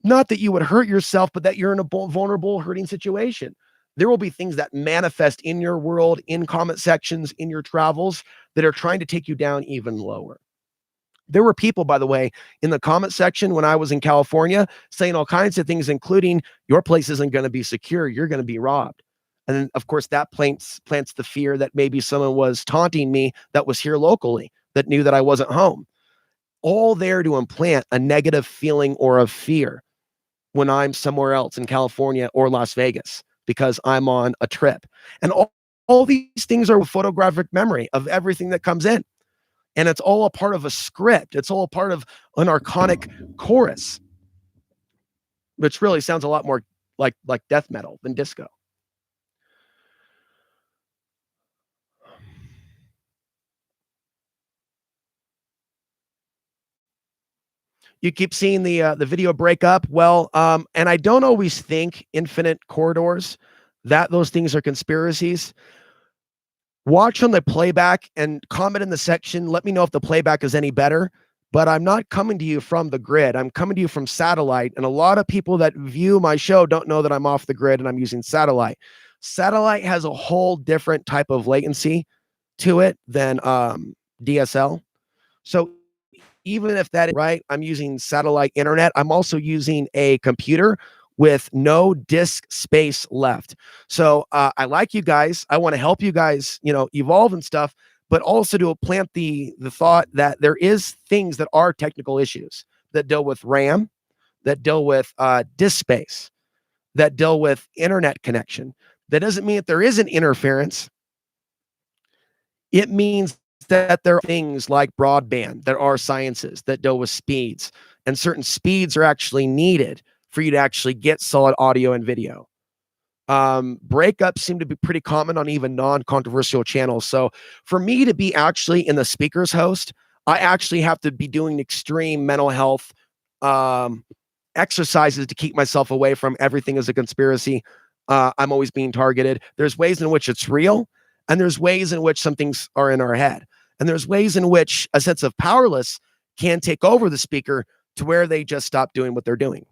not that you would hurt yourself, but that you're in a vulnerable, hurting situation, there will be things that manifest in your world, in comment sections, in your travels that are trying to take you down even lower. There were people, by the way, in the comment section when I was in California saying all kinds of things, including your place isn't going to be secure. You're going to be robbed. And then, of course, that plants the fear that maybe someone was taunting me that was here locally that knew that I wasn't home. All there to implant a negative feeling or of fear when I'm somewhere else in California or Las Vegas because I'm on a trip. And all these things are a photographic memory of everything that comes in. And it's all a part of a script. It's all a part of an archonic chorus, which really sounds a lot more like death metal than disco. You keep seeing the video break up. Well, and I don't always think infinite corridors, that those things are conspiracies. Watch on the playback and comment in the section. Let me know if the playback is any better. But I'm not coming to you from the grid. I'm coming to you from satellite. And a lot of people that view my show don't know that I'm off the grid and I'm using satellite. Satellite has a whole different type of latency to it than DSL. So even if that is right, I'm using satellite internet. I'm also using a computer with no disk space left. So I like you guys. I want to help you guys, evolve and stuff, but also to plant the thought that there is things that are technical issues that deal with RAM, that deal with disk space, that deal with internet connection. That doesn't mean that there isn't interference. It means that there are things like broadband, there are sciences that deal with speeds, and certain speeds are actually needed for you to actually get solid audio and video. Breakups seem to be pretty common on even non-controversial channels. So for me to be actually in the speakers host, I actually have to be doing extreme mental health exercises to keep myself away from everything as a conspiracy. I'm always being targeted. There's ways in which it's real, and there's ways in which some things are in our head. And there's ways in which a sense of powerless can take over the speaker to where they just stop doing what they're doing.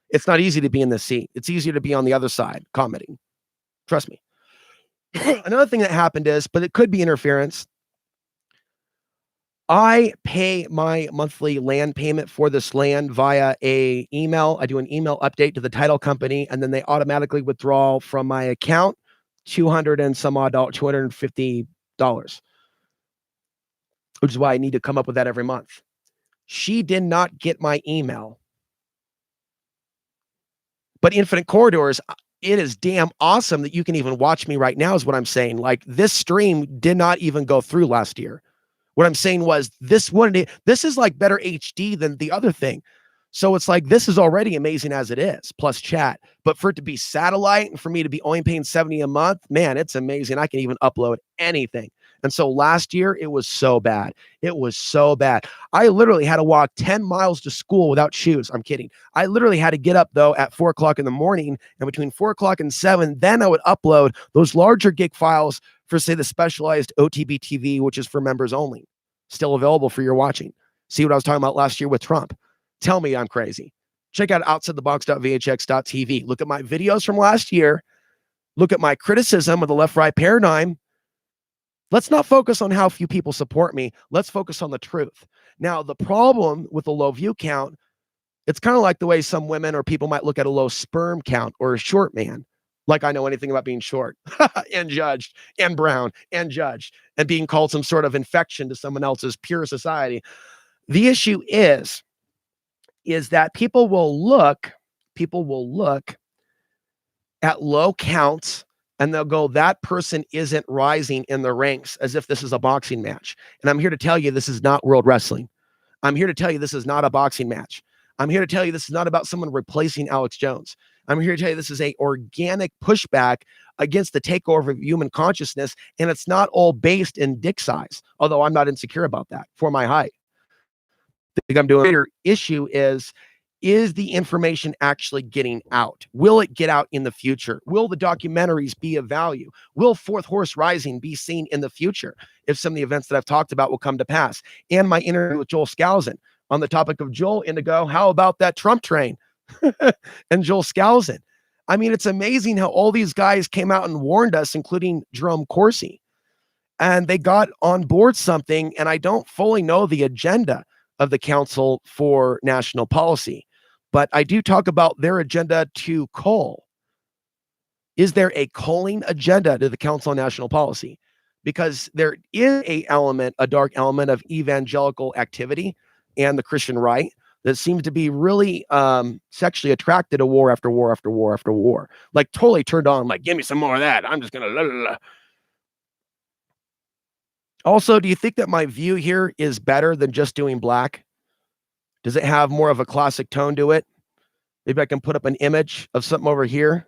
It's not easy to be in this seat. It's easier to be on the other side, commenting. Trust me. Another thing that happened is, but it could be interference. I pay my monthly land payment for this land via a email. I do an email update to the title company, and then they automatically withdraw from my account $200 and some odd, $250, which is why I need to come up with that every month. She did not get my email. But Infinite Corridors, it is damn awesome that you can even watch me right now is what I'm saying. Like, this stream did not even go through last year. What I'm saying was this is like better HD than the other thing. So it's like, this is already amazing as it is, plus chat. But for it to be satellite and for me to be only paying $70 a month, man, it's amazing. I can even upload anything. And so last year, it was so bad. It was so bad. I literally had to walk 10 miles to school without shoes. I'm kidding. I literally had to get up, though, at 4 o'clock in the morning. And between 4 o'clock and 7, then I would upload those larger gig files for, say, the specialized OTBTV, which is for members only. Still available for your watching. See what I was talking about last year with Trump. Tell me I'm crazy. Check out outsidethebox.vhx.tv. Look at my videos from last year. Look at my criticism of the left-right paradigm. Let's not focus on how few people support me. Let's focus on the truth. Now, the problem with the low view count, it's kind of like the way some women or people might look at a low sperm count or a short man. Like I know anything about being short and judged and brown and judged and being called some sort of infection to someone else's pure society. The issue is that people will look at low counts and they'll go, that person isn't rising in the ranks, as if this is a boxing match. And I'm here to tell you, this is not world wrestling. I'm here to tell you, this is not a boxing match. I'm here to tell you, this is not about someone replacing Alex Jones. I'm here to tell you, this is a organic pushback against the takeover of human consciousness. And it's not all based in dick size, although I'm not insecure about that for my height. I think I'm doing a bigger issue is the information actually getting out? Will it get out in the future? Will the documentaries be of value? Will Fourth Horse Rising be seen in the future if some of the events that I've talked about will come to pass? And my interview with Joel Skousen on the topic of Joel Indigo, how about that Trump train? And Joel Skousen. I mean, it's amazing how all these guys came out and warned us, including Jerome Corsi, and they got on board something, and I don't fully know the agenda of the Council for National Policy. But I do talk about their agenda to coal. Is there a coaling agenda to the Council on National Policy? Because there is a dark element of evangelical activity and the Christian right that seems to be really sexually attracted to war after war after war after war. Like totally turned on, like, give me some more of that. I'm just going to Also, do you think that my view here is better than just doing black? Does it have more of a classic tone to it? Maybe I can put up an image of something over here.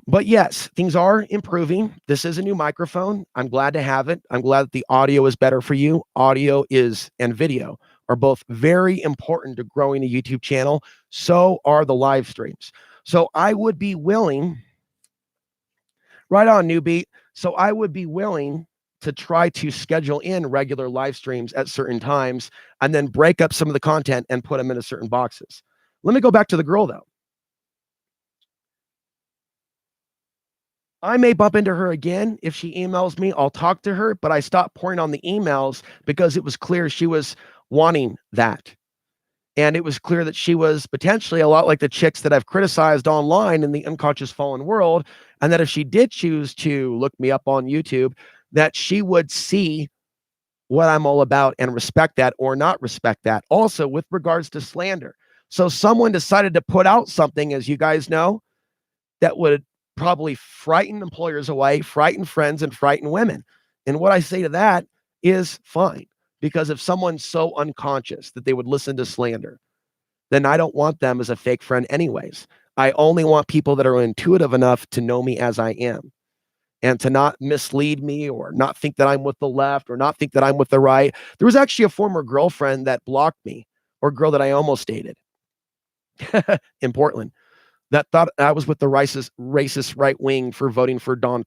But yes, things are improving. This is a new microphone. I'm glad to have it. I'm glad that the audio is better for you. Audio and video are both very important to growing a YouTube channel. So are the live streams. So I would be willing Right on, newbie. So I would be willing to try to schedule in regular live streams at certain times and then break up some of the content and put them into certain boxes. Let me go back to the girl, though. I may bump into her again. If she emails me, I'll talk to her, but I stopped pouring on the emails because it was clear she was wanting that. And it was clear that she was potentially a lot like the chicks that I've criticized online in the unconscious fallen world. And that if she did choose to look me up on YouTube, that she would see what I'm all about and respect that or not respect that. Also, with regards to slander. So someone decided to put out something, as you guys know, that would probably frighten employers away, frighten friends, and frighten women. And what I say to that is fine. Because if someone's so unconscious that they would listen to slander, then I don't want them as a fake friend anyways. I only want people that are intuitive enough to know me as I am and to not mislead me or not think that I'm with the left or not think that I'm with the right. There was actually a former girlfriend that blocked me, or girl that I almost dated in Portland, that thought I was with the racist right wing for voting for Don.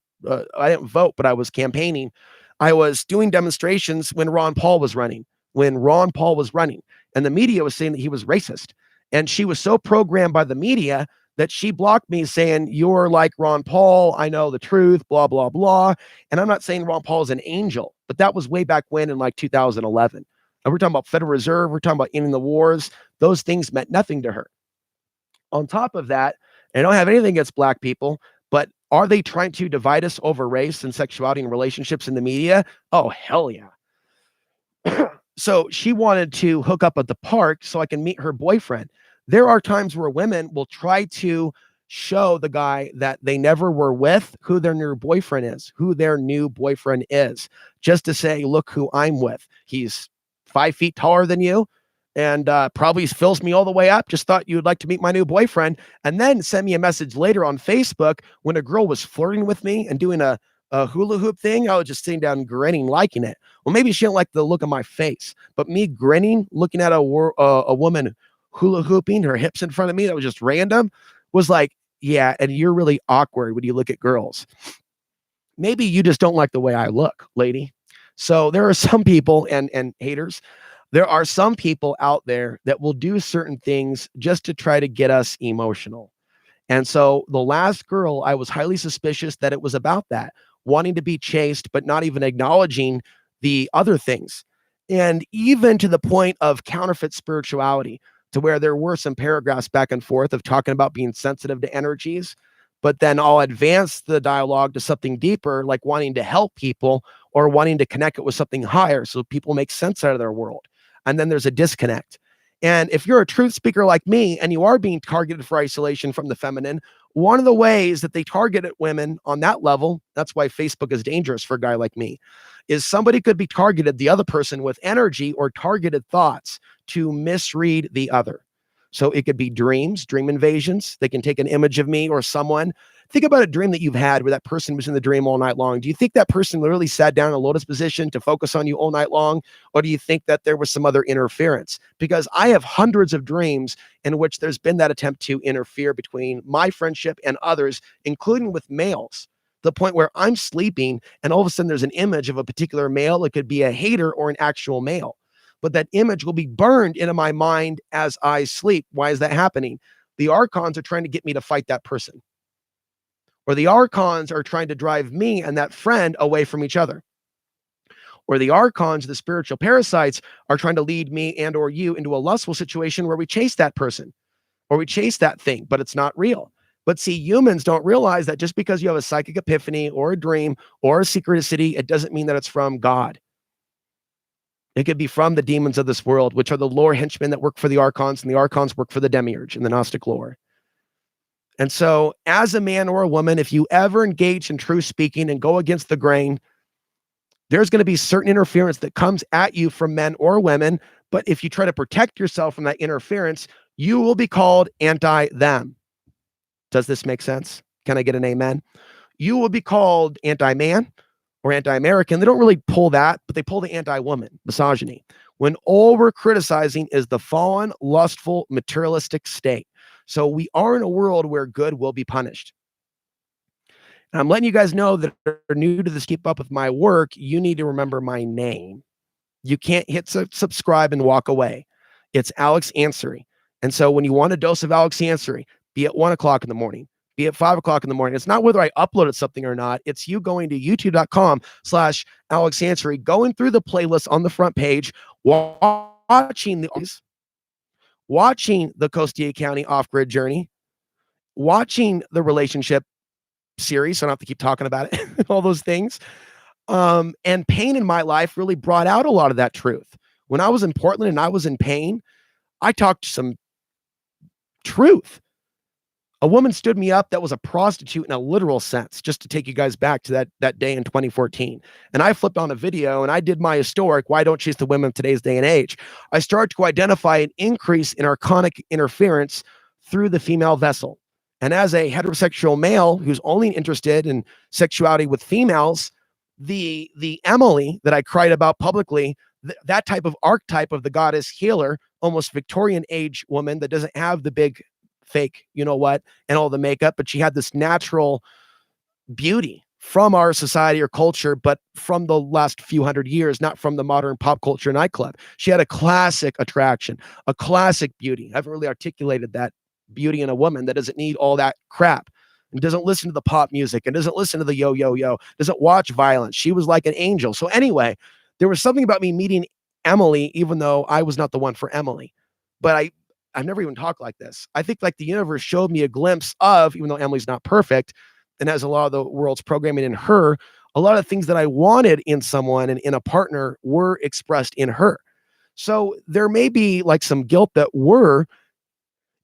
I didn't vote, but I was campaigning. I was doing demonstrations when Ron Paul was running, and the media was saying that he was racist. And she was so programmed by the media that she blocked me saying, "You're like Ron Paul. I know the truth, blah, blah, blah." And I'm not saying Ron Paul is an angel, but that was way back when in like 2011. And we're talking about Federal Reserve. We're talking about ending the wars. Those things meant nothing to her. On top of that, I don't have anything against black people, but are they trying to divide us over race and sexuality and relationships in the media? Oh, hell yeah. So she wanted to hook up at the park so I can meet her boyfriend. There are times where women will try to show the guy that they never were with who their new boyfriend is, just to say, look who I'm with. He's 5 feet taller than you and probably fills me all the way up. Just thought you would like to meet my new boyfriend. And then send me a message later on Facebook when a girl was flirting with me and doing a hula hoop thing. I was just sitting down grinning, liking it. Well, maybe she didn't like the look of my face, but me grinning, looking at a woman hula hooping, her hips in front of me, that was just random, was like, yeah, and you're really awkward when you look at girls. Maybe you just don't like the way I look, lady. So there are some people and haters. There are some people out there that will do certain things just to try to get us emotional. And so the last girl, I was highly suspicious that it was about that, wanting to be chased, but not even acknowledging the other things. And even to the point of counterfeit spirituality, to where there were some paragraphs back and forth of talking about being sensitive to energies, but then I'll advance the dialogue to something deeper, like wanting to help people or wanting to connect it with something higher so people make sense out of their world. And then there's a disconnect. And if you're a truth speaker like me and you are being targeted for isolation from the feminine, one of the ways that they target women on that level, that's why Facebook is dangerous for a guy like me, is somebody could be targeted, the other person, with energy or targeted thoughts to misread the other. So it could be dreams, dream invasions. They can take an image of me or someone. Think about a dream that you've had where that person was in the dream all night long. Do you think that person literally sat down in a lotus position to focus on you all night long? Or do you think that there was some other interference? Because I have hundreds of dreams in which there's been that attempt to interfere between my friendship and others, including with males. The point where I'm sleeping and all of a sudden there's an image of a particular male. It could be a hater or an actual male. But that image will be burned into my mind as I sleep. Why is that happening? The Archons are trying to get me to fight that person. Or the Archons are trying to drive me and that friend away from each other. Or the Archons, the spiritual parasites, are trying to lead me and or you into a lustful situation where we chase that person or we chase that thing, but it's not real. But see, humans don't realize that just because you have a psychic epiphany or a dream or a synchronicity, it doesn't mean that it's from God. It could be from the demons of this world, which are the lore henchmen that work for the Archons, and the Archons work for the Demiurge in the Gnostic lore. And so as a man or a woman, if you ever engage in truth speaking and go against the grain, there's going to be certain interference that comes at you from men or women. But if you try to protect yourself from that interference, you will be called anti-them. Does this make sense? Can I get an amen? You will be called anti-man or anti-American. They don't really pull that, but they pull the anti-woman, misogyny, when all we're criticizing is the fallen, lustful, materialistic state. So we are in a world where good will be punished. And I'm letting you guys know that if you're new to this, keep up with my work, you need to remember my name. You can't hit subscribe and walk away. It's Alex Ansary. And so when you want a dose of Alex Ansary, be at 1 o'clock in the morning, be at 5 o'clock in the morning. It's not whether I uploaded something or not. It's you going to youtube.com/Alex Ansary, going through the playlist on the front page, watching the Costilla County off-grid journey, watching the relationship series, so I don't have to keep talking about it, all those things. And pain in my life really brought out a lot of that truth. When I was in Portland and I was in pain, I talked some truth. A woman stood me up that was a prostitute in a literal sense, just to take you guys back to that day in 2014. And I flipped on a video and I did my historic, why don't chase the women of today's day and age. I started to identify an increase in archonic interference through the female vessel. And as a heterosexual male who's only interested in sexuality with females, the Emily that I cried about publicly, that type of archetype of the goddess healer, almost Victorian age woman that doesn't have the big fake, you know what, and all the makeup, but she had this natural beauty from our society or culture, but from the last few hundred years, not from the modern pop culture nightclub. She had a classic attraction, a classic beauty. I haven't really articulated that beauty in a woman that doesn't need all that crap and doesn't listen to the pop music and doesn't listen to the yo, doesn't watch violence. She was like an angel. So anyway, there was something about me meeting Emily, even though I was not the one for Emily, but I've never even talked like this. I think like the universe showed me a glimpse of, even though Emily's not perfect and has a lot of the world's programming in her, a lot of things that I wanted in someone and in a partner were expressed in her. So there may be like some guilt that we're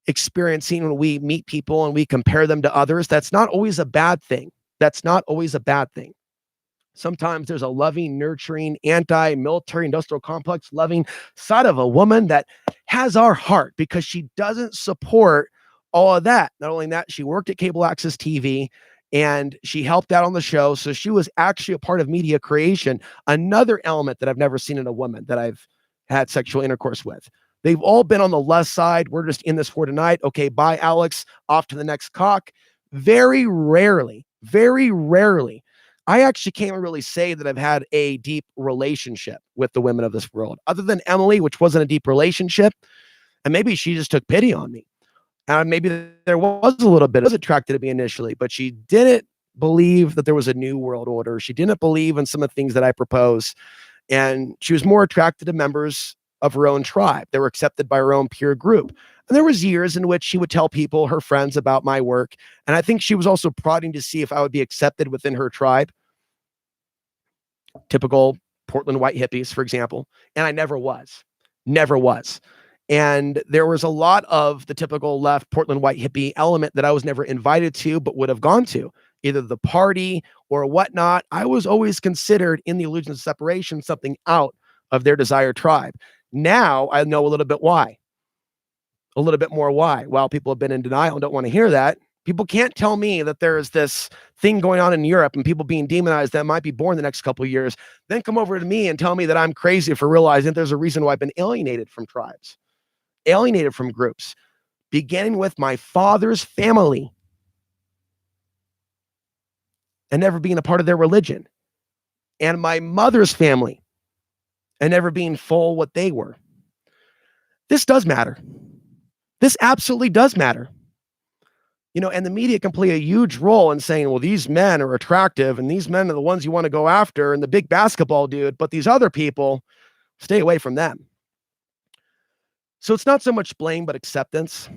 experiencing when we meet people and we compare them to others. That's not always a bad thing. That's not always a bad thing. Sometimes there's a loving, nurturing, anti-military industrial complex loving side of a woman that has our heart because she doesn't support all of that. Not only that, she worked at cable access TV and she helped out on the show. So she was actually a part of media creation. Another element that I've never seen in a woman that I've had sexual intercourse with. They've all been on the left side. We're just in this for tonight. Okay, bye, Alex. Off to the next cock. Very rarely, I actually can't really say that I've had a deep relationship with the women of this world, other than Emily, which wasn't a deep relationship. And maybe she just took pity on me. And maybe there was a little bit, I was attracted to me initially, but she didn't believe that there was a new world order. She didn't believe in some of the things that I propose. And she was more attracted to members of her own tribe. They were accepted by her own peer group. And there was years in which she would tell people, her friends, about my work. And I think she was also prodding to see if I would be accepted within her tribe. Typical Portland white hippies, for example. And I never was. And there was a lot of the typical left Portland white hippie element that I was never invited to, but would have gone to either the party or whatnot. I was always considered in the illusion of separation, something out of their desired tribe. Now I know a little bit more why. While people have been in denial and don't want to hear that, people can't tell me that there's this thing going on in Europe and people being demonized that might be born the next couple of years, then come over to me and tell me that I'm crazy for realizing there's a reason why I've been alienated from tribes, alienated from groups, beginning with my father's family and never being a part of their religion, and my mother's family and never being full what they were. This does matter. This absolutely does matter. You know, and the media can play a huge role in saying, well, these men are attractive and these men are the ones you want to go after and the big basketball dude, but these other people, stay away from them. So it's not so much blame, but acceptance.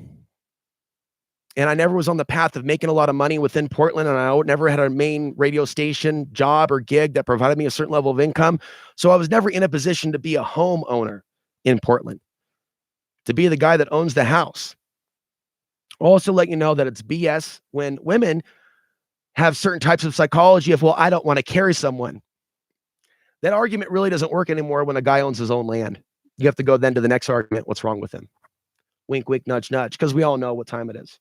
And I never was on the path of making a lot of money within Portland, and I never had a main radio station job or gig that provided me a certain level of income. So I was never in a position to be a homeowner in Portland, to be the guy that owns the house. I'll also let you know that it's BS when women have certain types of psychology of, well, I don't want to carry someone. That argument really doesn't work anymore when a guy owns his own land. You have to go then to the next argument. What's wrong with him? Wink, wink, nudge, nudge, because we all know what time it is.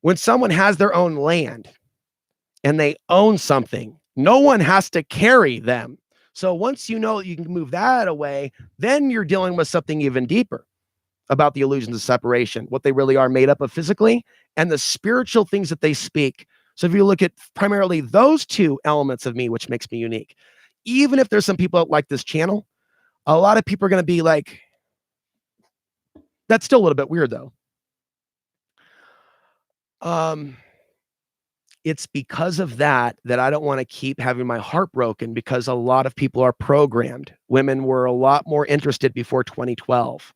When someone has their own land and they own something, no one has to carry them. So once you know you can move that away, then you're dealing with something even deeper about the illusions of separation, what they really are made up of physically, and the spiritual things that they speak. So if you look at primarily those two elements of me, which makes me unique, even if there's some people that like this channel, a lot of people are going to be like, that's still a little bit weird though. It's because of that I don't want to keep having my heart broken, because a lot of people are programmed. Women were a lot more interested before 2012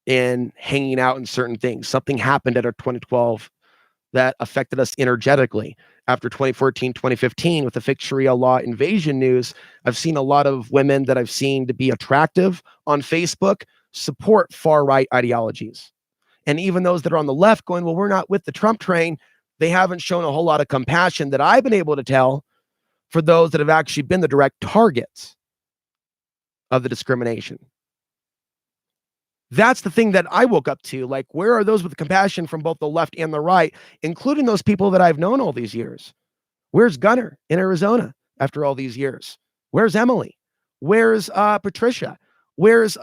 in hanging out in certain things. Something happened at our 2012 that affected us energetically. After 2014, 2015, with the fake Sharia law invasion news, I've seen a lot of women that I've seen to be attractive on Facebook support far-right ideologies. And even those that are on the left going, well, we're not with the Trump train, they haven't shown a whole lot of compassion that I've been able to tell for those that have actually been the direct targets of the discrimination. That's the thing that I woke up to. Like, where are those with compassion from both the left and the right, including those people that I've known all these years? Where's Gunner in Arizona after all these years? Where's Emily? Where's Patricia? Where's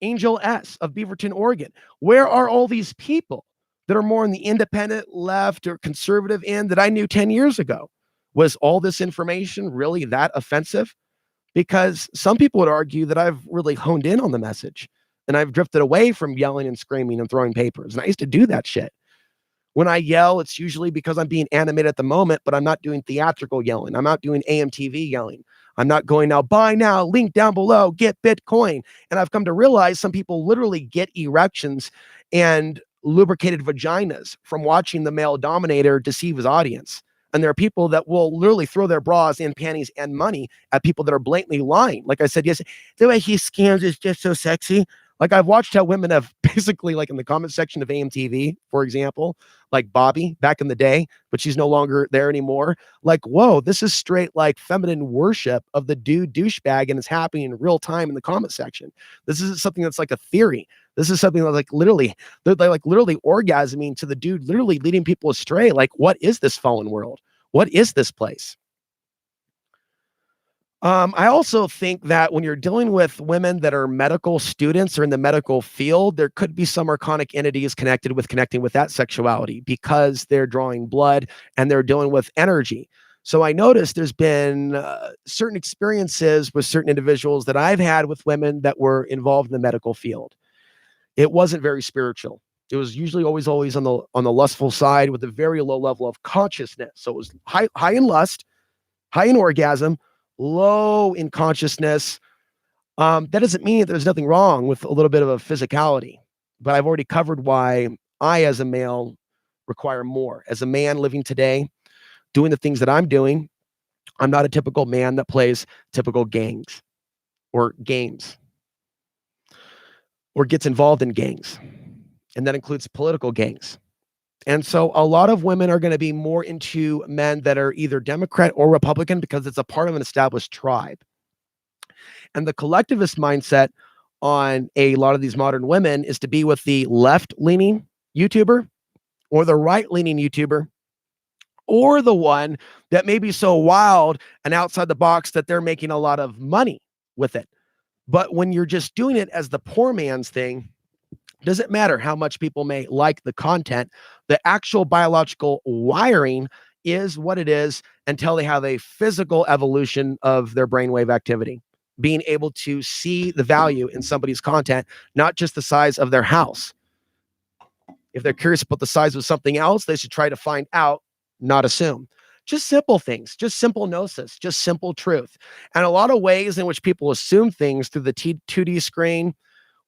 Angel S. of Beaverton, Oregon? Where are all these people that are more in the independent left or conservative end that I knew 10 years ago? Was all this information really that offensive? Because some people would argue that I've really honed in on the message and I've drifted away from yelling and screaming and throwing papers. And I used to do that shit. When I yell, it's usually because I'm being animated at the moment, but I'm not doing theatrical yelling. I'm not doing AMTV yelling. I'm not going now, buy now, link down below, get Bitcoin. And I've come to realize some people literally get erections and lubricated vaginas from watching the male dominator deceive his audience. And there are people that will literally throw their bras and panties and money at people that are blatantly lying. Like I said, yes, the way he scams is just so sexy. Like, I've watched how women have basically, like in the comment section of AMTV, for example, like Bobby back in the day, but she's no longer there anymore. Like, whoa, this is straight like feminine worship of the dude douchebag, and it's happening in real time in the comment section. This isn't something that's like a theory. This is something that's like literally, they're like literally orgasming to the dude, literally leading people astray. Like, what is this fallen world? What is this place? I also think that when you're dealing with women that are medical students or in the medical field, there could be some archonic entities connecting with that sexuality, because they're drawing blood and they're dealing with energy. So I noticed there's been certain experiences with certain individuals that I've had with women that were involved in the medical field. It wasn't very spiritual. It was usually always on the lustful side with a very low level of consciousness. So it was high in lust, high in orgasm, low in consciousness. That doesn't mean that there's nothing wrong with a little bit of a physicality, but I've already covered why I, as a male, require more. As a man living today, doing the things that I'm doing, I'm not a typical man that plays typical gangs or games or gets involved in gangs. And that includes political gangs. And so a lot of women are going to be more into men that are either Democrat or Republican, because it's a part of an established tribe. And the collectivist mindset on a lot of these modern women is to be with the left-leaning YouTuber or the right-leaning YouTuber, or the one that may be so wild and outside the box that they're making a lot of money with it. But when you're just doing it as the poor man's thing, doesn't matter how much people may like the content. The actual biological wiring is what it is until they have a physical evolution of their brainwave activity, being able to see the value in somebody's content, not just the size of their house. If they're curious about the size of something else, they should try to find out, not assume. Just simple things, just simple gnosis, just simple truth. And a lot of ways in which people assume things through the 2D screen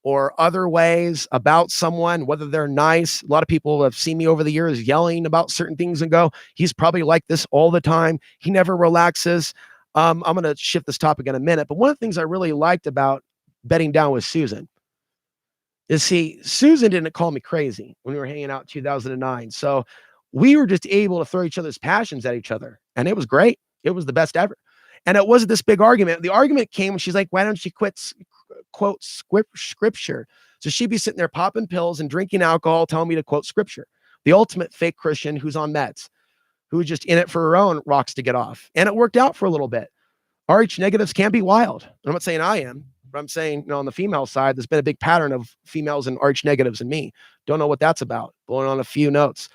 or other ways about someone, whether they're nice. A lot of people have seen me over the years yelling about certain things and go, he's probably like this all the time. He never relaxes. I'm going to shift this topic in a minute. But one of the things I really liked about bedding down with Susan is, see, Susan didn't call me crazy when we were hanging out in 2009. So we were just able to throw each other's passions at each other. And it was great. It was the best ever. And it wasn't this big argument. The argument came when she's like, why don't you quote scripture? So she'd be sitting there popping pills and drinking alcohol, telling me to quote scripture. The ultimate fake Christian who's on meds, who's just in it for her own rocks to get off. And it worked out for a little bit. RH negatives can be wild. I'm not saying I am, but I'm saying, on the female side, there's been a big pattern of females and RH negatives in me. Don't know what that's about. Blowing on a few notes.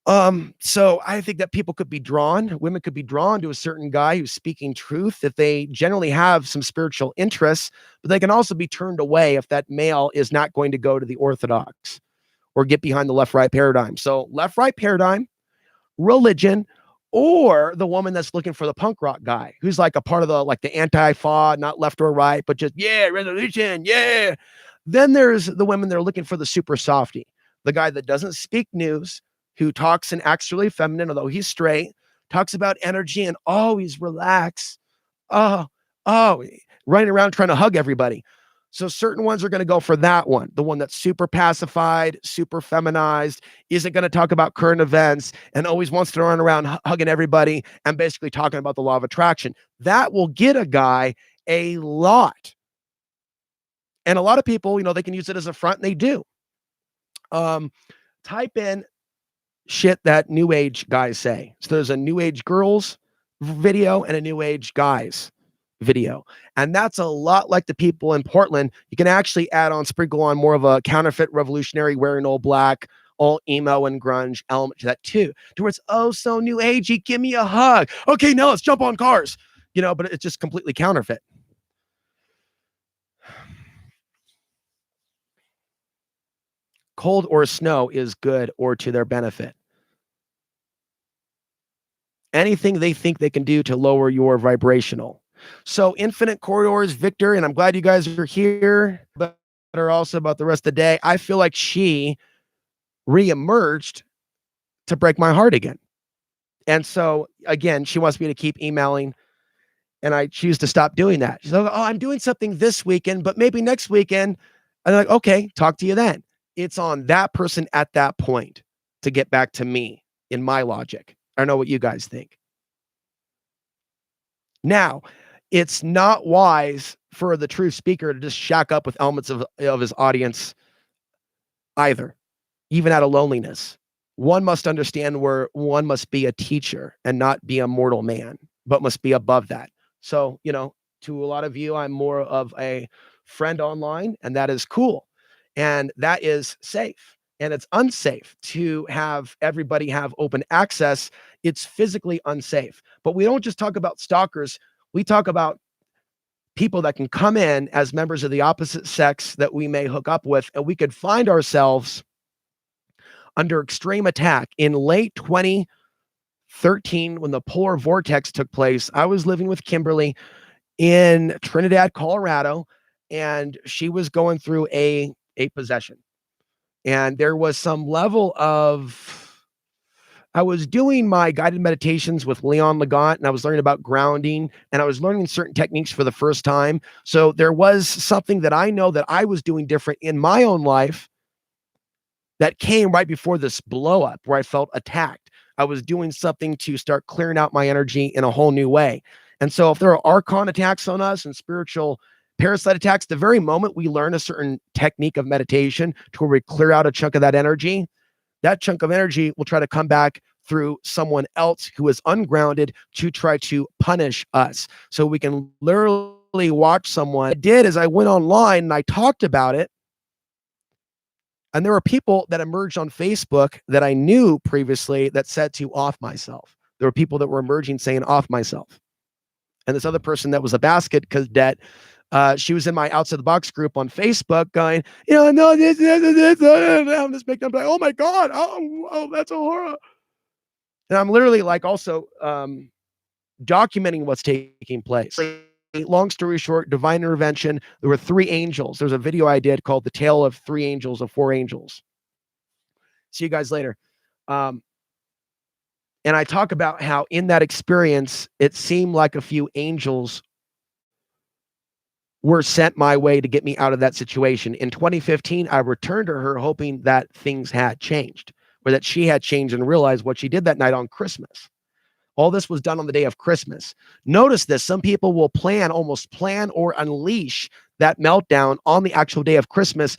So I think that women could be drawn to a certain guy who's speaking truth, if they generally have some spiritual interests, but they can also be turned away if that male is not going to go to the orthodox or get behind the left-right paradigm. So left-right paradigm, religion, or the woman that's looking for the punk rock guy who's like a part of the anti-fa, not left or right, but just, yeah, resolution, yeah. Then there's the women that are looking for the super softie, the guy that doesn't speak news, who talks and acts really feminine, although he's straight, talks about energy and always relax. Oh, oh, running around trying to hug everybody. So certain ones are going to go for that one, the one that's super pacified, super feminized, isn't going to talk about current events, and always wants to run around hugging everybody and basically talking about the law of attraction. That will get a guy a lot. And a lot of people, they can use it as a front, and they do. Type in shit that new age guys say. So there's a new age girls video and a new age guys video. And that's a lot like the people in Portland. You can actually sprinkle on more of a counterfeit revolutionary, wearing all black, all emo and grunge element to that too. To where it's, oh, so new agey, give me a hug. Okay, now let's jump on cars. But it's just completely counterfeit. Cold or snow is good or to their benefit. Anything they think they can do to lower your vibrational. So Infinite Corridors, Victor, and I'm glad you guys are here, but are also about the rest of the day. I feel like she reemerged to break my heart again. And so again, she wants me to keep emailing, and I choose to stop doing that. She's like, oh, I'm doing something this weekend, but maybe next weekend. I'm like, okay, talk to you then. It's on that person at that point to get back to me in my logic. I don't know what you guys think. Now, it's not wise for the truth speaker to just shack up with elements of his audience either, even out of loneliness. One must understand where one must be a teacher and not be a mortal man, but must be above that. So, to a lot of you, I'm more of a friend online, and that is cool. And that is safe. And it's unsafe to have everybody have open access. It's physically unsafe. But we don't just talk about stalkers. We talk about people that can come in as members of the opposite sex that we may hook up with, and we could find ourselves under extreme attack. In late 2013, when the polar vortex took place, I was living with Kimberly in Trinidad, Colorado, and she was going through a possession. And there was some level of, I was doing my guided meditations with Leon Legat, and I was learning about grounding, and I was learning certain techniques for the first time. So there was something that I know that I was doing different in my own life that came right before this blow up where I felt attacked. I was doing something to start clearing out my energy in a whole new way. And so if there are Archon attacks on us and spiritual parasite attacks, the very moment we learn a certain technique of meditation to where we clear out a chunk of that energy, that chunk of energy will try to come back through someone else who is ungrounded to try to punish us. So we can literally watch someone. What I did is I went online and I talked about it. And there were people that emerged on Facebook that I knew previously that said to off myself. There were people that were emerging saying off myself. And this other person that was a basket cadet, she was in my outside the box group on Facebook going, no, this, I'm just making, I'm like, oh my God. Oh, that's a horror. And I'm literally also documenting what's taking place. Long story short, divine intervention. There were 3 angels. There's a video I did called The Tale of 3 Angels of 4 Angels. See you guys later. And I talk about how in that experience, it seemed like a few angels were sent my way to get me out of that situation. In 2015, I returned to her hoping that things had changed, or that she had changed and realized what she did that night on Christmas. All this was done on the day of Christmas. Notice this. Some people will almost plan or unleash that meltdown on the actual day of Christmas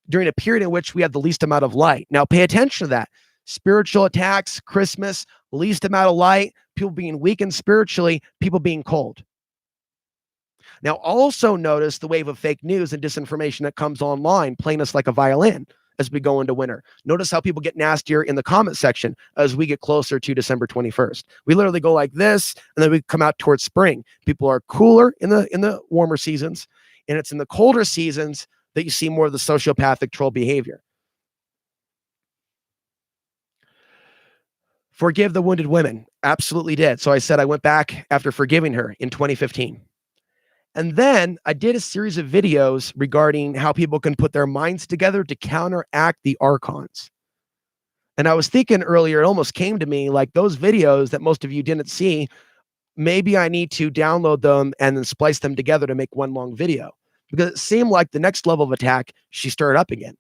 during a period in which we have the least amount of light. Now, pay attention to that. Spiritual attacks, Christmas, least amount of light, people being weakened spiritually, people being cold. Now, also notice the wave of fake news and disinformation that comes online, playing us like a violin. as we go into winter. Notice how people get nastier in the comment section as we get closer to December 21st. We literally go like this, and then we come out towards spring. People are cooler in the warmer seasons, and it's in the colder seasons that you see more of the sociopathic troll behavior. Forgive the wounded women. Absolutely did. So I said I went back after forgiving her in 2015. And then I did a series of videos regarding how people can put their minds together to counteract the Archons. And I was thinking earlier, it almost came to me like those videos that most of you didn't see, maybe I need to download them and then splice them together to make one long video. Because it seemed like the next level of attack, she stirred up again.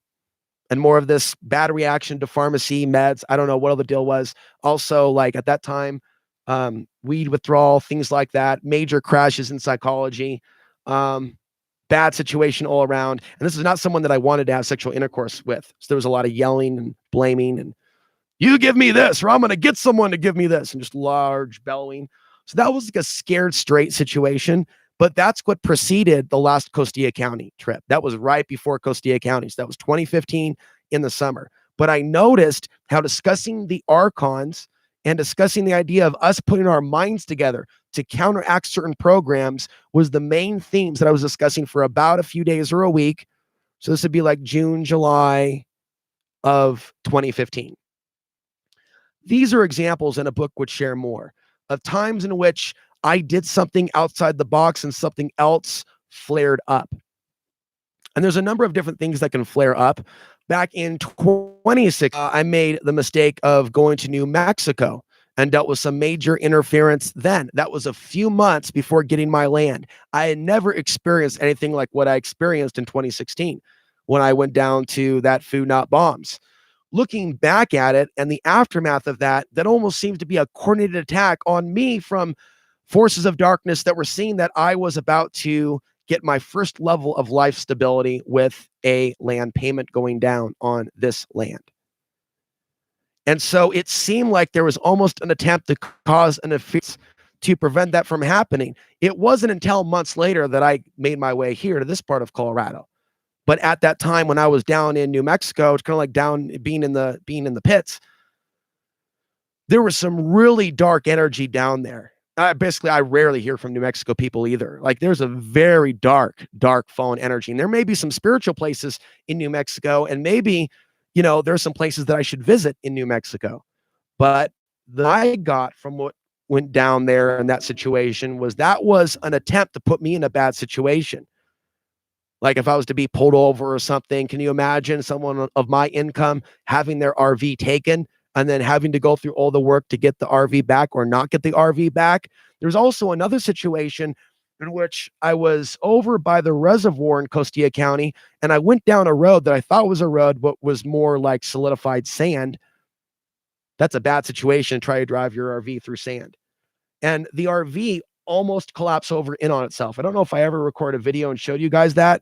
And more of this bad reaction to pharmacy, meds. I don't know what all the deal was. Also, like at that time, weed withdrawal, things like that, major crashes in psychology, bad situation all around. And this is not someone that I wanted to have sexual intercourse with. So there was a lot of yelling and blaming and you give me this, or I'm going to get someone to give me this, and just large bellowing. So that was like a scared straight situation. But that's what preceded the last Costilla County trip. That was right before Costilla County. So that was 2015 in the summer. But I noticed how discussing the Archons and discussing the idea of us putting our minds together to counteract certain programs was the main themes that I was discussing for about a few days or a week. So this would be like June, July of 2015. These are examples, and a book would share more, of times in which I did something outside the box and something else flared up. And there's a number of different things that can flare up. Back in 2016, I made the mistake of going to New Mexico and dealt with some major interference then. That was a few months before getting my land. I had never experienced anything like what I experienced in 2016 when I went down to that Food Not Bombs. Looking back at it and the aftermath of that, that almost seems to be a coordinated attack on me from forces of darkness that were seeing that I was about to get my first level of life stability with a land payment going down on this land. And so it seemed like there was almost an attempt to cause an offense to prevent that from happening. It wasn't until months later that I made my way here to this part of Colorado. But at that time, when I was down in New Mexico, it's kind of like down being in the pits. There was some really dark energy down there. Basically, I rarely hear from New Mexico people either. Like there's a very dark fallen energy. And there may be some spiritual places in New Mexico. And maybe, there's some places that I should visit in New Mexico. But I got from what went down there in that situation was an attempt to put me in a bad situation. Like if I was to be pulled over or something, can you imagine someone of my income having their RV taken and then having to go through all the work to get the RV back or not get the RV back? There's also another situation in which I was over by the reservoir in Costilla County, and I went down a road that I thought was a road, but was more like solidified sand. That's a bad situation, try to drive your RV through sand. And the RV almost collapsed over in on itself. I don't know if I ever recorded a video and showed you guys that.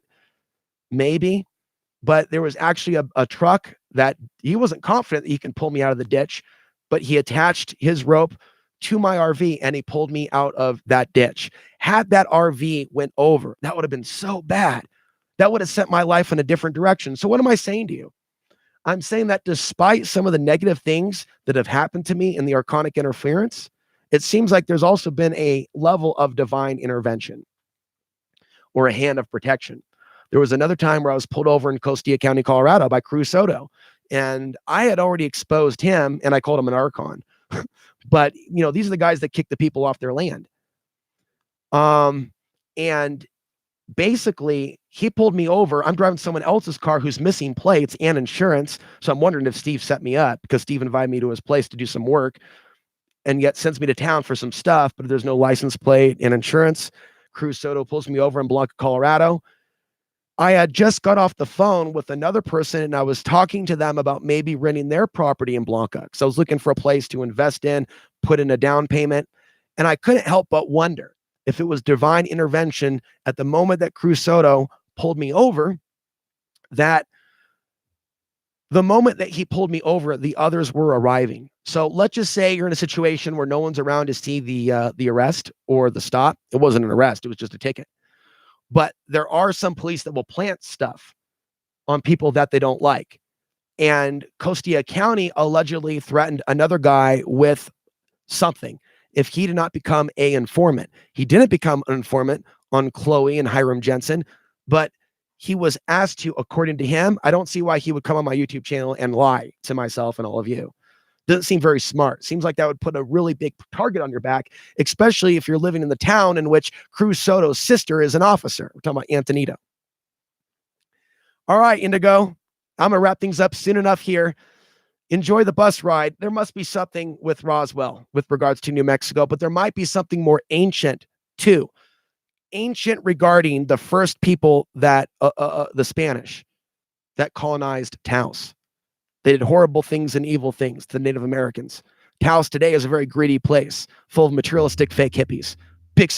Maybe. But there was actually a truck that he wasn't confident that he can pull me out of the ditch, but he attached his rope to my RV and he pulled me out of that ditch. Had that RV went over, that would have been so bad. That would have sent my life in a different direction. So what am I saying to you? I'm saying that despite some of the negative things that have happened to me in the archonic interference, it seems like there's also been a level of divine intervention or a hand of protection. There was another time where I was pulled over in Costilla County, Colorado by Cruz Soto, and I had already exposed him and I called him an Archon. But, these are the guys that kick the people off their land. And basically he pulled me over. I'm driving someone else's car who's missing plates and insurance. So I'm wondering if Steve set me up because Steve invited me to his place to do some work and yet sends me to town for some stuff, but there's no license plate and insurance. Cruz Soto pulls me over in Blanca, Colorado. I had just got off the phone with another person and I was talking to them about maybe renting their property in Blanca because I was looking for a place to invest in, put in a down payment. And I couldn't help but wonder if it was divine intervention at the moment that Cruz Soto pulled me over, that the moment that he pulled me over, the others were arriving. So let's just say you're in a situation where no one's around to see the arrest or the stop. It wasn't an arrest. It was just a ticket. But there are some police that will plant stuff on people that they don't like. And Costilla County allegedly threatened another guy with something if he did not become an informant. He didn't become an informant on Chloe and Hiram Jensen, but he was asked to, according to him. I don't see why he would come on my YouTube channel and lie to myself and all of you. Doesn't seem very smart. Seems like that would put a really big target on your back, especially if you're living in the town in which Cruz Soto's sister is an officer. We're talking about Antonito. All right, Indigo. I'm going to wrap things up soon enough here. Enjoy the bus ride. There must be something with Roswell with regards to New Mexico, but there might be something more ancient too. Ancient regarding the first people that, the Spanish, that colonized Taos. They did horrible things and evil things to the Native Americans. Taos today is a very greedy place, full of materialistic fake hippies. Big